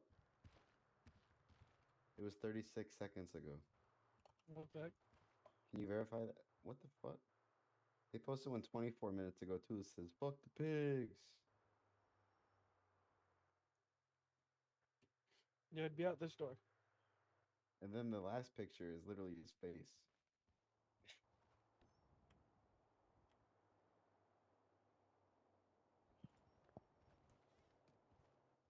Speaker 8: It was 36 seconds ago.
Speaker 5: What the heck?
Speaker 8: Can you verify that? What the fuck? They posted one 24 minutes ago too. It says "fuck the pigs."
Speaker 5: Yeah, it'd be out this door.
Speaker 8: And then the last picture is literally his face.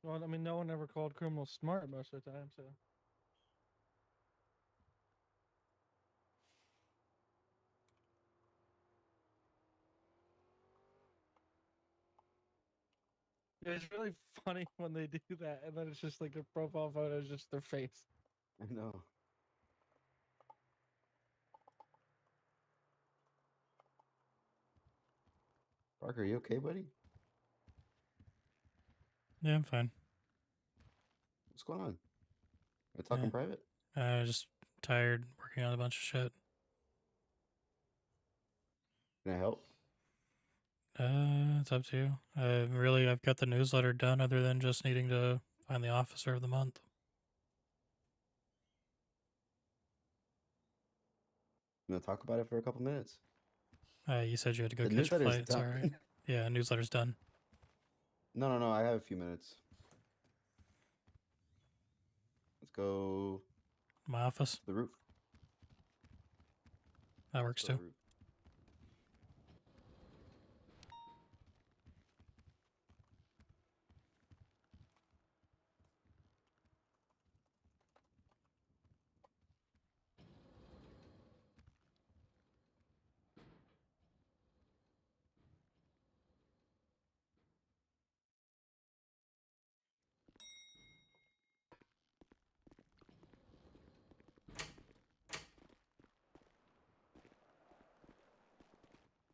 Speaker 5: Well, I mean, no one ever called criminals smart most of the time, so. It's really funny when they do that, and then it's just like their profile photo is just their face.
Speaker 8: I know. Parker, you okay, buddy?
Speaker 1: Yeah, I'm fine.
Speaker 8: What's going on? We're talking
Speaker 1: Yeah.
Speaker 8: private?
Speaker 1: Just tired working on a bunch of shit.
Speaker 8: Can I help?
Speaker 1: It's up to you. Really, I've got the newsletter done other than just needing to find the officer of the month.
Speaker 8: You want to talk about it for a couple minutes?
Speaker 1: You said you had to go
Speaker 8: The
Speaker 1: catch a
Speaker 8: newsletter's
Speaker 1: flight. It's
Speaker 8: done.
Speaker 1: alright. Yeah, newsletter's done.
Speaker 8: No. I have a few minutes. Let's go
Speaker 1: My office.
Speaker 8: to the roof.
Speaker 1: That
Speaker 8: Let's
Speaker 1: works
Speaker 8: go to
Speaker 1: too.
Speaker 8: the roof.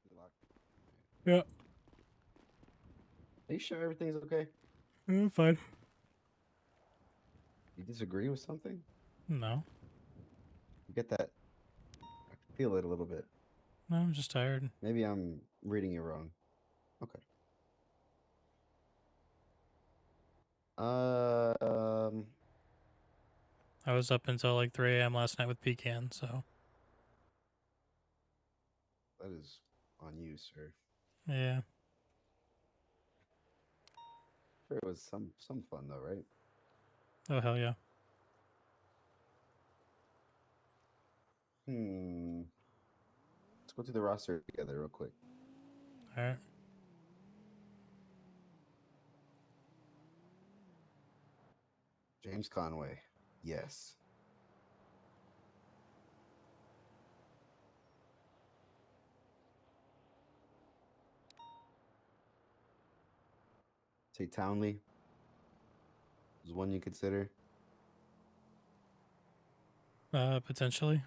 Speaker 8: Is it locked?
Speaker 1: Yeah.
Speaker 8: Are you sure everything's okay?
Speaker 1: Fine.
Speaker 8: You disagree with something?
Speaker 1: No.
Speaker 8: You get that? I can feel it a little bit.
Speaker 1: No, I'm just tired.
Speaker 8: Maybe I'm reading you wrong. Okay. Um,
Speaker 1: I was up until like 3 a.m. last night with Pecan, so
Speaker 8: that is on you, sir.
Speaker 1: yeah.
Speaker 8: Sure, it was some fun though, right?
Speaker 1: Oh hell yeah.
Speaker 8: Let's go through the roster together real quick.
Speaker 1: Alright.
Speaker 8: James Conway. Yes. Say Townley is one you consider.
Speaker 1: Potentially.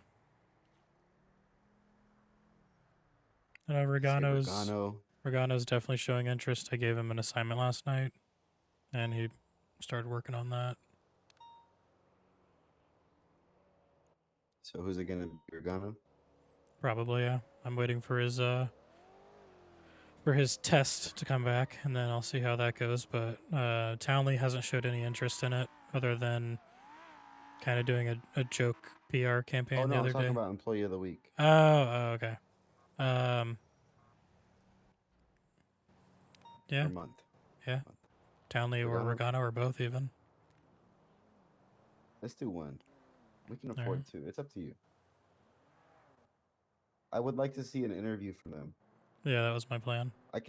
Speaker 8: Say
Speaker 1: Regano's definitely showing interest. I gave him an assignment last night, and he started working on that.
Speaker 8: So who's it gonna be? Regano?
Speaker 1: Probably, yeah. I'm waiting for his test to come back, and then I'll see how that goes. But Townley hasn't showed any interest in it, other than kind of doing a joke PR campaign
Speaker 8: Oh no,
Speaker 1: the
Speaker 8: I'm
Speaker 1: other
Speaker 8: talking
Speaker 1: day.
Speaker 8: about employee of the week.
Speaker 1: Okay. Yeah,
Speaker 8: Per month.
Speaker 1: yeah. Townley or
Speaker 8: Regano?
Speaker 1: Regano or both, even.
Speaker 8: Let's do one. We can
Speaker 1: All
Speaker 8: afford
Speaker 1: right.
Speaker 8: two. It's up to you. I would like to see an interview from them.
Speaker 1: Yeah, that was my plan.
Speaker 8: I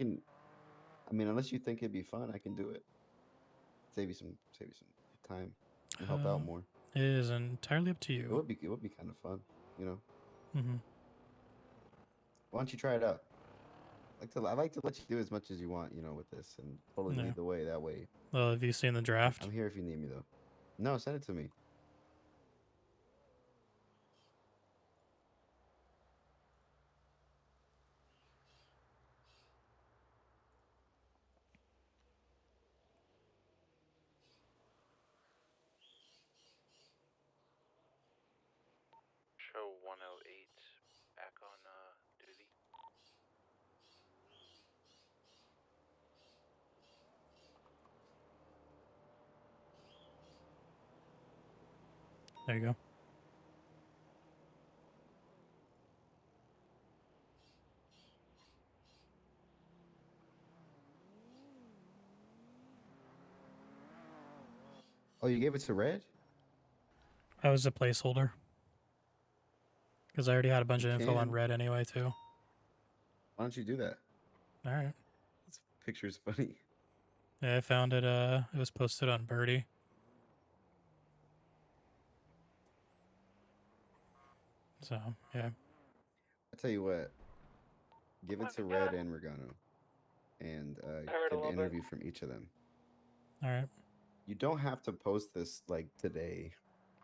Speaker 8: mean, unless you think it'd be fun, I can do it. Save you some time and help out more.
Speaker 1: It is entirely up to you.
Speaker 8: It would be kind of fun, you know.
Speaker 1: Mm-hmm.
Speaker 8: Why don't you try it out? I like to let you do as much as you want, you know, with this, and totally
Speaker 1: Yeah.
Speaker 8: lead the way. That way,
Speaker 1: Well, have you seen the draft?
Speaker 8: I'm here if you need me, though. No, send it to me.
Speaker 2: Show 108 back on duty.
Speaker 1: There you go.
Speaker 8: Oh, you gave it to Red?
Speaker 1: I was a placeholder because I already had a bunch
Speaker 8: You
Speaker 1: of info on
Speaker 8: can.
Speaker 1: Red anyway too.
Speaker 8: Why don't you do that?
Speaker 1: All right.
Speaker 8: This picture's funny.
Speaker 1: Yeah, I found it. It was posted on Birdie. So yeah.
Speaker 8: I tell you what, give it to Red and Regano, and get an interview from each of them.
Speaker 1: All right.
Speaker 8: You don't have to post this like today,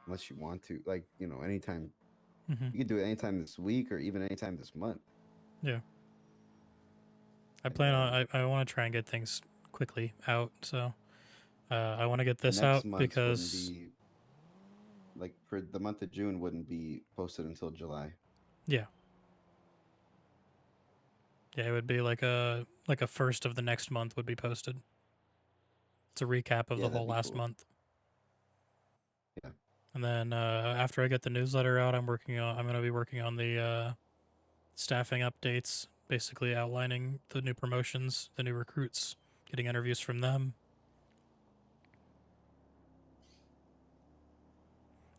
Speaker 8: unless you want to. Like, you know, anytime.
Speaker 1: Mm-hmm.
Speaker 8: You could do it anytime this week or even anytime this month.
Speaker 1: Yeah. I
Speaker 8: And,
Speaker 1: plan on. I want to try and get things quickly out. So I want to get this
Speaker 8: next
Speaker 1: out
Speaker 8: month's wouldn't
Speaker 1: because
Speaker 8: be like for the month of June wouldn't be posted until July.
Speaker 1: yeah. Yeah, it would be like a first of the next month would be posted. It's a recap of
Speaker 8: Yeah,
Speaker 1: the
Speaker 8: that'd
Speaker 1: whole
Speaker 8: be
Speaker 1: last
Speaker 8: cool.
Speaker 1: month.
Speaker 8: Yeah.
Speaker 1: And then after I get the newsletter out, I'm going to be working on the staffing updates, basically outlining the new promotions, the new recruits, getting interviews from them.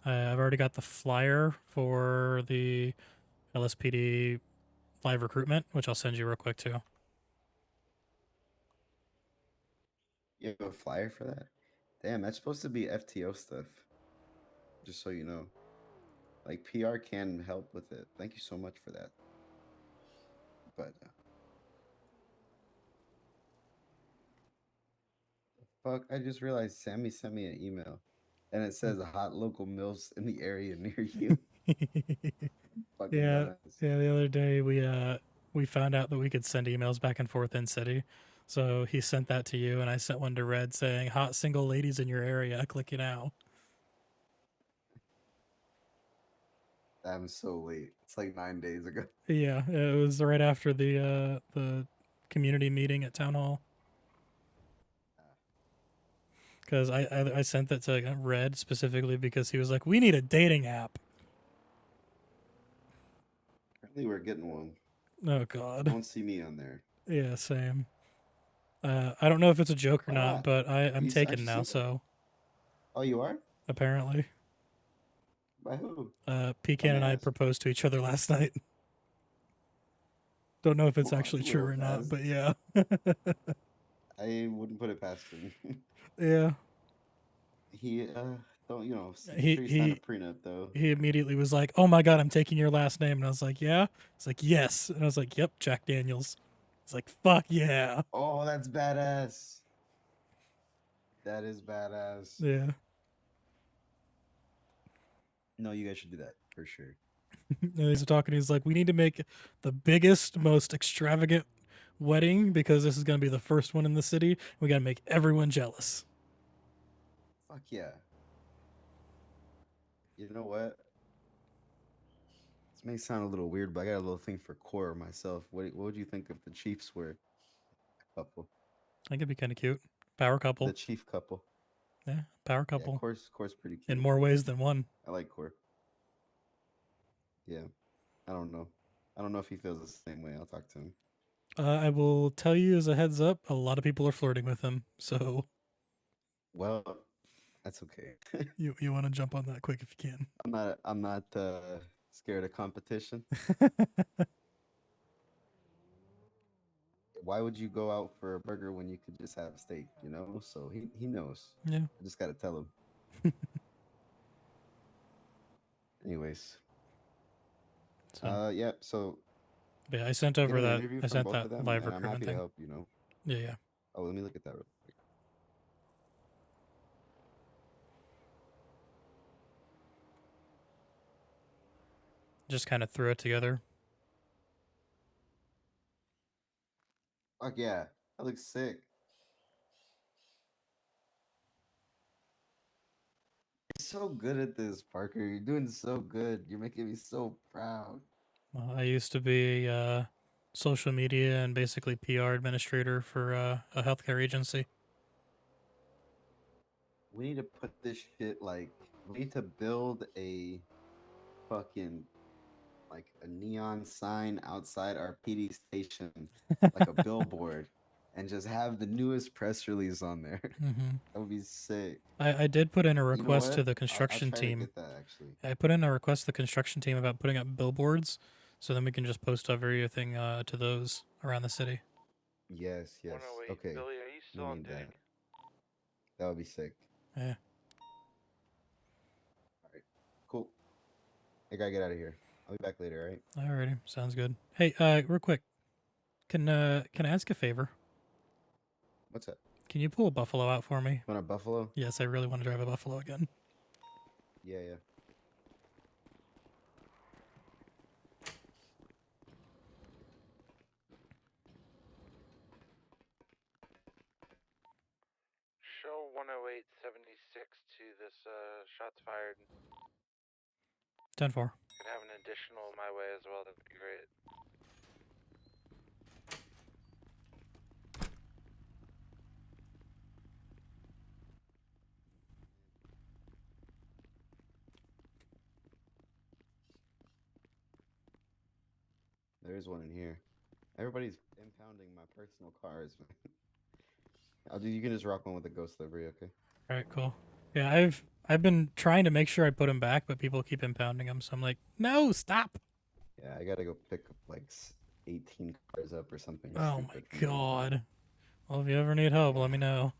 Speaker 1: I've already got the flyer for the LSPD live recruitment, which I'll send you real quick too.
Speaker 8: You have a flyer for that? Damn, that's supposed to be FTO stuff. Just so you know. Like PR can help with it. Thank you so much for that. But fuck, I just realized Sammy sent me an email, and it says hot local meals in the area near you. Fucking
Speaker 1: Yeah,
Speaker 8: dumbass.
Speaker 1: yeah. The other day we found out that we could send emails back and forth in city, so he sent that to you, and I sent one to Red saying "hot single ladies in your area, click it now."
Speaker 8: I'm so late. It's like 9 days ago.
Speaker 1: Yeah, it was right after the community meeting at town hall. Because I sent that to Red specifically because he was like, "We need a dating app."
Speaker 8: Apparently, we're getting one.
Speaker 1: Oh
Speaker 8: You
Speaker 1: God.
Speaker 8: won't see me on there.
Speaker 1: Yeah, same. I don't know if it's a joke or
Speaker 8: Why
Speaker 1: not,
Speaker 8: not?
Speaker 1: but I'm
Speaker 8: Aren't
Speaker 1: taken
Speaker 8: you
Speaker 1: now.
Speaker 8: single?
Speaker 1: So
Speaker 8: Oh, you are?
Speaker 1: apparently,
Speaker 8: By who?
Speaker 1: Pecan
Speaker 8: Let me
Speaker 1: and I
Speaker 8: ask.
Speaker 1: proposed to each other last night. Don't know if it's
Speaker 8: Well, that's
Speaker 1: actually
Speaker 8: a
Speaker 1: true
Speaker 8: little
Speaker 1: or not,
Speaker 8: fast.
Speaker 1: but yeah.
Speaker 8: I wouldn't put it past him.
Speaker 1: Yeah.
Speaker 8: He don't make
Speaker 1: He
Speaker 8: sure you sign a
Speaker 1: he
Speaker 8: prenup though.
Speaker 1: he immediately was like, "Oh my God, I'm taking your last name," and I was like, "Yeah." He's like, "Yes," and I was like, "Yep, Jack Daniels." He's like, "Fuck yeah."
Speaker 8: Oh, that's badass. That is badass.
Speaker 1: Yeah.
Speaker 8: No, you guys should do that for sure.
Speaker 1: And he's talking. He's like, we need to make the biggest, most extravagant wedding because this is going to be the first one in the city. We got to make everyone jealous.
Speaker 8: Fuck yeah. You know what? This may sound a little weird, but I got a little thing for core myself. What would you think if the Chiefs were a couple?
Speaker 1: I think it'd be kind of cute. Power couple.
Speaker 8: The Chief couple.
Speaker 1: Yeah, power
Speaker 8: Yeah,
Speaker 1: couple.
Speaker 8: core's pretty
Speaker 1: In
Speaker 8: cute.
Speaker 1: more ways than one.
Speaker 8: I like core. Yeah. I don't know. I don't know if he feels the same way. I'll talk to him.
Speaker 1: I will tell you as a heads up, a lot of people are flirting with him. So
Speaker 8: Well, that's okay.
Speaker 1: you want to jump on that quick if you can.
Speaker 8: I'm not scared of competition. Why would you go out for a burger when you could just have steak, you know? So he knows.
Speaker 1: Yeah.
Speaker 8: I just got to tell him. Anyways.
Speaker 1: So,
Speaker 8: Yeah, so
Speaker 1: but yeah, I sent
Speaker 8: get
Speaker 1: over
Speaker 8: an
Speaker 1: that.
Speaker 8: interview
Speaker 1: I
Speaker 8: from
Speaker 1: sent
Speaker 8: both
Speaker 1: that
Speaker 8: of them,
Speaker 1: live
Speaker 8: and I'm
Speaker 1: recruitment
Speaker 8: happy to
Speaker 1: thing.
Speaker 8: help, you know.
Speaker 1: Yeah, yeah.
Speaker 8: Oh, let me look at that real quick.
Speaker 1: Just kind of threw it together.
Speaker 8: Fuck yeah. That looks sick. You're so good at this, Parker. You're doing so good. You're making me so proud.
Speaker 1: I used to be social media and basically PR administrator for a healthcare agency.
Speaker 8: We need to put this shit like we need to build a fucking like a neon sign outside our PD station, like a billboard, and just have the newest press release on there.
Speaker 1: Mm-hmm.
Speaker 8: That would be sick.
Speaker 1: I did put in a
Speaker 8: You know
Speaker 1: request to
Speaker 8: what?
Speaker 1: the
Speaker 8: I'll
Speaker 1: construction
Speaker 8: try to
Speaker 1: team.
Speaker 8: get that actually.
Speaker 1: I put in a request to the construction team about putting up billboards, so then we can just post everything to those around the city.
Speaker 8: Yes, yes.
Speaker 2: 108.
Speaker 8: Okay.
Speaker 2: Billy, are you
Speaker 8: We
Speaker 2: still on
Speaker 8: need
Speaker 2: duty?
Speaker 8: that. That would be sick.
Speaker 1: Yeah.
Speaker 8: All right. Cool. I gotta get out of here. I'll be back later, all right?
Speaker 1: Alrighty, sounds good. Hey, real quick, can I ask a favor?
Speaker 8: What's up?
Speaker 1: Can you pull a buffalo out for me?
Speaker 8: Want a buffalo?
Speaker 1: Yes, I really want to drive a buffalo again.
Speaker 8: Yeah, yeah.
Speaker 2: Show 10876 to this shots fired.
Speaker 1: 10-4.
Speaker 2: Could have an additional my way as well. That'd be great.
Speaker 8: There is one in here. Everybody's impounding my personal cars, man. You can just rock one with the ghost livery, okay?
Speaker 1: All right, cool. Yeah, I've been trying to make sure I put him back, but people keep impounding him, so I'm like, no, stop.
Speaker 8: Yeah, I gotta go pick up like 18 cars up or something.
Speaker 1: Oh
Speaker 8: stupid
Speaker 1: my
Speaker 8: from the weekend.
Speaker 1: god. Well, if you ever need help,
Speaker 8: Yeah.
Speaker 1: let me know.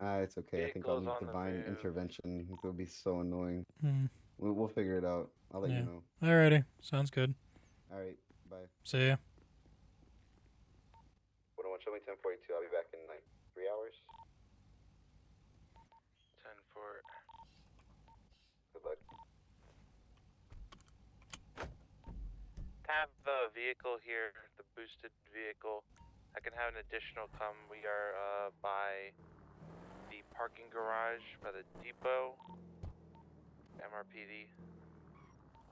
Speaker 8: It's okay. I think I'll
Speaker 2: Vehicles
Speaker 8: need
Speaker 2: on the
Speaker 8: divine
Speaker 2: move.
Speaker 8: intervention. It'll be so annoying.
Speaker 1: Hmm.
Speaker 8: We'll figure it out. I'll let
Speaker 1: Yeah.
Speaker 8: you know.
Speaker 1: Alrighty, sounds good.
Speaker 8: All right, bye.
Speaker 1: See ya.
Speaker 8: 101, show me 1042. I'll be back in like 3 hours.
Speaker 2: 10-4.
Speaker 8: Good luck.
Speaker 2: Have the vehicle here, the boosted vehicle. I can have an additional come. We are by the parking garage by the depot. MRPD.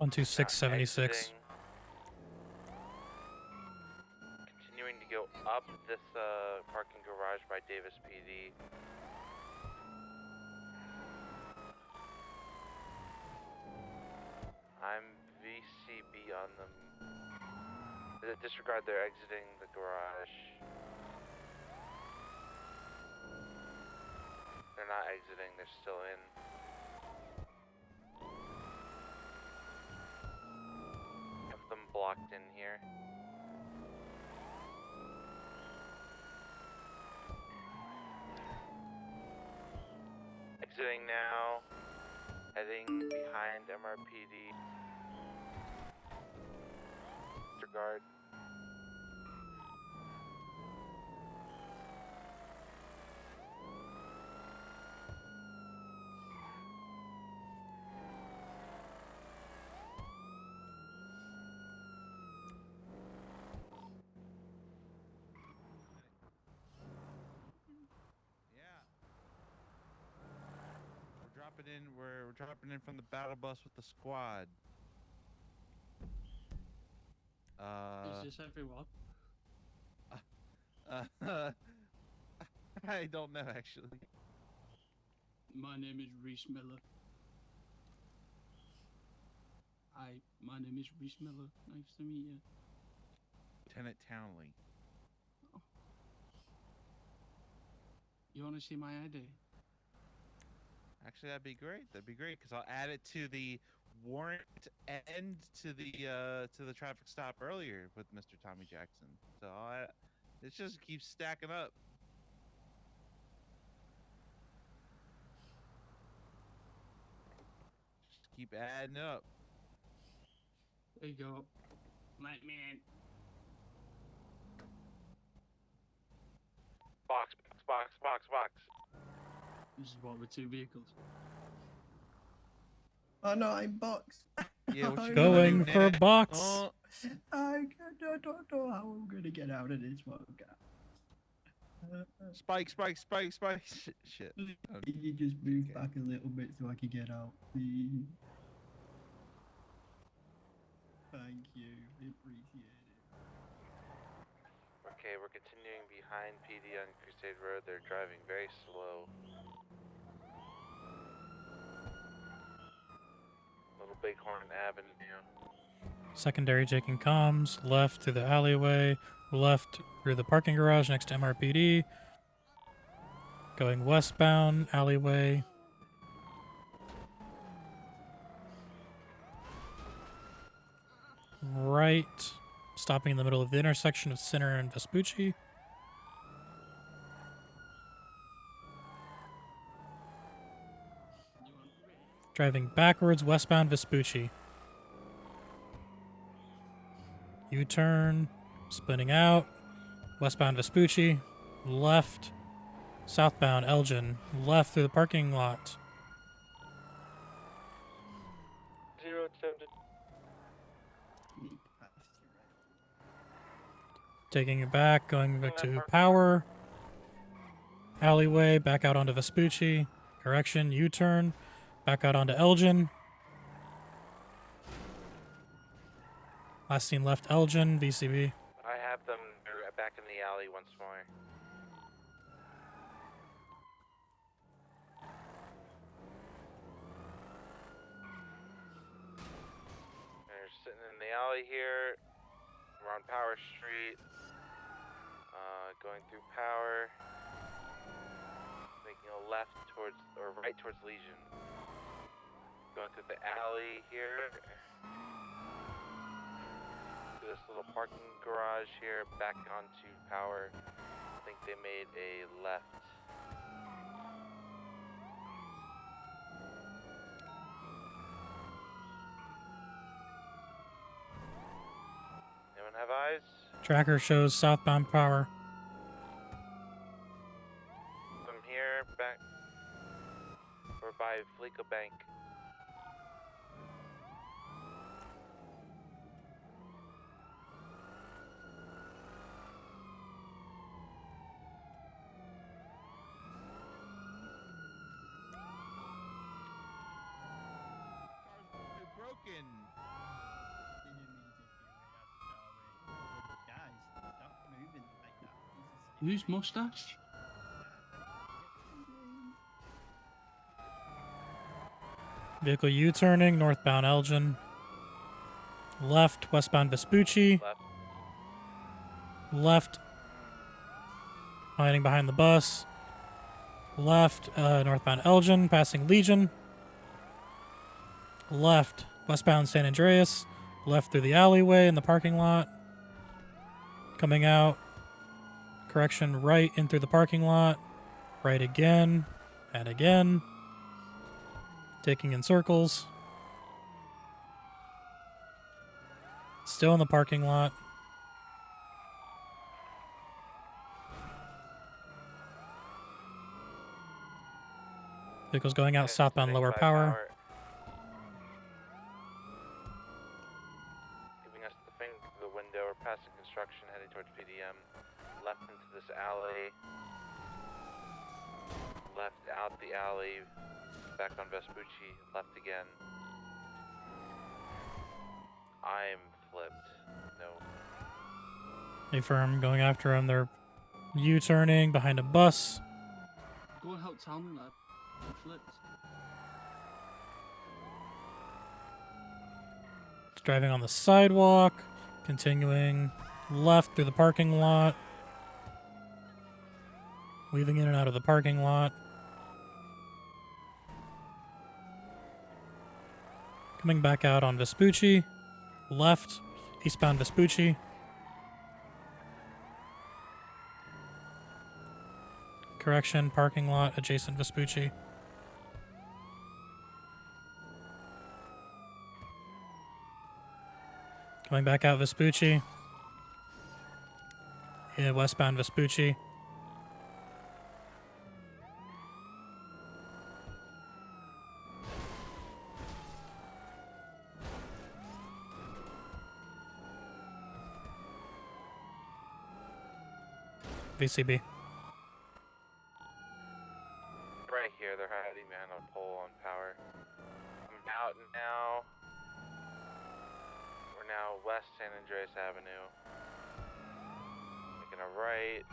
Speaker 1: 12676.
Speaker 2: Continuing to go up this parking garage by Davis PD. I'm VCB on them. Disregard, they're exiting the garage. They're not exiting, they're still in. Have them blocked in here. Exiting now. Heading behind MRPD. Disregard.
Speaker 3: dropping in. We're dropping in from the battle bus with the squad.
Speaker 9: Is this everyone?
Speaker 3: I don't know actually.
Speaker 9: My name is Reese Miller. Hi, my name is Reese Miller. Nice to meet you.
Speaker 3: Lieutenant Townley.
Speaker 9: You want to see my ID?
Speaker 3: Actually, that'd be great. That'd be great because I'll add it to the warrant and to the traffic stop earlier with Mr. Tommy Jackson. So it just keeps stacking up. Just keep adding up.
Speaker 9: There you go. My man.
Speaker 2: Box, box, box, box, box.
Speaker 9: This is what with 2 vehicles.
Speaker 10: Oh no, I'm boxed.
Speaker 3: Yeah, what you
Speaker 1: Going
Speaker 3: gonna do,
Speaker 1: for
Speaker 3: Nat?
Speaker 1: box.
Speaker 3: Oh,
Speaker 10: I don't know how I'm gonna get out of this one, guys.
Speaker 3: spike, spike, spike, spike. Shit.
Speaker 10: Can you just move
Speaker 3: Okay.
Speaker 10: back a little bit so I can get out, please? Thank you. I appreciate it.
Speaker 2: Okay, we're continuing behind PD on Crusade Road. They're driving very slow. Little Bighorn Avenue.
Speaker 1: Secondary taking comms, left through the alleyway, left through the parking garage next to MRPD. Going westbound, alleyway. Right, stopping in the middle of the intersection of Center and Vespucci.
Speaker 9: You want the red?
Speaker 1: Driving backwards, westbound Vespucci. U-turn, spinning out, westbound Vespucci, left, southbound Elgin, left through the parking lot.
Speaker 2: 0 attempted.
Speaker 1: Taking it back, going back to Power. Alleyway, back out onto Vespucci. Correction, U-turn, back out onto Elgin. Last seen left Elgin, VCB.
Speaker 2: I have them back in the alley once more. They're sitting in the alley here. We're on Power Street. Going through Power. Making a left towards, or right towards Legion. Going through the alley here. To this little parking garage here, back onto Power. I think they made a left. Anyone have eyes?
Speaker 1: Tracker shows southbound Power.
Speaker 2: From here, back. We're by Fleeca Bank.
Speaker 3: Car's broken.
Speaker 10: Guys, stop moving like that.
Speaker 9: Whose mustache?
Speaker 1: Vehicle U-turning, northbound Elgin. Left, westbound Vespucci.
Speaker 2: Left.
Speaker 1: Left, hiding behind the bus. Left, northbound Elgin, passing Legion. Left, westbound San Andreas. Left through the alleyway in the parking lot. Coming out. Correction, right in through the parking lot. Right again, and again. Taking in circles. Still in the parking lot. Vehicles going out
Speaker 2: Okay,
Speaker 1: southbound
Speaker 2: sitting
Speaker 1: lower
Speaker 2: by
Speaker 1: Power.
Speaker 2: Giving us the finger through the window. We're passing construction, heading towards PDM. Left into this alley. Left out the alley. Back on Vespucci, left again. I'm flipped. No.
Speaker 1: Affirm, going after him. They're U-turning behind a bus.
Speaker 9: Go and help Tommy, lad. I'm flipped.
Speaker 1: It's driving on the sidewalk, continuing left through the parking lot, weaving in and out of the parking lot. Coming back out on Vespucci, left, eastbound Vespucci. Correction, parking lot adjacent Vespucci. Coming back out Vespucci. Yeah, westbound Vespucci. VCB.
Speaker 2: Right here, they're hiding behind a pole on power. I'm out now. We're now west San Andreas Avenue. Making a right.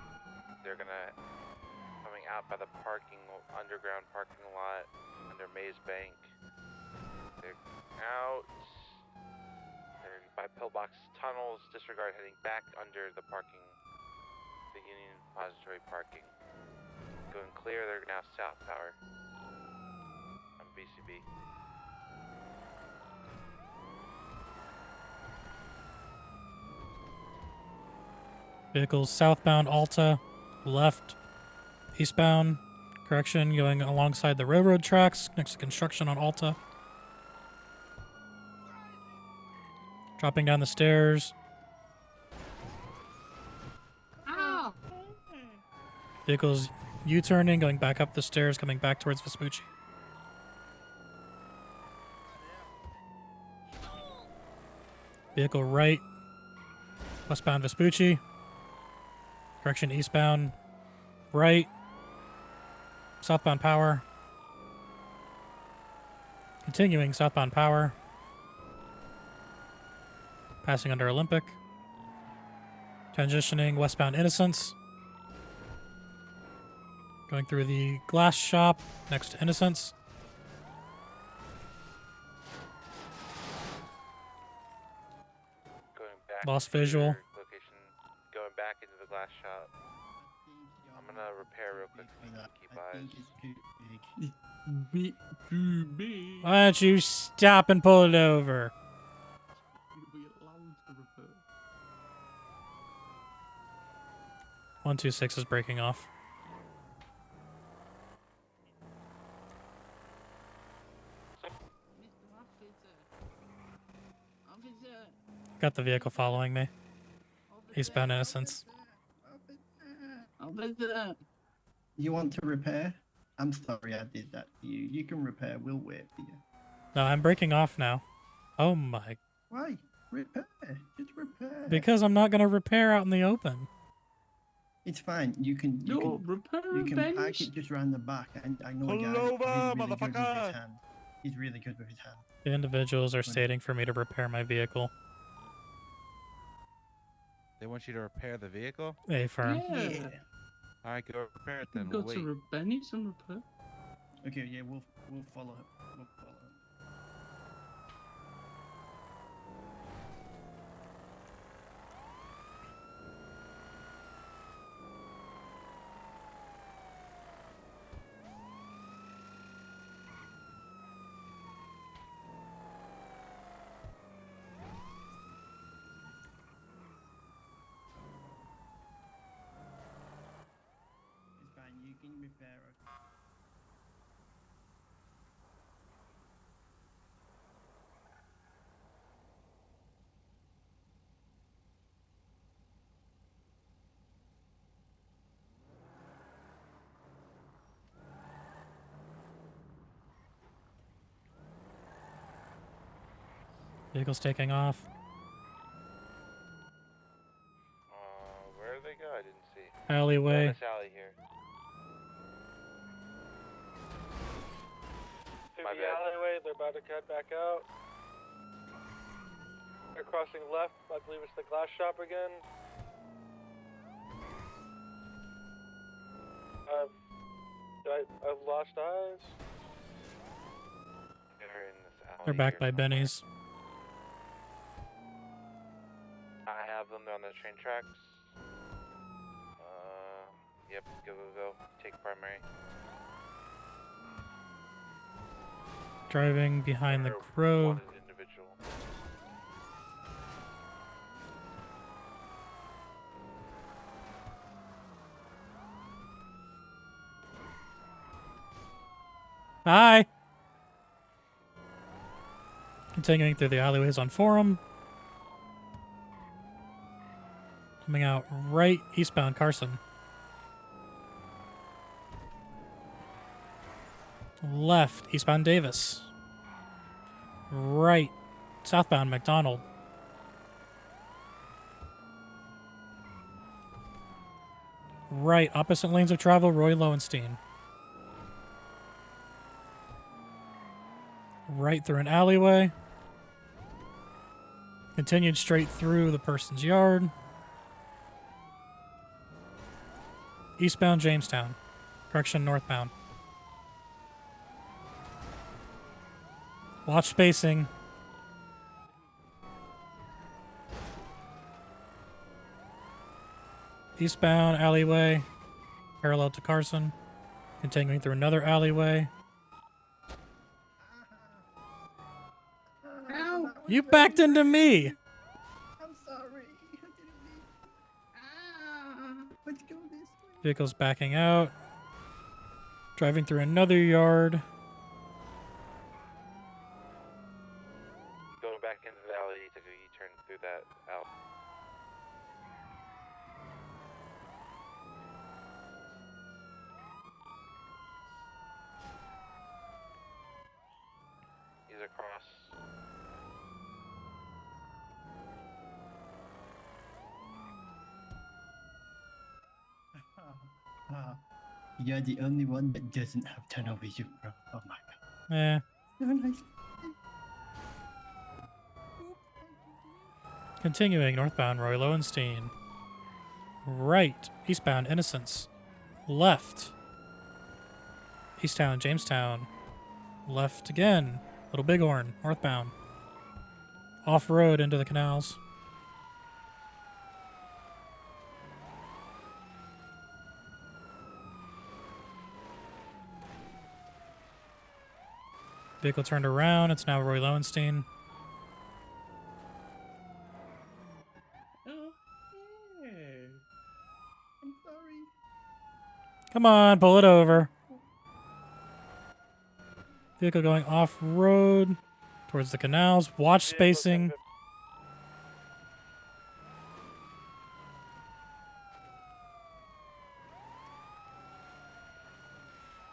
Speaker 2: They're gonna coming out by the underground parking lot under Maze Bank. They're out. They're by pillbox tunnels. Disregard heading back under the Union Depository parking. Going clear, they're now south power. On BCB.
Speaker 1: Vehicles southbound Alta, left, eastbound, correction, going alongside the railroad tracks next to construction on Alta. Dropping down the stairs.
Speaker 9: Ow!
Speaker 1: Vehicles U-turning, going back up the stairs, coming back towards Vespucci. Vehicle right, westbound Vespucci. Correction, eastbound, right, southbound power. Continuing southbound power. Passing under Olympic. Transitioning westbound Innocence. Going through the glass shop next to Innocence.
Speaker 2: Going back.
Speaker 1: Lost
Speaker 2: to your
Speaker 1: visual.
Speaker 2: Location. Going back into the glass shop. I'm gonna repair real quick so you can keep
Speaker 10: I
Speaker 2: eyes.
Speaker 10: think it's too big.
Speaker 9: Bit too big.
Speaker 1: Why don't you stop and pull it over?
Speaker 9: We allowed to repair.
Speaker 1: 126 is breaking off.
Speaker 9: Mr. Officer.
Speaker 1: Got the vehicle following me. Eastbound Innocence.
Speaker 9: Officer.
Speaker 10: You want to repair? I'm sorry I did that to you. You can repair. We'll wait for you.
Speaker 1: No, I'm breaking off now. Oh my.
Speaker 10: Why? Repair. Just repair.
Speaker 1: Because I'm not going to repair out in the open.
Speaker 10: It's fine. You can
Speaker 9: repair
Speaker 10: you can
Speaker 9: bench.
Speaker 10: park it just round the back. I know a guy
Speaker 3: Pull
Speaker 10: that's
Speaker 3: over,
Speaker 10: really good with his
Speaker 3: motherfucker.
Speaker 10: hand. He's really good with his hand.
Speaker 1: The individuals are
Speaker 10: Right.
Speaker 1: stating for me to repair my vehicle.
Speaker 3: They want you to repair the vehicle?
Speaker 1: Affirm.
Speaker 9: Yeah.
Speaker 3: All right, go repair it then.
Speaker 9: Go
Speaker 3: We'll
Speaker 9: to
Speaker 3: wait.
Speaker 9: Benny's and repair.
Speaker 10: Okay, yeah, we'll follow him. We'll follow him. It's fine. You can repair it.
Speaker 1: Vehicle's taking off.
Speaker 2: Where did they go? I didn't see.
Speaker 1: Alleyway.
Speaker 2: Dennis Alley here. My
Speaker 11: the
Speaker 2: bad.
Speaker 11: alleyway. They're about to cut back out. They're crossing left. I believe it's the glass shop again. I've lost eyes.
Speaker 2: They're in this alley.
Speaker 1: They're back
Speaker 2: here
Speaker 1: by
Speaker 2: somewhere.
Speaker 1: Benny's.
Speaker 2: I have them on the train tracks. Yep, go. Take primary.
Speaker 1: Driving behind the
Speaker 2: Or
Speaker 1: Grove.
Speaker 2: wanted individual.
Speaker 1: Hi! Continuing through the alleyways on Forum. Coming out right eastbound Carson. Left eastbound Davis. Right southbound McDonald. Right opposite lanes of travel Roy Lowenstein. Right through an alleyway. Continued straight through the person's yard. Eastbound Jamestown. Correction, northbound. Watch spacing. Eastbound alleyway. Parallel to Carson. Continuing through another alleyway.
Speaker 10: Ow!
Speaker 1: You backed into me!
Speaker 10: I'm sorry. I didn't mean. Let's go this way.
Speaker 1: Vehicles backing out. Driving through another yard.
Speaker 2: Going back into the alley, you took a U-turn through that alley. He's across.
Speaker 10: You're the only one that doesn't have tunnel vision, bro. Oh my god.
Speaker 1: Eh.
Speaker 10: So nice.
Speaker 1: Continuing northbound Roy Lowenstein. Right eastbound Innocence. Left. Easttown Jamestown. Left again. Little Bighorn. Northbound. Off-road into the canals. Vehicle turned around. It's now Roy Lowenstein.
Speaker 10: Oh, yeah. I'm sorry.
Speaker 1: Come on, pull it over. Vehicle going off-road towards the canals. Watch spacing.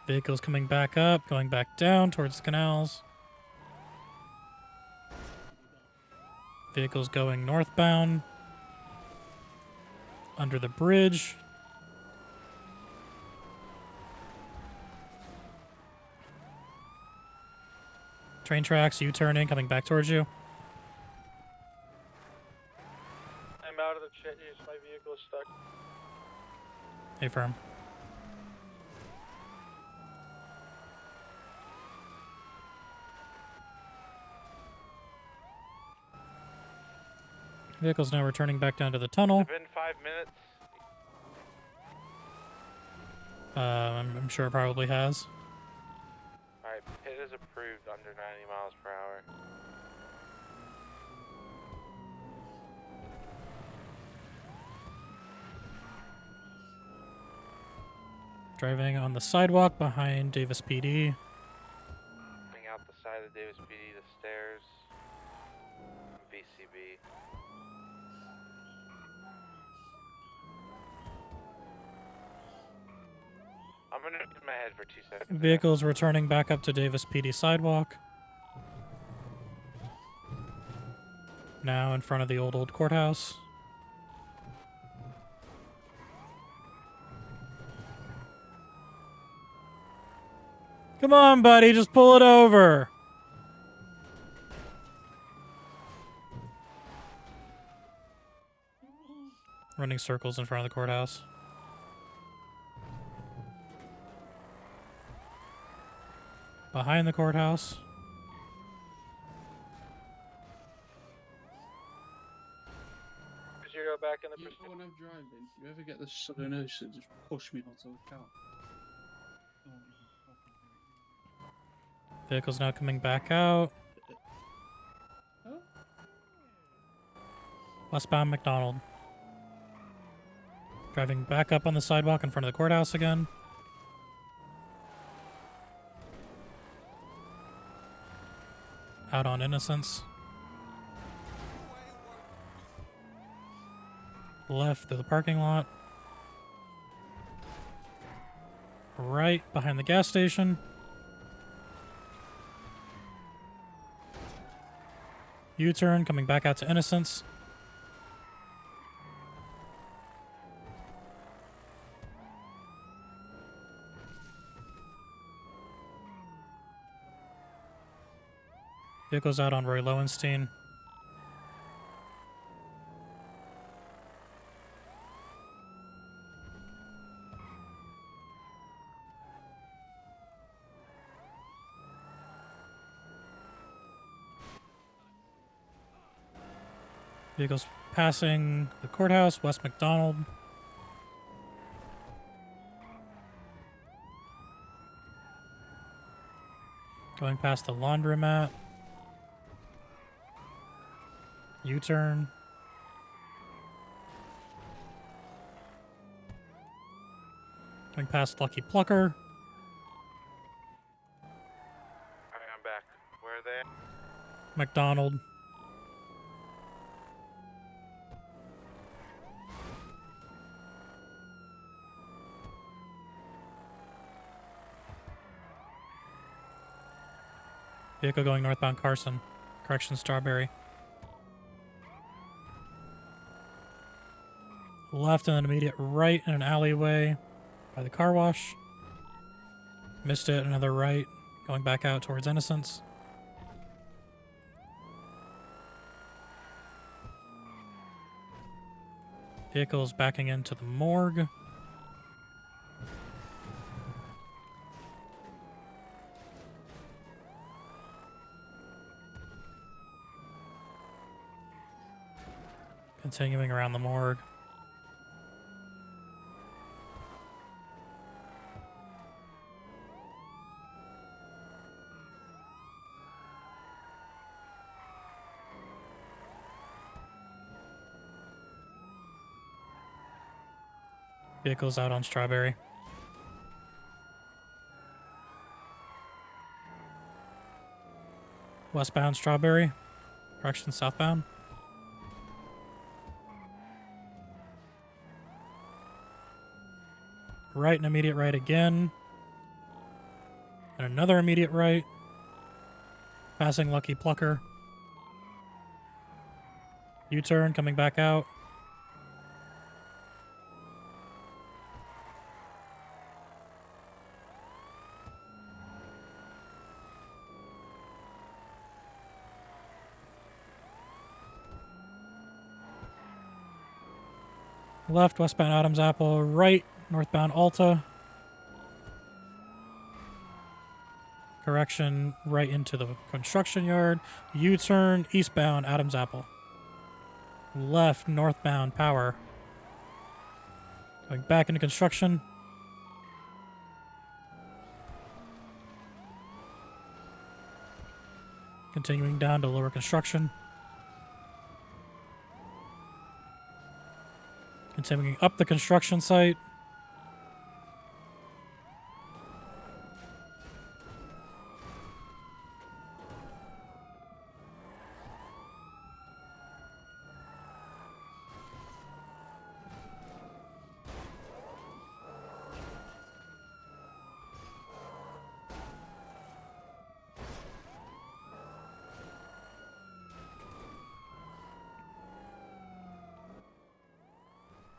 Speaker 1: Vehicles coming back up, going back down towards the canals. Vehicles going northbound. Under the bridge. Train tracks, U-turning, coming back towards you.
Speaker 11: I'm out of the chase. My vehicle is stuck.
Speaker 1: Hey, firm. Vehicle's now returning back down to the tunnel.
Speaker 2: It's been 5 minutes.
Speaker 1: I'm sure it probably has.
Speaker 2: Alright, pit is approved under 90 miles per hour.
Speaker 1: Driving on the sidewalk behind Davis PD.
Speaker 2: Coming out the side of Davis PD, the stairs. VCB. I'm gonna hit my head for 2 seconds.
Speaker 1: Vehicles returning back up to Davis PD sidewalk. Now in front of the old courthouse. Come on, buddy, just pull it over. Running circles in front of the courthouse. Behind the courthouse.
Speaker 11: Zero back in the
Speaker 9: You
Speaker 11: pursuit.
Speaker 9: know when I'm driving, you ever get the sudden urge to just push me onto the car?
Speaker 10: Don't even fucking do it.
Speaker 1: Vehicle's now coming back out.
Speaker 9: Huh?
Speaker 1: Westbound McDonald. Driving back up on the sidewalk in front of the courthouse again. Out on Innocence. Left through the parking lot. Right behind the gas station. U-turn coming back out to Innocence. Vehicle's out on Roy Lowenstein. Vehicles passing the courthouse, West McDonald. Going past the laundromat. U-turn. Going past Lucky Plucker.
Speaker 2: Alright, I'm back. Where are they?
Speaker 1: McDonald. Vehicle going northbound Carson. Correction, Strawberry. Left and then immediate right in an alleyway by the car wash. Missed it, another right. Going back out towards Innocence. Vehicle is backing into the morgue. Continuing around the morgue. Vehicles out on Strawberry. Westbound Strawberry. Correction, southbound. Right and immediate right again. And another immediate right. Passing Lucky Plucker. U-turn coming back out. Left, westbound Adams Apple. Right, northbound Alta. Correction, right into the construction yard. U-turn, eastbound Adams Apple. Left, northbound Power. Going back into construction. Continuing down to lower construction. Continuing up the construction site.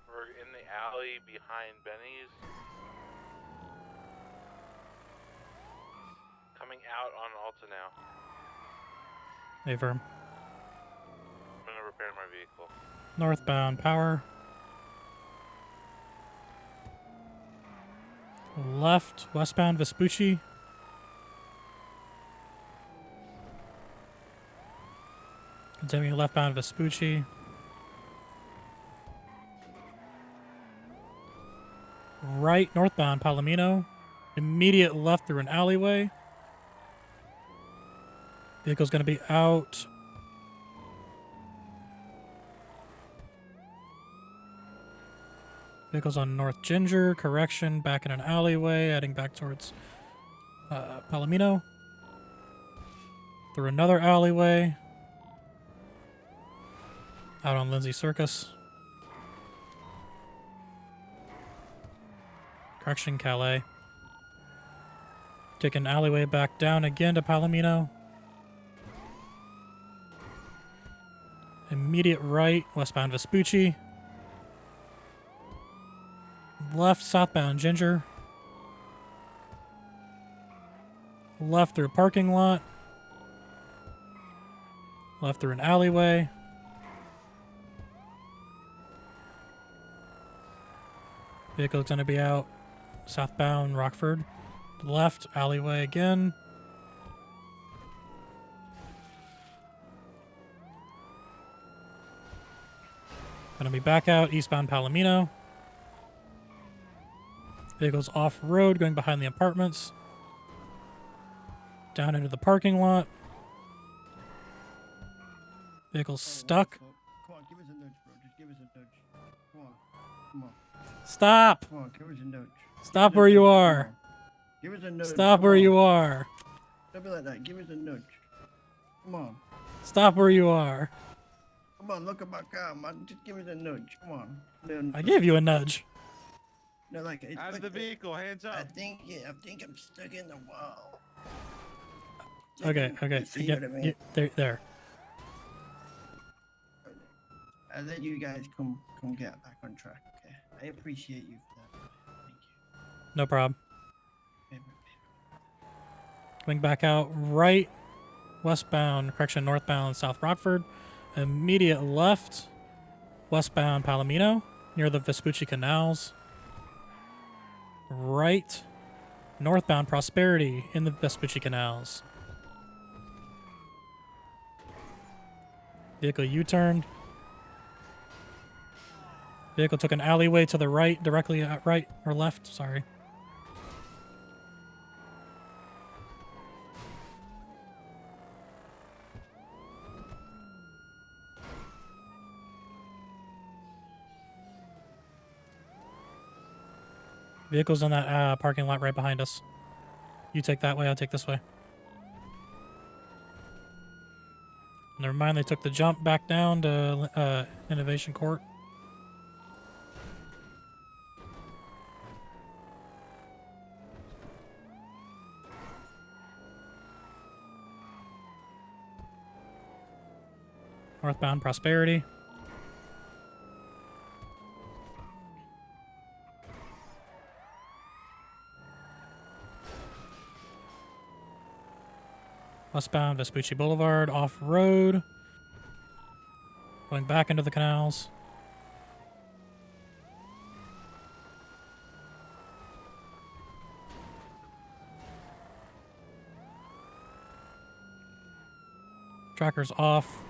Speaker 2: We're in the alley behind Benny's. out on Alta now.
Speaker 1: Affirm.
Speaker 2: I'm gonna repair my vehicle.
Speaker 1: Northbound power. Left, westbound Vespucci. Continuing leftbound Vespucci. Right, northbound Palomino. Immediate left through an alleyway. Vehicle's going to be out. Vehicle's on North Ginger. Correction, back in an alleyway, heading back towards Palomino. Through another alleyway. Out on Lindsay Circus. Correction, Calais. Take an alleyway back down again to Palomino. Immediate right, westbound Vespucci. Left, southbound Ginger. Left through a parking lot. Left through an alleyway. Vehicle's going to be out southbound Rockford. Left, alleyway again. Going to be back out eastbound Palomino. Vehicle's off-road, going behind the apartments. Down into the parking lot. Vehicle's stuck.
Speaker 10: Come on, give us a nudge, bro. Just give us a nudge. Come on. Come on.
Speaker 1: Stop!
Speaker 10: Come on, give us a nudge.
Speaker 1: Stop where you are.
Speaker 10: Give us a nudge.
Speaker 1: Stop
Speaker 10: come
Speaker 1: where
Speaker 10: on.
Speaker 1: you are.
Speaker 10: Don't be like that. Give us a nudge. Come on.
Speaker 1: Stop where you are.
Speaker 10: Come on, look at my car, man. Just give us a nudge. Come on. No,
Speaker 1: I gave you a nudge.
Speaker 10: no, like, it's
Speaker 3: Out of
Speaker 10: like
Speaker 3: the vehicle, hands up.
Speaker 10: I think I'm stuck in the wall.
Speaker 1: Okay, okay.
Speaker 10: You see
Speaker 1: Yeah,
Speaker 10: what I mean?
Speaker 1: yeah, there.
Speaker 10: I'll let you guys come get back on track. Okay. I appreciate you for that. Thank you.
Speaker 1: No problem.
Speaker 10: Okay,
Speaker 1: Coming back out right, westbound, correction, northbound South Rockford. Immediate left, westbound Palomino, near the Vespucci Canals. Right, northbound Prosperity in the Vespucci Canals. Vehicle U-turned. Vehicle took an alleyway to the right, directly right or left, sorry. Vehicle's in that parking lot right behind us. You take that way, I'll take this way. Never mind, they took the jump back down to Innovation Court. Northbound Prosperity. Westbound Vespucci Boulevard, off-road. Going back into the canals. Tracker's off.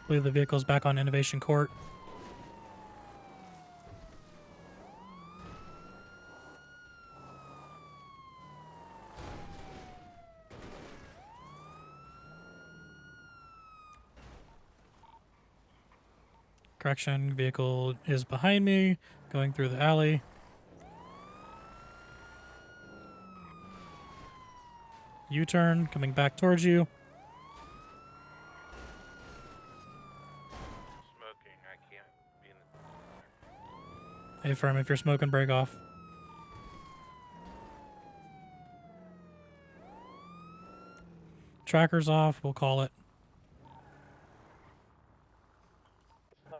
Speaker 1: I believe the vehicle's back on Innovation Court. Correction, vehicle is behind me, going through the alley. U-turn, coming back towards you.
Speaker 2: Smoking, I can't be in the...
Speaker 1: Hey, firm, if you're smoking, break off. Tracker's off. We'll call it.
Speaker 11: No.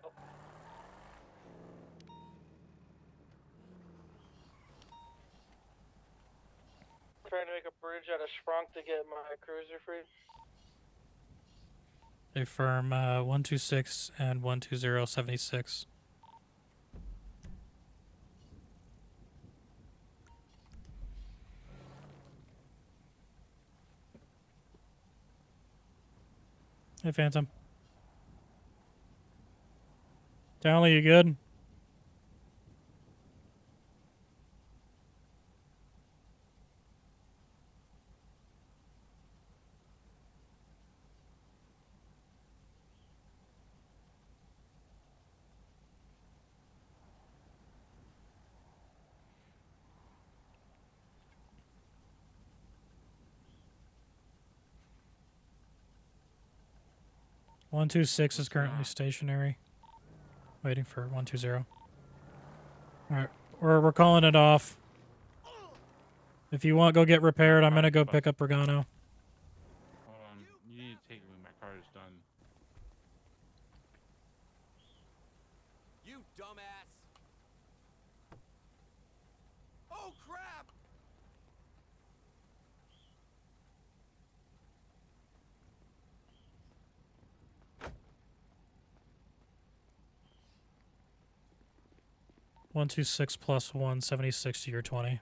Speaker 11: Trying to make a bridge out of Sprunk to get my cruiser free.
Speaker 1: Affirm 126 and 12076. Hey, Phantom. Townley, you good? One two six is currently stationary. Waiting for 120. Alright. We're calling it off. If you want, go get repaired. I'm gonna go pick up Regano.
Speaker 12: Hold on. You need to take me. My car is done.
Speaker 13: You dumbass! Oh crap!
Speaker 1: One two six plus 176 to your 20.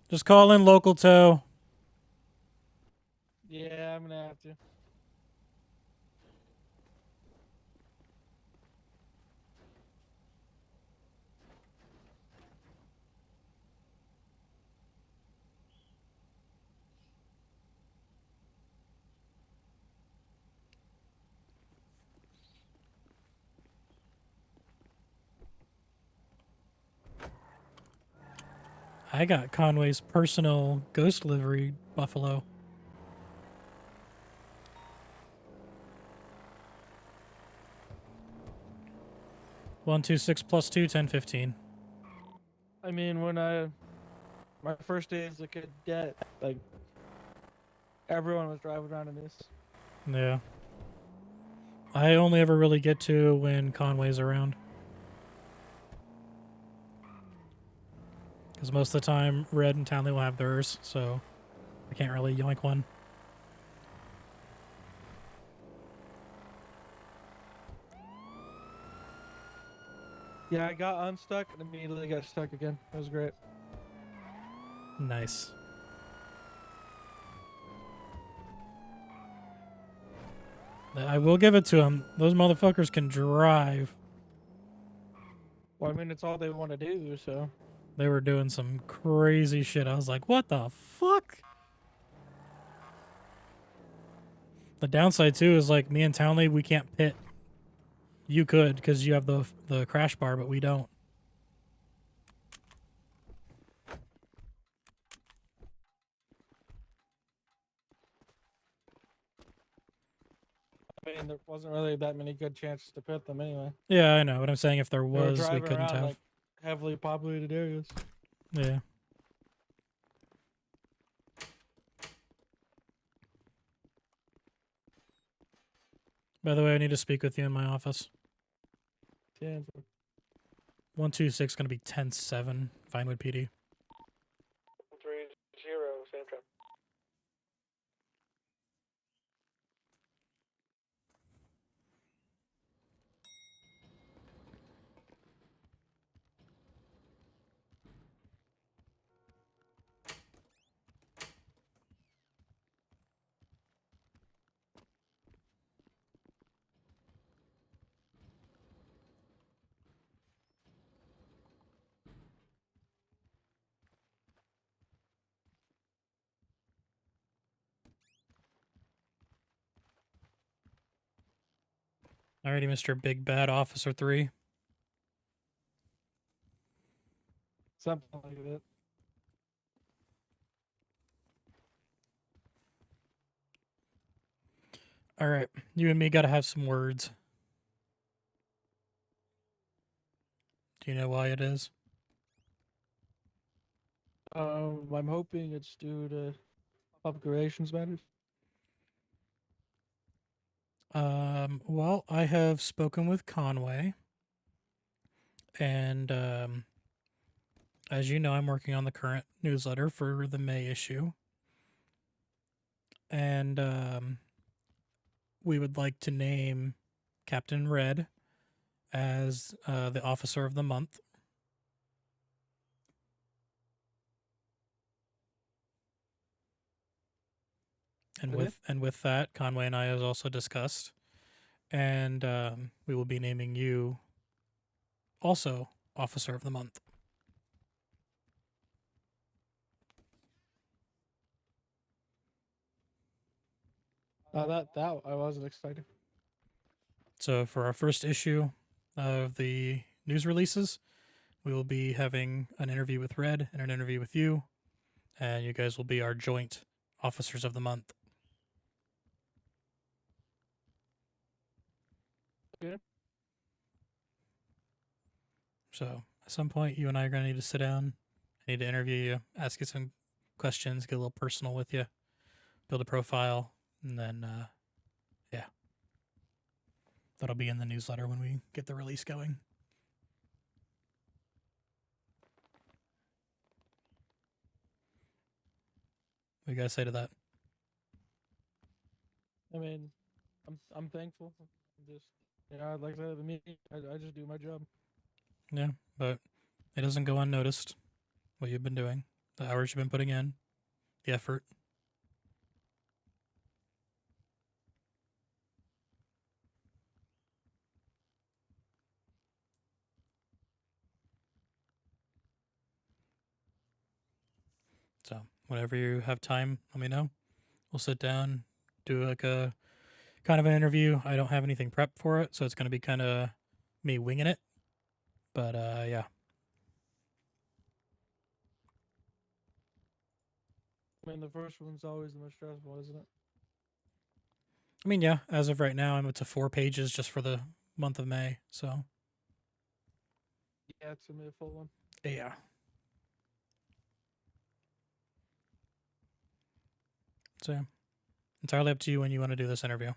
Speaker 1: Just call in local tow.
Speaker 5: Yeah, I'm gonna have to.
Speaker 1: I got Conway's personal ghost livery buffalo. One two six plus 2, 1015.
Speaker 5: I mean, when my first day as a cadet, like everyone was driving around in this.
Speaker 1: Yeah. I only ever really get to when Conway's around. Because most of the time, Red and Townley will have theirs, so I can't really yoink one.
Speaker 5: Yeah, I got unstuck and immediately got stuck again. It was great.
Speaker 1: Nice. I will give it to them. Those motherfuckers can drive.
Speaker 5: Well, I mean, it's all they want to do, so.
Speaker 1: They were doing some crazy shit. I was like, what the fuck? The downside too is like me and Townley, we can't pit. You could because you have the crash bar, but we don't.
Speaker 5: I mean, there wasn't really that many good chances to pit them anyway.
Speaker 1: Yeah, I know. But I'm saying if there
Speaker 5: They were
Speaker 1: was, we
Speaker 5: driving
Speaker 1: couldn't
Speaker 5: around
Speaker 1: have.
Speaker 5: like heavily populated areas.
Speaker 1: Yeah. By the way, I need to speak with you in my office.
Speaker 5: Yeah.
Speaker 1: 126 going to be 10-7, Vinewood PD.
Speaker 11: 30, same trip.
Speaker 1: Alrighty, Mr. Big Bad Officer 3.
Speaker 5: Something like that.
Speaker 1: Alright, you and me got to have some words. Do you know why it is?
Speaker 5: I'm hoping it's due to upgradations matters.
Speaker 1: Well, I have spoken with Conway, and as you know, I'm working on the current newsletter for the May issue, and we would like to name Captain Red as the Officer of the Month. And
Speaker 5: Okay.
Speaker 1: with that, Conway and I has also discussed, and we will be naming you also Officer of the Month.
Speaker 5: That I wasn't expecting.
Speaker 1: So for our first issue of the news releases, we will be having an interview with Red and an interview with you, and you guys will be our joint Officers of the Month.
Speaker 5: Okay.
Speaker 1: So at some point, you and I are going to need to sit down. I need to interview you, ask you some questions, get a little personal with you, build a profile, and then, yeah. That'll be in the newsletter when we get the release going. What do you guys say to that?
Speaker 5: I mean, I'm thankful. I'm just, like I said, I just do my job.
Speaker 1: Yeah, but it doesn't go unnoticed what you've been doing, the hours you've been putting in, the effort. So whenever you have time, let me know. We'll sit down, do like a kind of an interview. I don't have anything prepped for it, so it's going to be kind of me winging it. But yeah.
Speaker 5: I mean, the first one's always the most stressful, isn't it?
Speaker 1: I mean, yeah, as of right now, I'm up to 4 pages just for the month of May. So
Speaker 5: Yeah, it's gonna be a full one.
Speaker 1: yeah. So yeah. Entirely up to you when you want to do this interview.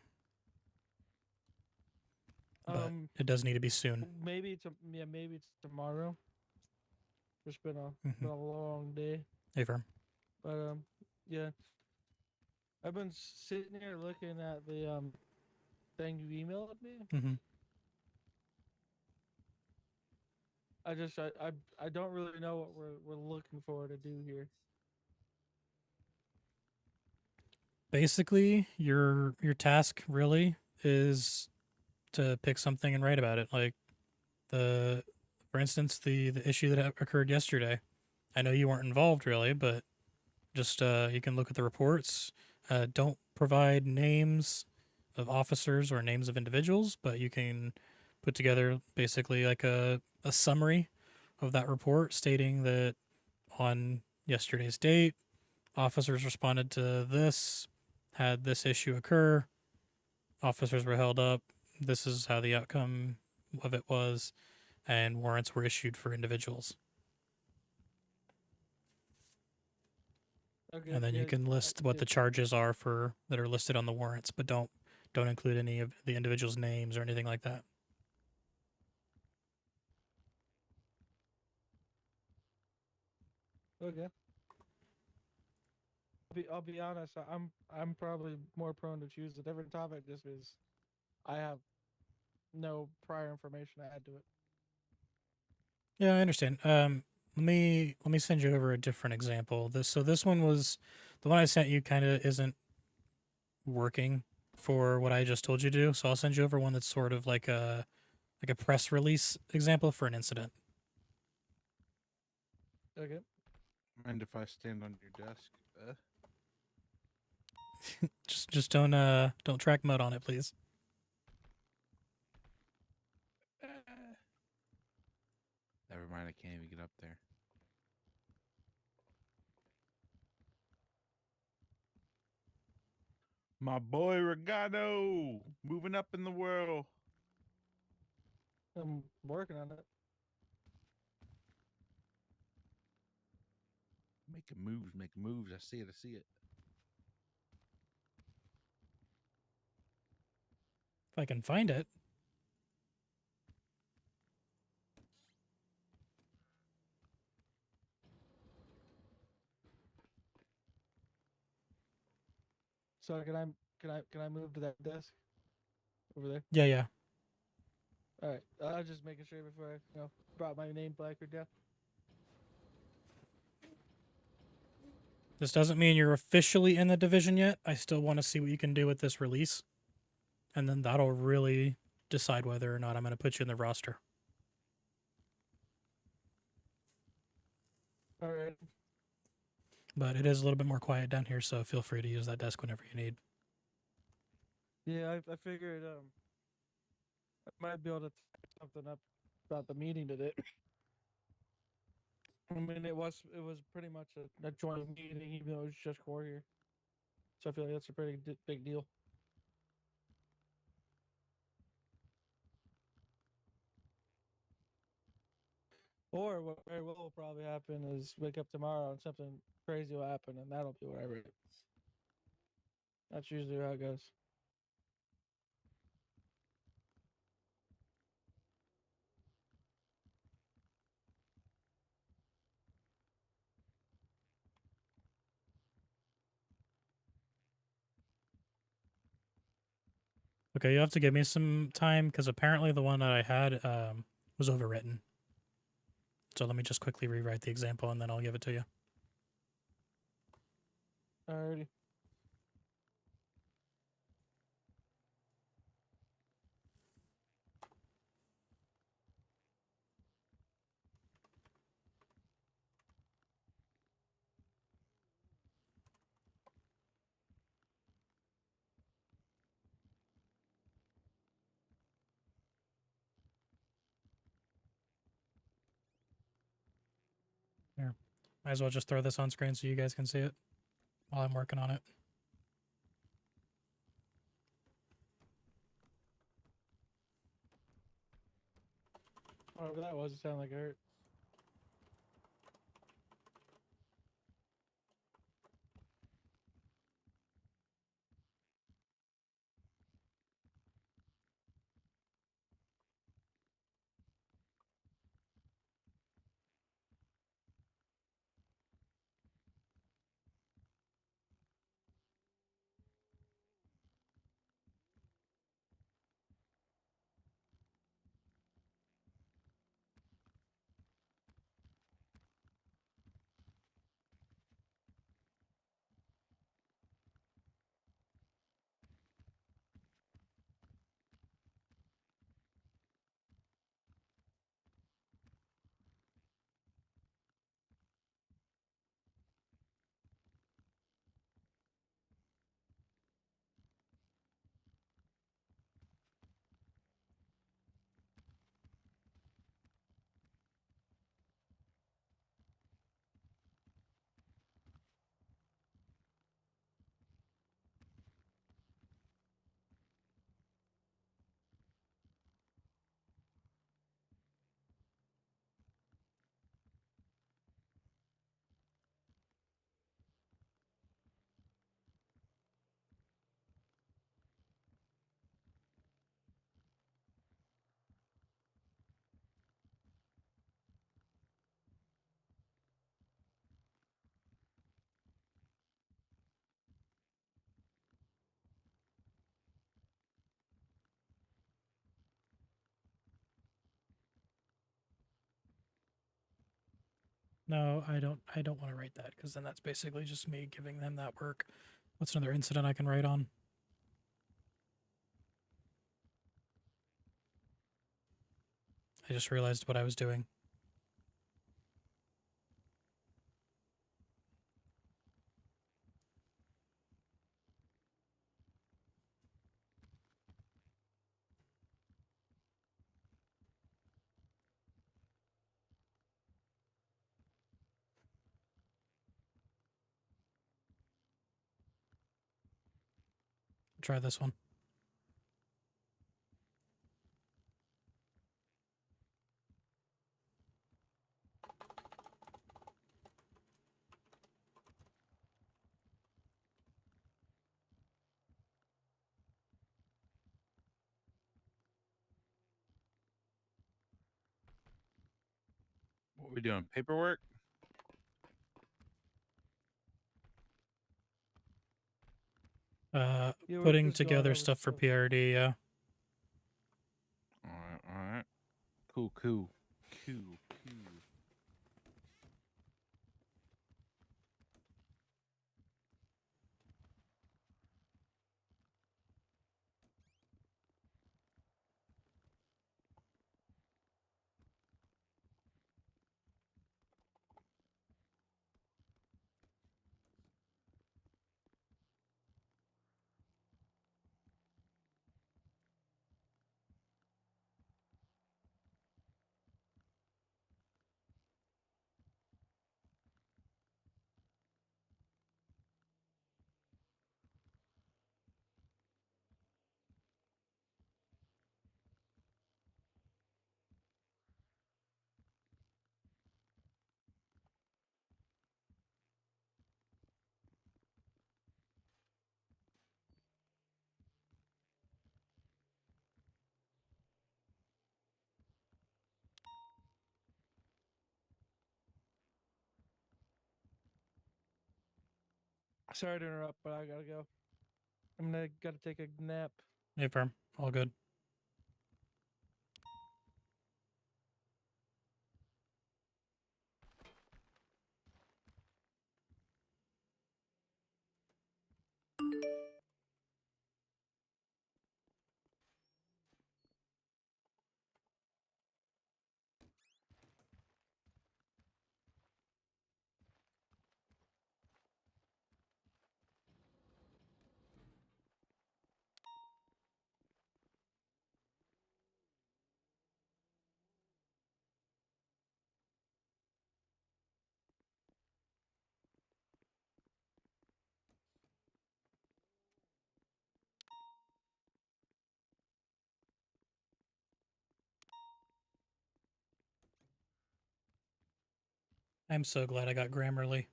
Speaker 1: But it does need to be soon.
Speaker 5: Maybe it's tomorrow. It's been a long day.
Speaker 1: Hey, firm.
Speaker 5: But yeah. I've been sitting here looking at the thing you emailed me.
Speaker 1: Mm-hmm.
Speaker 5: I don't really know what we're looking for to do here.
Speaker 1: Basically, your task really is to pick something and write about it. Like for instance, the issue that occurred yesterday. I know you weren't involved really, but just you can look at the reports. Don't provide names of officers or names of individuals, but you can put together basically like a summary of that report stating that on yesterday's date, officers responded to this, had this issue occur, officers were held up, this is how the outcome of it was, and warrants were issued for individuals.
Speaker 5: Okay.
Speaker 1: And then
Speaker 5: yeah,
Speaker 1: you can
Speaker 5: I
Speaker 1: list what the charges are for that are listed on the warrants, but don't include any of the individuals' names or anything like that.
Speaker 5: Okay. I'll be honest. I'm probably more prone to choose a different topic just because I have no prior information to add to it.
Speaker 1: Yeah, I understand. Let me send you over a different example. This one was the one I sent you. Kind of isn't working for what I just told you to do. So I'll send you over one that's sort of like a press release example for an incident.
Speaker 5: Okay.
Speaker 3: Mind if I stand on your desk?
Speaker 1: Just don't track mud on it, please.
Speaker 3: Never mind, I can't even get up there. My boy Regano, moving up in the world.
Speaker 5: I'm working on it.
Speaker 3: Making moves, making moves. I see it, I see it.
Speaker 1: If I can find it.
Speaker 5: So can I move to that desk over there?
Speaker 1: Yeah, yeah.
Speaker 5: All right. I was just making sure before I brought my name placard down.
Speaker 1: This doesn't mean you're officially in the division yet. I still want to see what you can do with this release. And then that'll really decide whether or not I'm going to put you in the roster.
Speaker 5: All right.
Speaker 1: But it is a little bit more quiet down here, so feel free to use that desk whenever you need.
Speaker 5: Yeah, I figured I might be able to type something up about the meeting today. I mean, it was pretty much a joint meeting, even though it was just core here. So I feel like that's a pretty big deal. Or what very well will probably happen is wake up tomorrow and something crazy will happen, and that'll be what I read. That's usually how it goes.
Speaker 1: Okay, you have to give me some time because apparently the one that I had was overwritten. So let me just quickly rewrite the example and then I'll give it to you.
Speaker 5: Alrighty.
Speaker 1: Here. Might as well just throw this on screen so you guys can see it while I'm working on it.
Speaker 5: Whatever that was, it sounded like it hurt.
Speaker 1: No, I don't. I don't want to write that because then that's basically just me giving them that work. What's another incident I can write on? I just realized what I was doing. Try this one.
Speaker 3: What we doing? Paperwork?
Speaker 5: Yeah, we're
Speaker 1: Putting
Speaker 5: just going
Speaker 1: together
Speaker 5: over
Speaker 1: stuff for
Speaker 5: stuff.
Speaker 1: PRD. Yeah.
Speaker 3: All right. Cool. Cool.
Speaker 5: Sorry to interrupt, but I gotta go. I'm gonna gotta take a nap.
Speaker 1: Hey, firm. All good. I'm so glad I got Grammarly.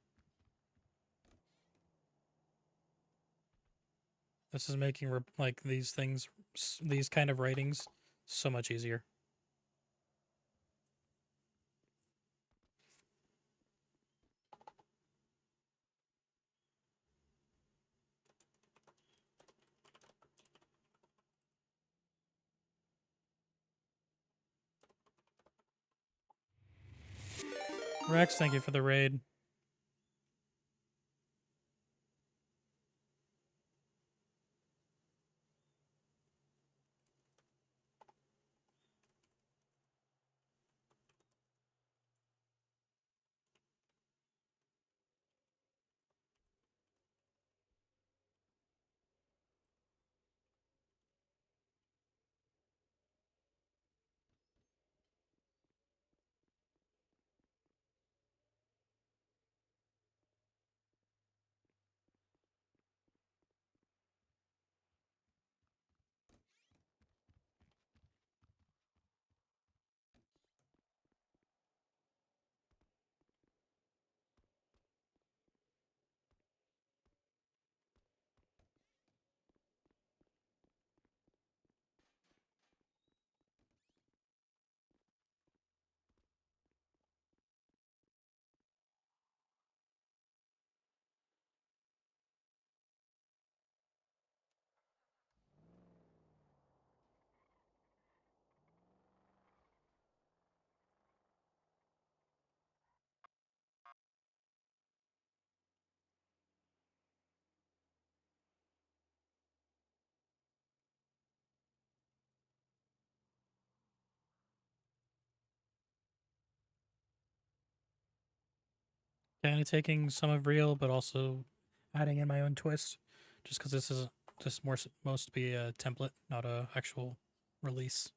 Speaker 1: This is making like these things, these kind of writings, so much easier. Rex, thank you for the raid. kind of taking some of real, but also adding in my own twist, just because this is just more supposed to be a template, not a actual release.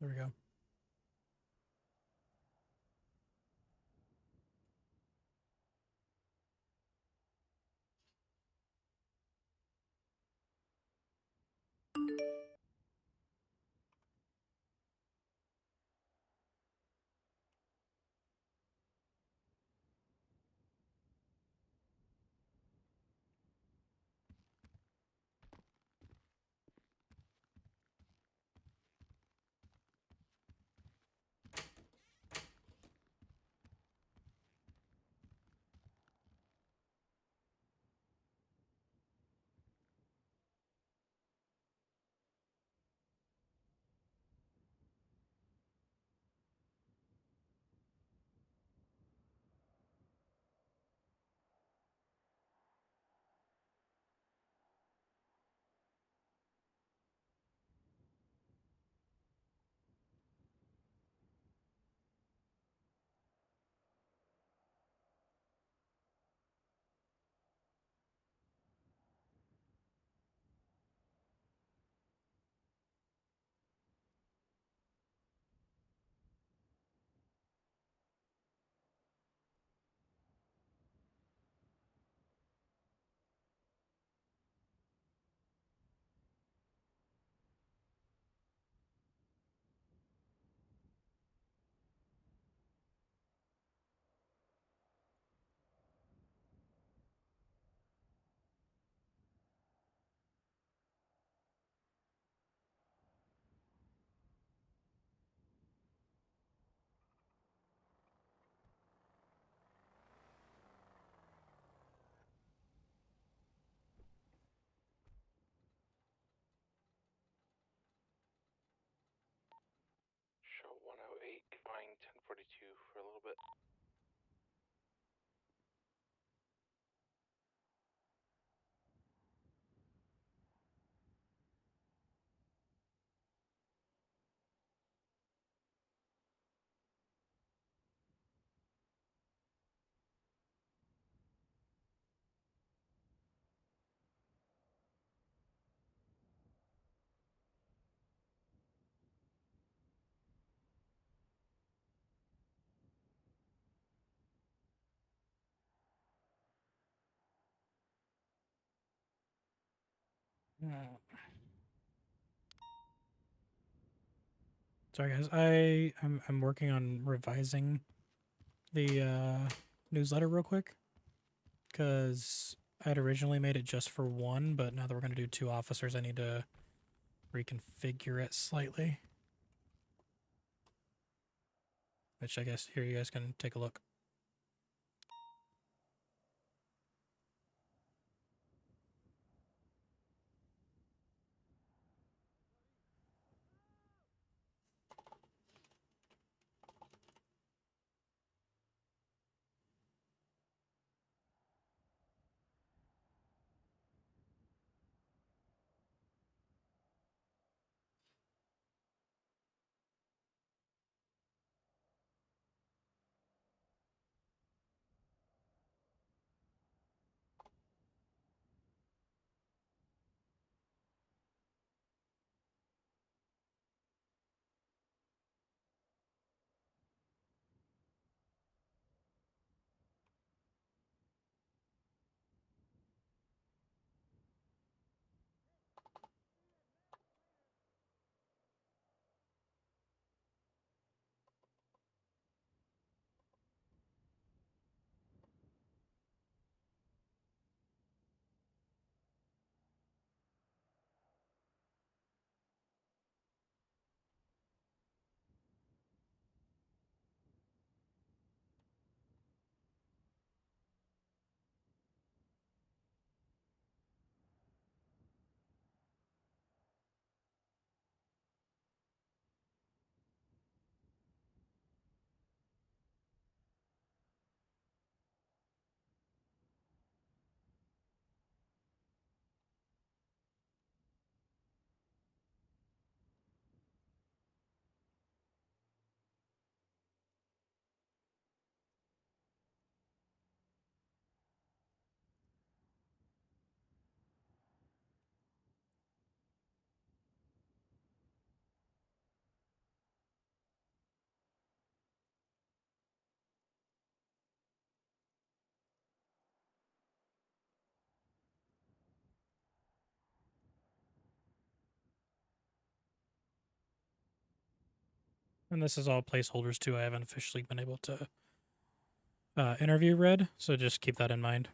Speaker 1: There we go.
Speaker 2: Show 108 going 1042 for a little bit.
Speaker 1: Sorry, guys. I'm working on revising the newsletter real quick because I had originally made it just for one, but now that we're gonna do 2 officers, I need to reconfigure it slightly. Which I guess here you guys can take a look. And this is all placeholders too. I haven't officially been able to interview Red, so just keep that in mind.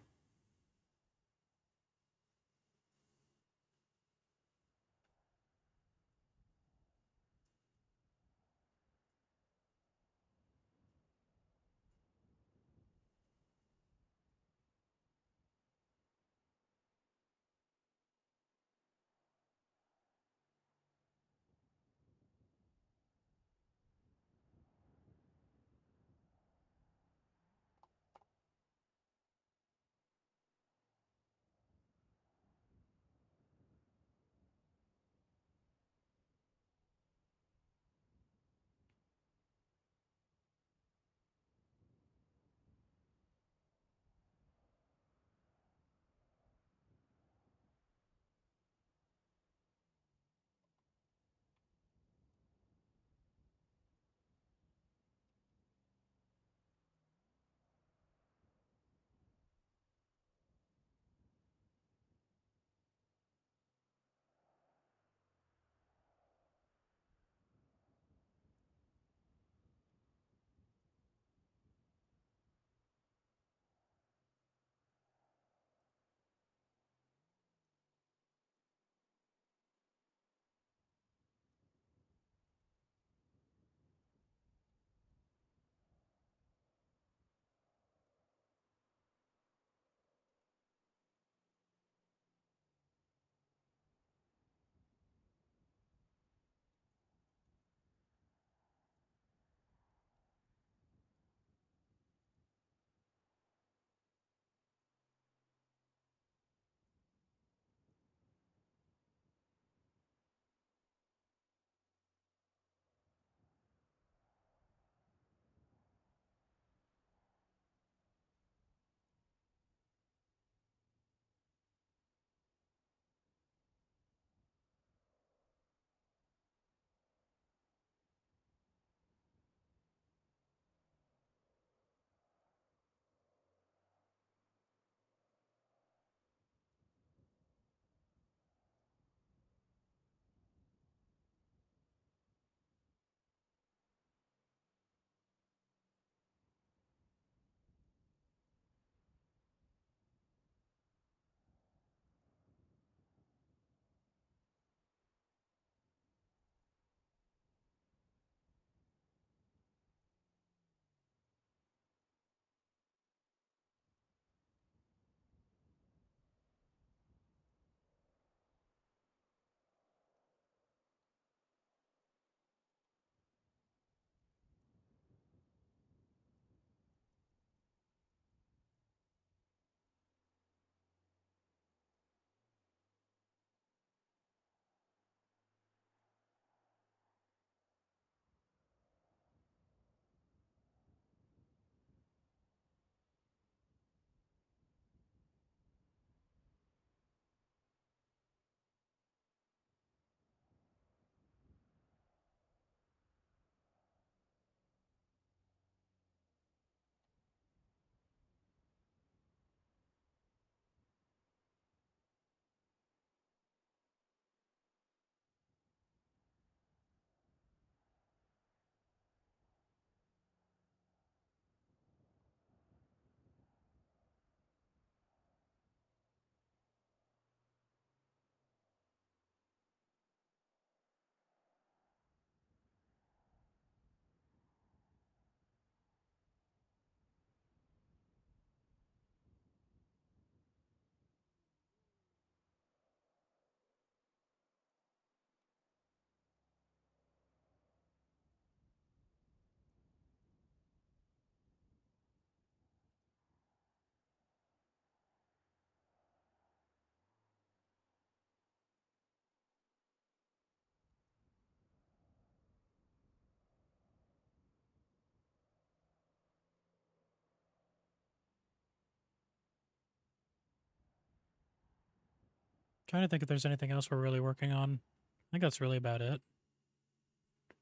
Speaker 1: Trying to think if there's anything else we're really working on. I think that's really about it.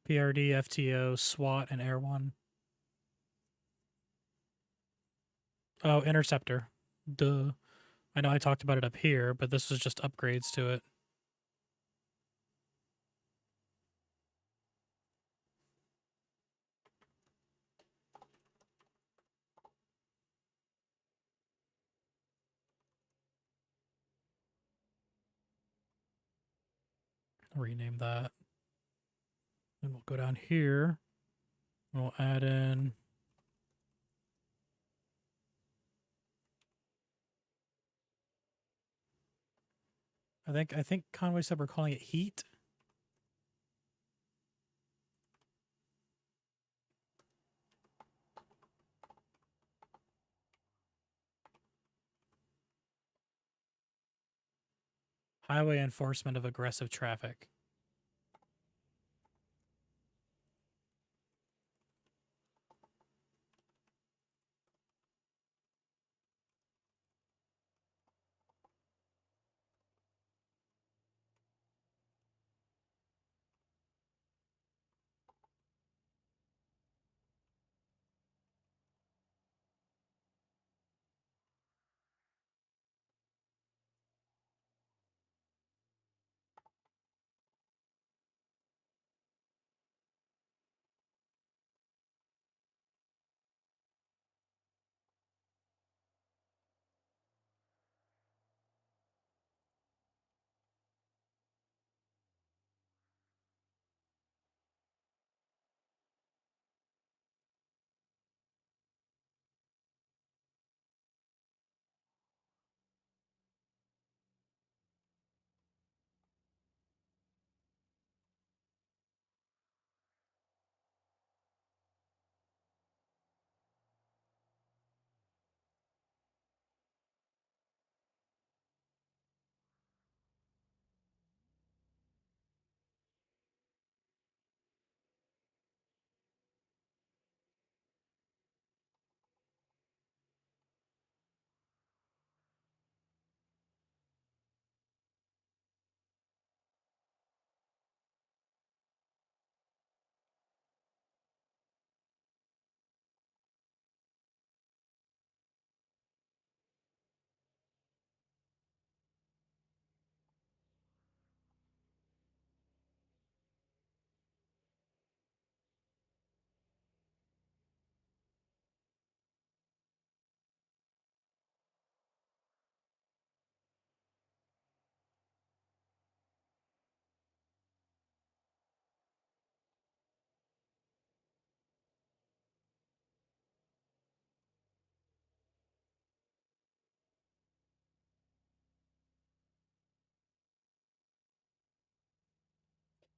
Speaker 1: PRD, FTO, SWAT, and Air One. Oh, Interceptor. Duh. I know I talked about it up here, but this was just upgrades to it. Rename that. Then we'll go down here. And we'll add in. I think Conway said we're calling it Heat. Highway enforcement of aggressive traffic.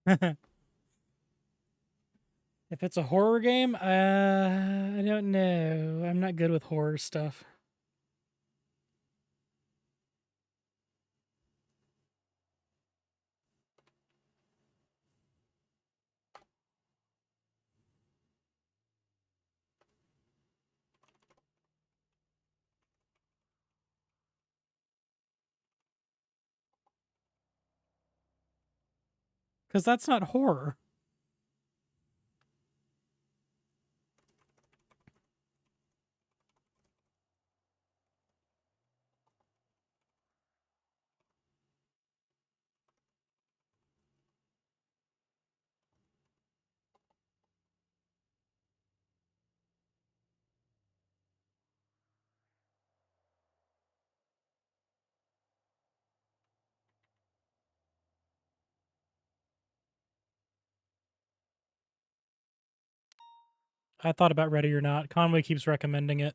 Speaker 1: If it's a horror game, I don't know. I'm not good with horror stuff. Because that's not horror. I thought about Ready or Not. Conway keeps recommending it.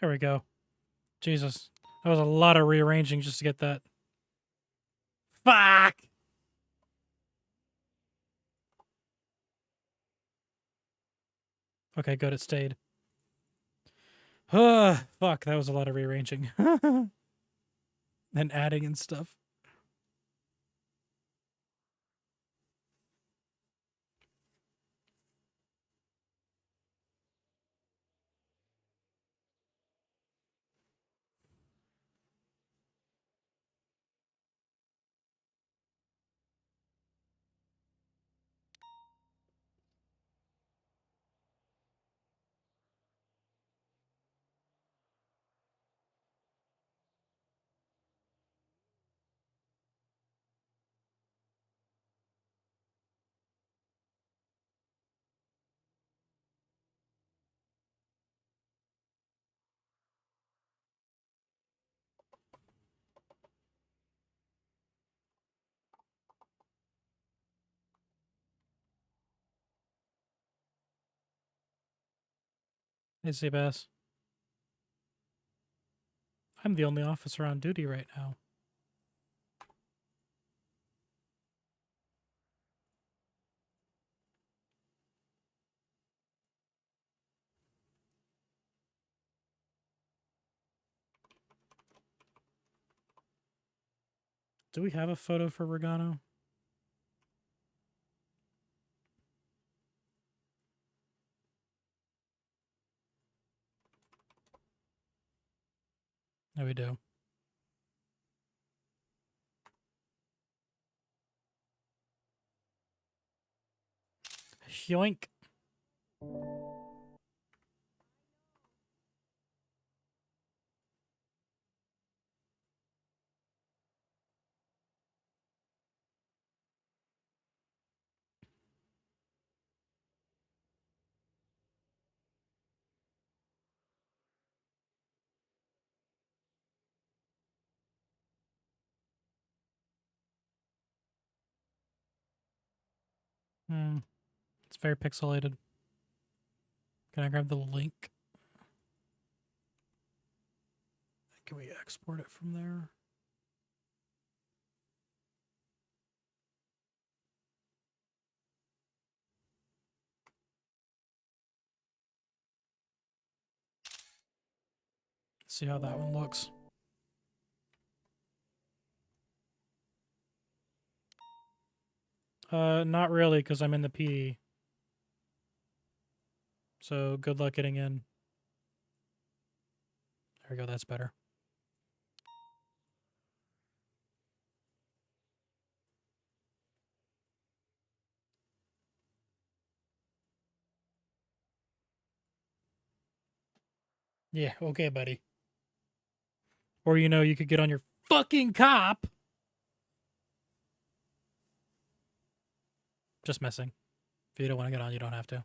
Speaker 1: There we go. Jesus. That was a lot of rearranging just to get that. Fuck! Okay, good, it stayed. Fuck, that was a lot of rearranging. And adding and stuff. Hey, Seabass. I'm the only officer on duty right now. Do we have a photo for Regano? No, we do. Yoink. It's very pixelated. Can I grab the link? Can we export it from there? See how that one looks. Not really, because I'm in the PD. So good luck getting in. There we go, that's better. Yeah, okay, buddy. Or, you know, you could get on your fucking cop. Just messing. If you don't want to get on, you don't have to.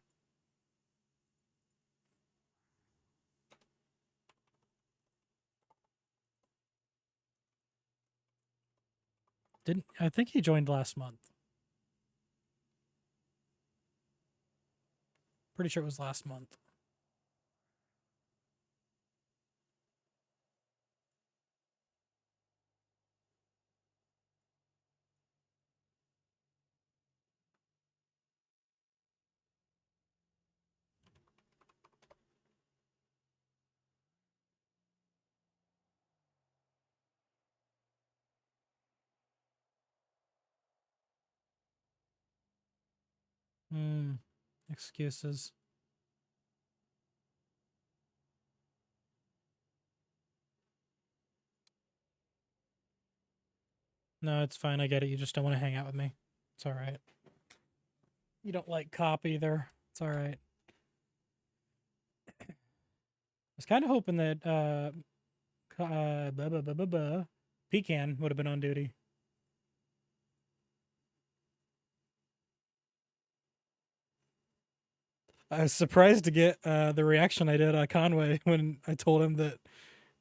Speaker 1: I think he joined last month. Pretty sure it was last month. Excuses. No, it's fine. I get it. You just don't want to hang out with me. It's all right. You don't like cop either. It's all right. I was kind of hoping that Pecan would have been on duty. I was surprised to get the reaction I did on Conway when I told him that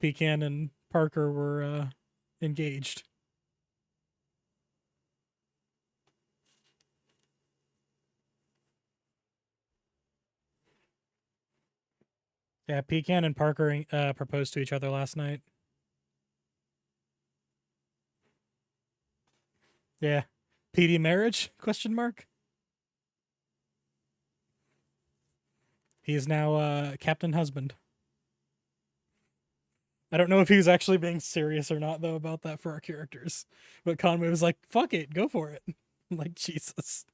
Speaker 1: Pecan and Parker were engaged. Yeah, Pecan and Parker proposed to each other last night. Yeah. PD marriage? Question mark. He is now Captain Husband. I don't know if he was actually being serious or not though about that for our characters. But Conway was like, "Fuck it, go for it." Like Jesus.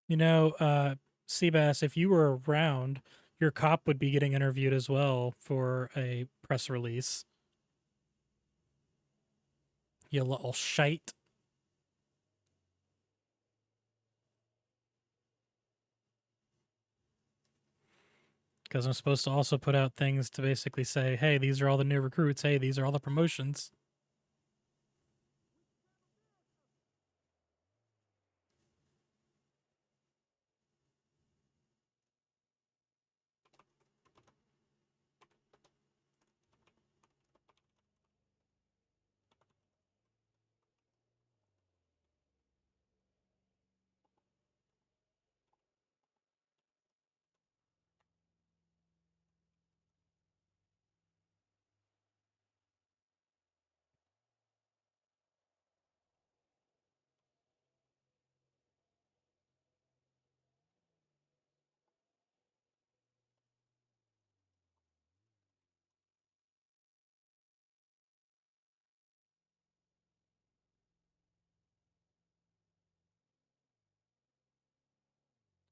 Speaker 1: You know, Seabass, if you were around, your cop would be getting interviewed as well for a press release. You little shite. Because I'm supposed to also put out things to basically say, hey, these are all the new recruits. Hey, these are all the promotions.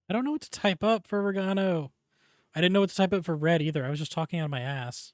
Speaker 1: I don't know what to type up for Regano. I didn't know what to type up for Red either. I was just talking out of my ass.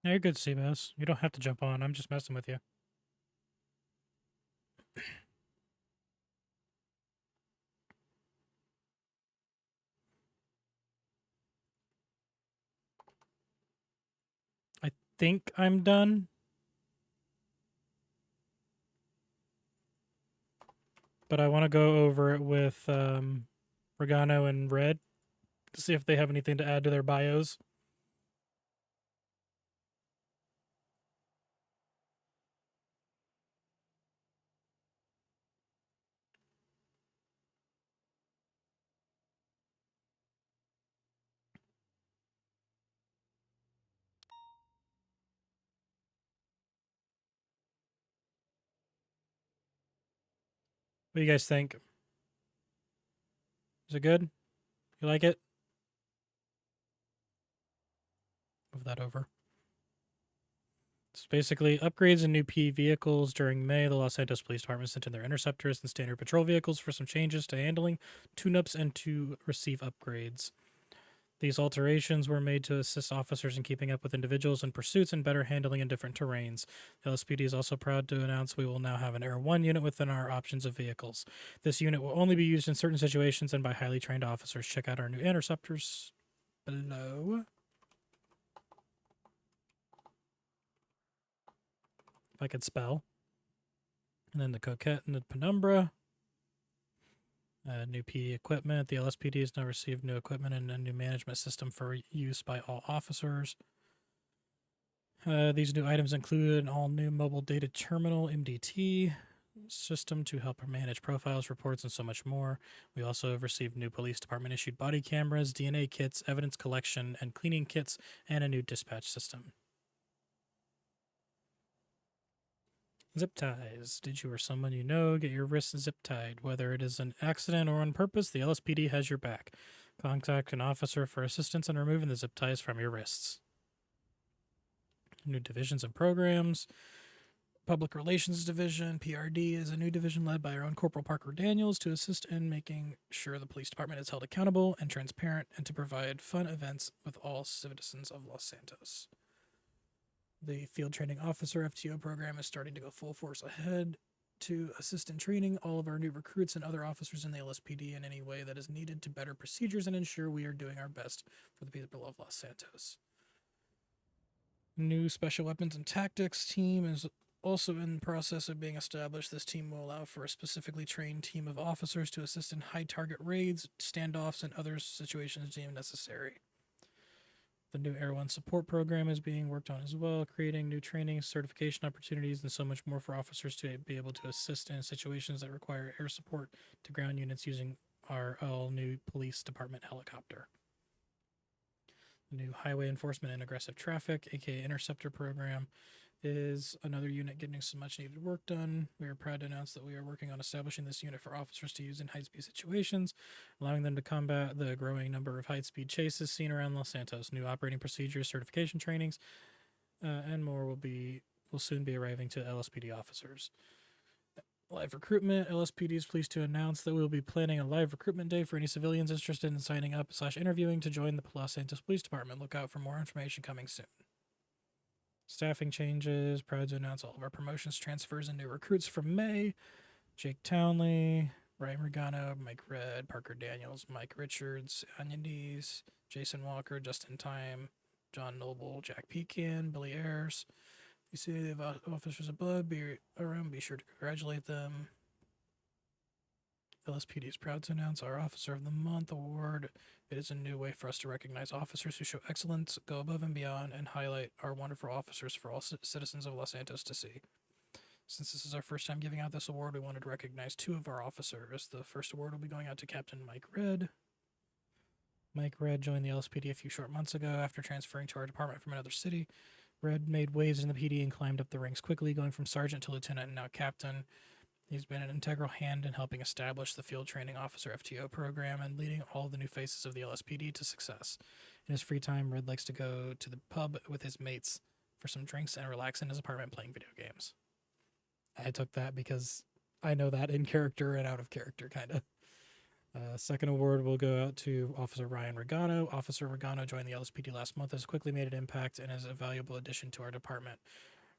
Speaker 1: No, you're good, Seabass. You don't have to jump on. I'm just messing with you. I think I'm done. But I want to go over it with Regano and Red to see if they have anything to add to their bios. What do you guys think? Is it good? You like it? Move that over. It's basically upgrades and new P vehicles. During May, the Los Santos Police Department sent in their interceptors and standard patrol vehicles for some changes to handling, tune-ups, and to receive upgrades. These alterations were made to assist officers in keeping up with individuals in pursuits and better handling in different terrains. The LSPD is also proud to announce we will now have an Air 1 unit within our options of vehicles. This unit will only be used in certain situations and by highly trained officers. Check out our new interceptors below. If I could spell. And then the Coquette and the Penumbra. New PE equipment. The LSPD has now received new equipment and a new management system for use by all officers. These new items include an all-new mobile data terminal (MDT) system to help manage profiles, reports, and so much more. We also have received new police department-issued body cameras, DNA kits, evidence collection and cleaning kits, and a new dispatch system. Zip ties. Did you or someone you know get your wrists zip tied? Whether it is an accident or on purpose, the LSPD has your back. Contact an officer for assistance in removing the zip ties from your wrists. New divisions and programs. Public Relations Division, PRD, is a new division led by our own Corporal Parker Daniels to assist in making sure the police department is held accountable and transparent and to provide fun events with all citizens of Los Santos. The Field Training Officer FTO program is starting to go full force ahead to assist in training all of our new recruits and other officers in the LSPD in any way that is needed to better procedures and ensure we are doing our best for the people of Los Santos. New Special Weapons and Tactics team is also in the process of being established. This team will allow for a specifically trained team of officers to assist in high target raids, standoffs, and other situations deemed necessary. The new Air 1 support program is being worked on as well, creating new training, certification opportunities, and so much more for officers to be able to assist in situations that require air support to ground units using our all-new police department helicopter. The new Highway Enforcement and Aggressive Traffic, aka Interceptor program, is another unit getting some much needed work done. We are proud to announce that we are working on establishing this unit for officers to use in high speed situations, allowing them to combat the growing number of high speed chases seen around Los Santos. New operating procedures, certification trainings, and more will soon be arriving to LSPD officers. Live recruitment. LSPD is pleased to announce that we will be planning a live recruitment day for any civilians interested in signing up / interviewing to join the Los Santos Police Department. Look out for more information coming soon. Staffing changes. Proud to announce all of our promotions, transfers, and new recruits from May. Jake Townley, Ryan Regano, Mike Red, Parker Daniels, Mike Richards, Onion Dees, Jason Walker, Justin Time, John Noble, Jack Pecan, Billy Ayers. You see the officers above, be sure to congratulate them. LSPD is proud to announce our Officer of the Month award. It is a new way for us to recognize officers who show excellence, go above and beyond, and highlight our wonderful officers for all citizens of Los Santos to see. Since this is our first time giving out this award, we wanted to recognize 2 of our officers. The first award will be going out to Captain Mike Red. Mike Red joined the LSPD a few short months ago after transferring to our department from another city. Red made waves in the PD and climbed up the ranks quickly, going from sergeant to lieutenant and now captain. He's been an integral hand in helping establish the Field Training Officer FTO program and leading all the new faces of the LSPD to success. In his free time, Red likes to go to the pub with his mates for some drinks and relax in his apartment playing video games. I took that because I know that in character and out of character, kind of. Second award will go out to Officer Ryan Regano. Officer Regano joined the LSPD last month, has quickly made an impact, and is a valuable addition to our department.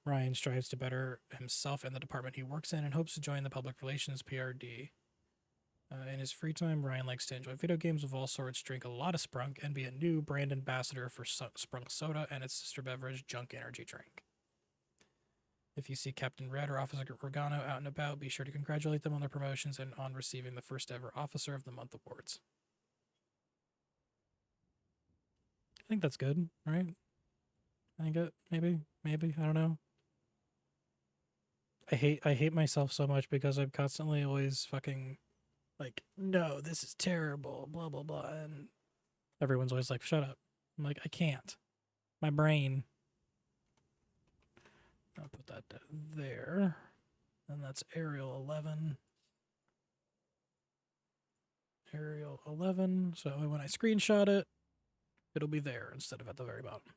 Speaker 1: Ryan strives to better himself and the department he works in and hopes to join the Public Relations PRD. In his free time, Ryan likes to enjoy video games of all sorts, drink a lot of Sprunk, and be a new brand ambassador for Sprunk Soda and its sister beverage, Junk Energy Drink. If you see Captain Red or Officer Regano out and about, be sure to congratulate them on their promotions and on receiving the first ever Officer of the Month awards. I think that's good, right? I think it maybe I don't know. I hate myself so much because I'm constantly always fucking like, no, this is terrible, blah blah blah, and everyone's always like, shut up. I'm like, I can't. My brain. I'll put that there. And that's Aerial 11. Aerial 11. So when I screenshot it, it'll be there instead of at the very bottom.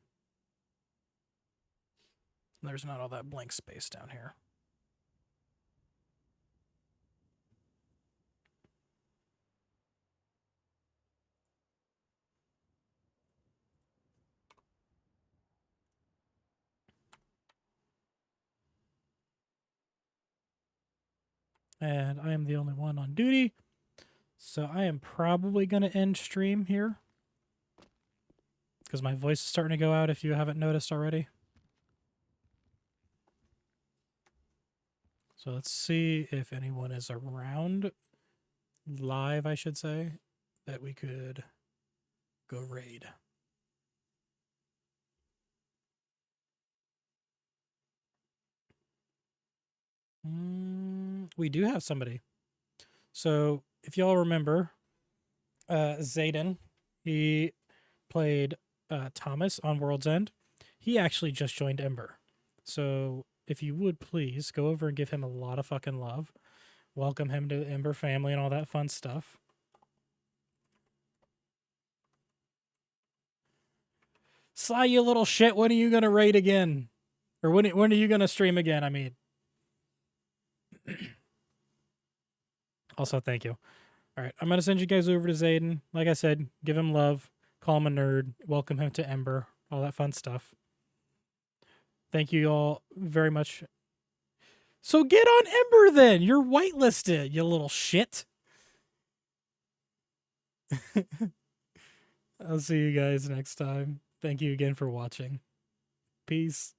Speaker 1: There's not all that blank space down here. And I am the only one on duty. So I am probably going to end stream here. Because my voice is starting to go out if you haven't noticed already. So let's see if anyone is around. Live, I should say. That we could go raid. We do have somebody. So if y'all remember, Zayden, he played Thomas on World's End. He actually just joined Ember. So if you would please go over and give him a lot of fucking love. Welcome him to the Ember family and all that fun stuff. Sly, you little shit, when are you going to raid again? Or when are you going to stream again, I mean? Also, thank you. All right, I'm going to send you guys over to Zayden. Like I said, give him love, call him a nerd, welcome him to Ember, all that fun stuff. Thank you all very much. So get on Ember then. You're whitelisted, you little shit. I'll see you guys next time. Thank you again for watching. Peace.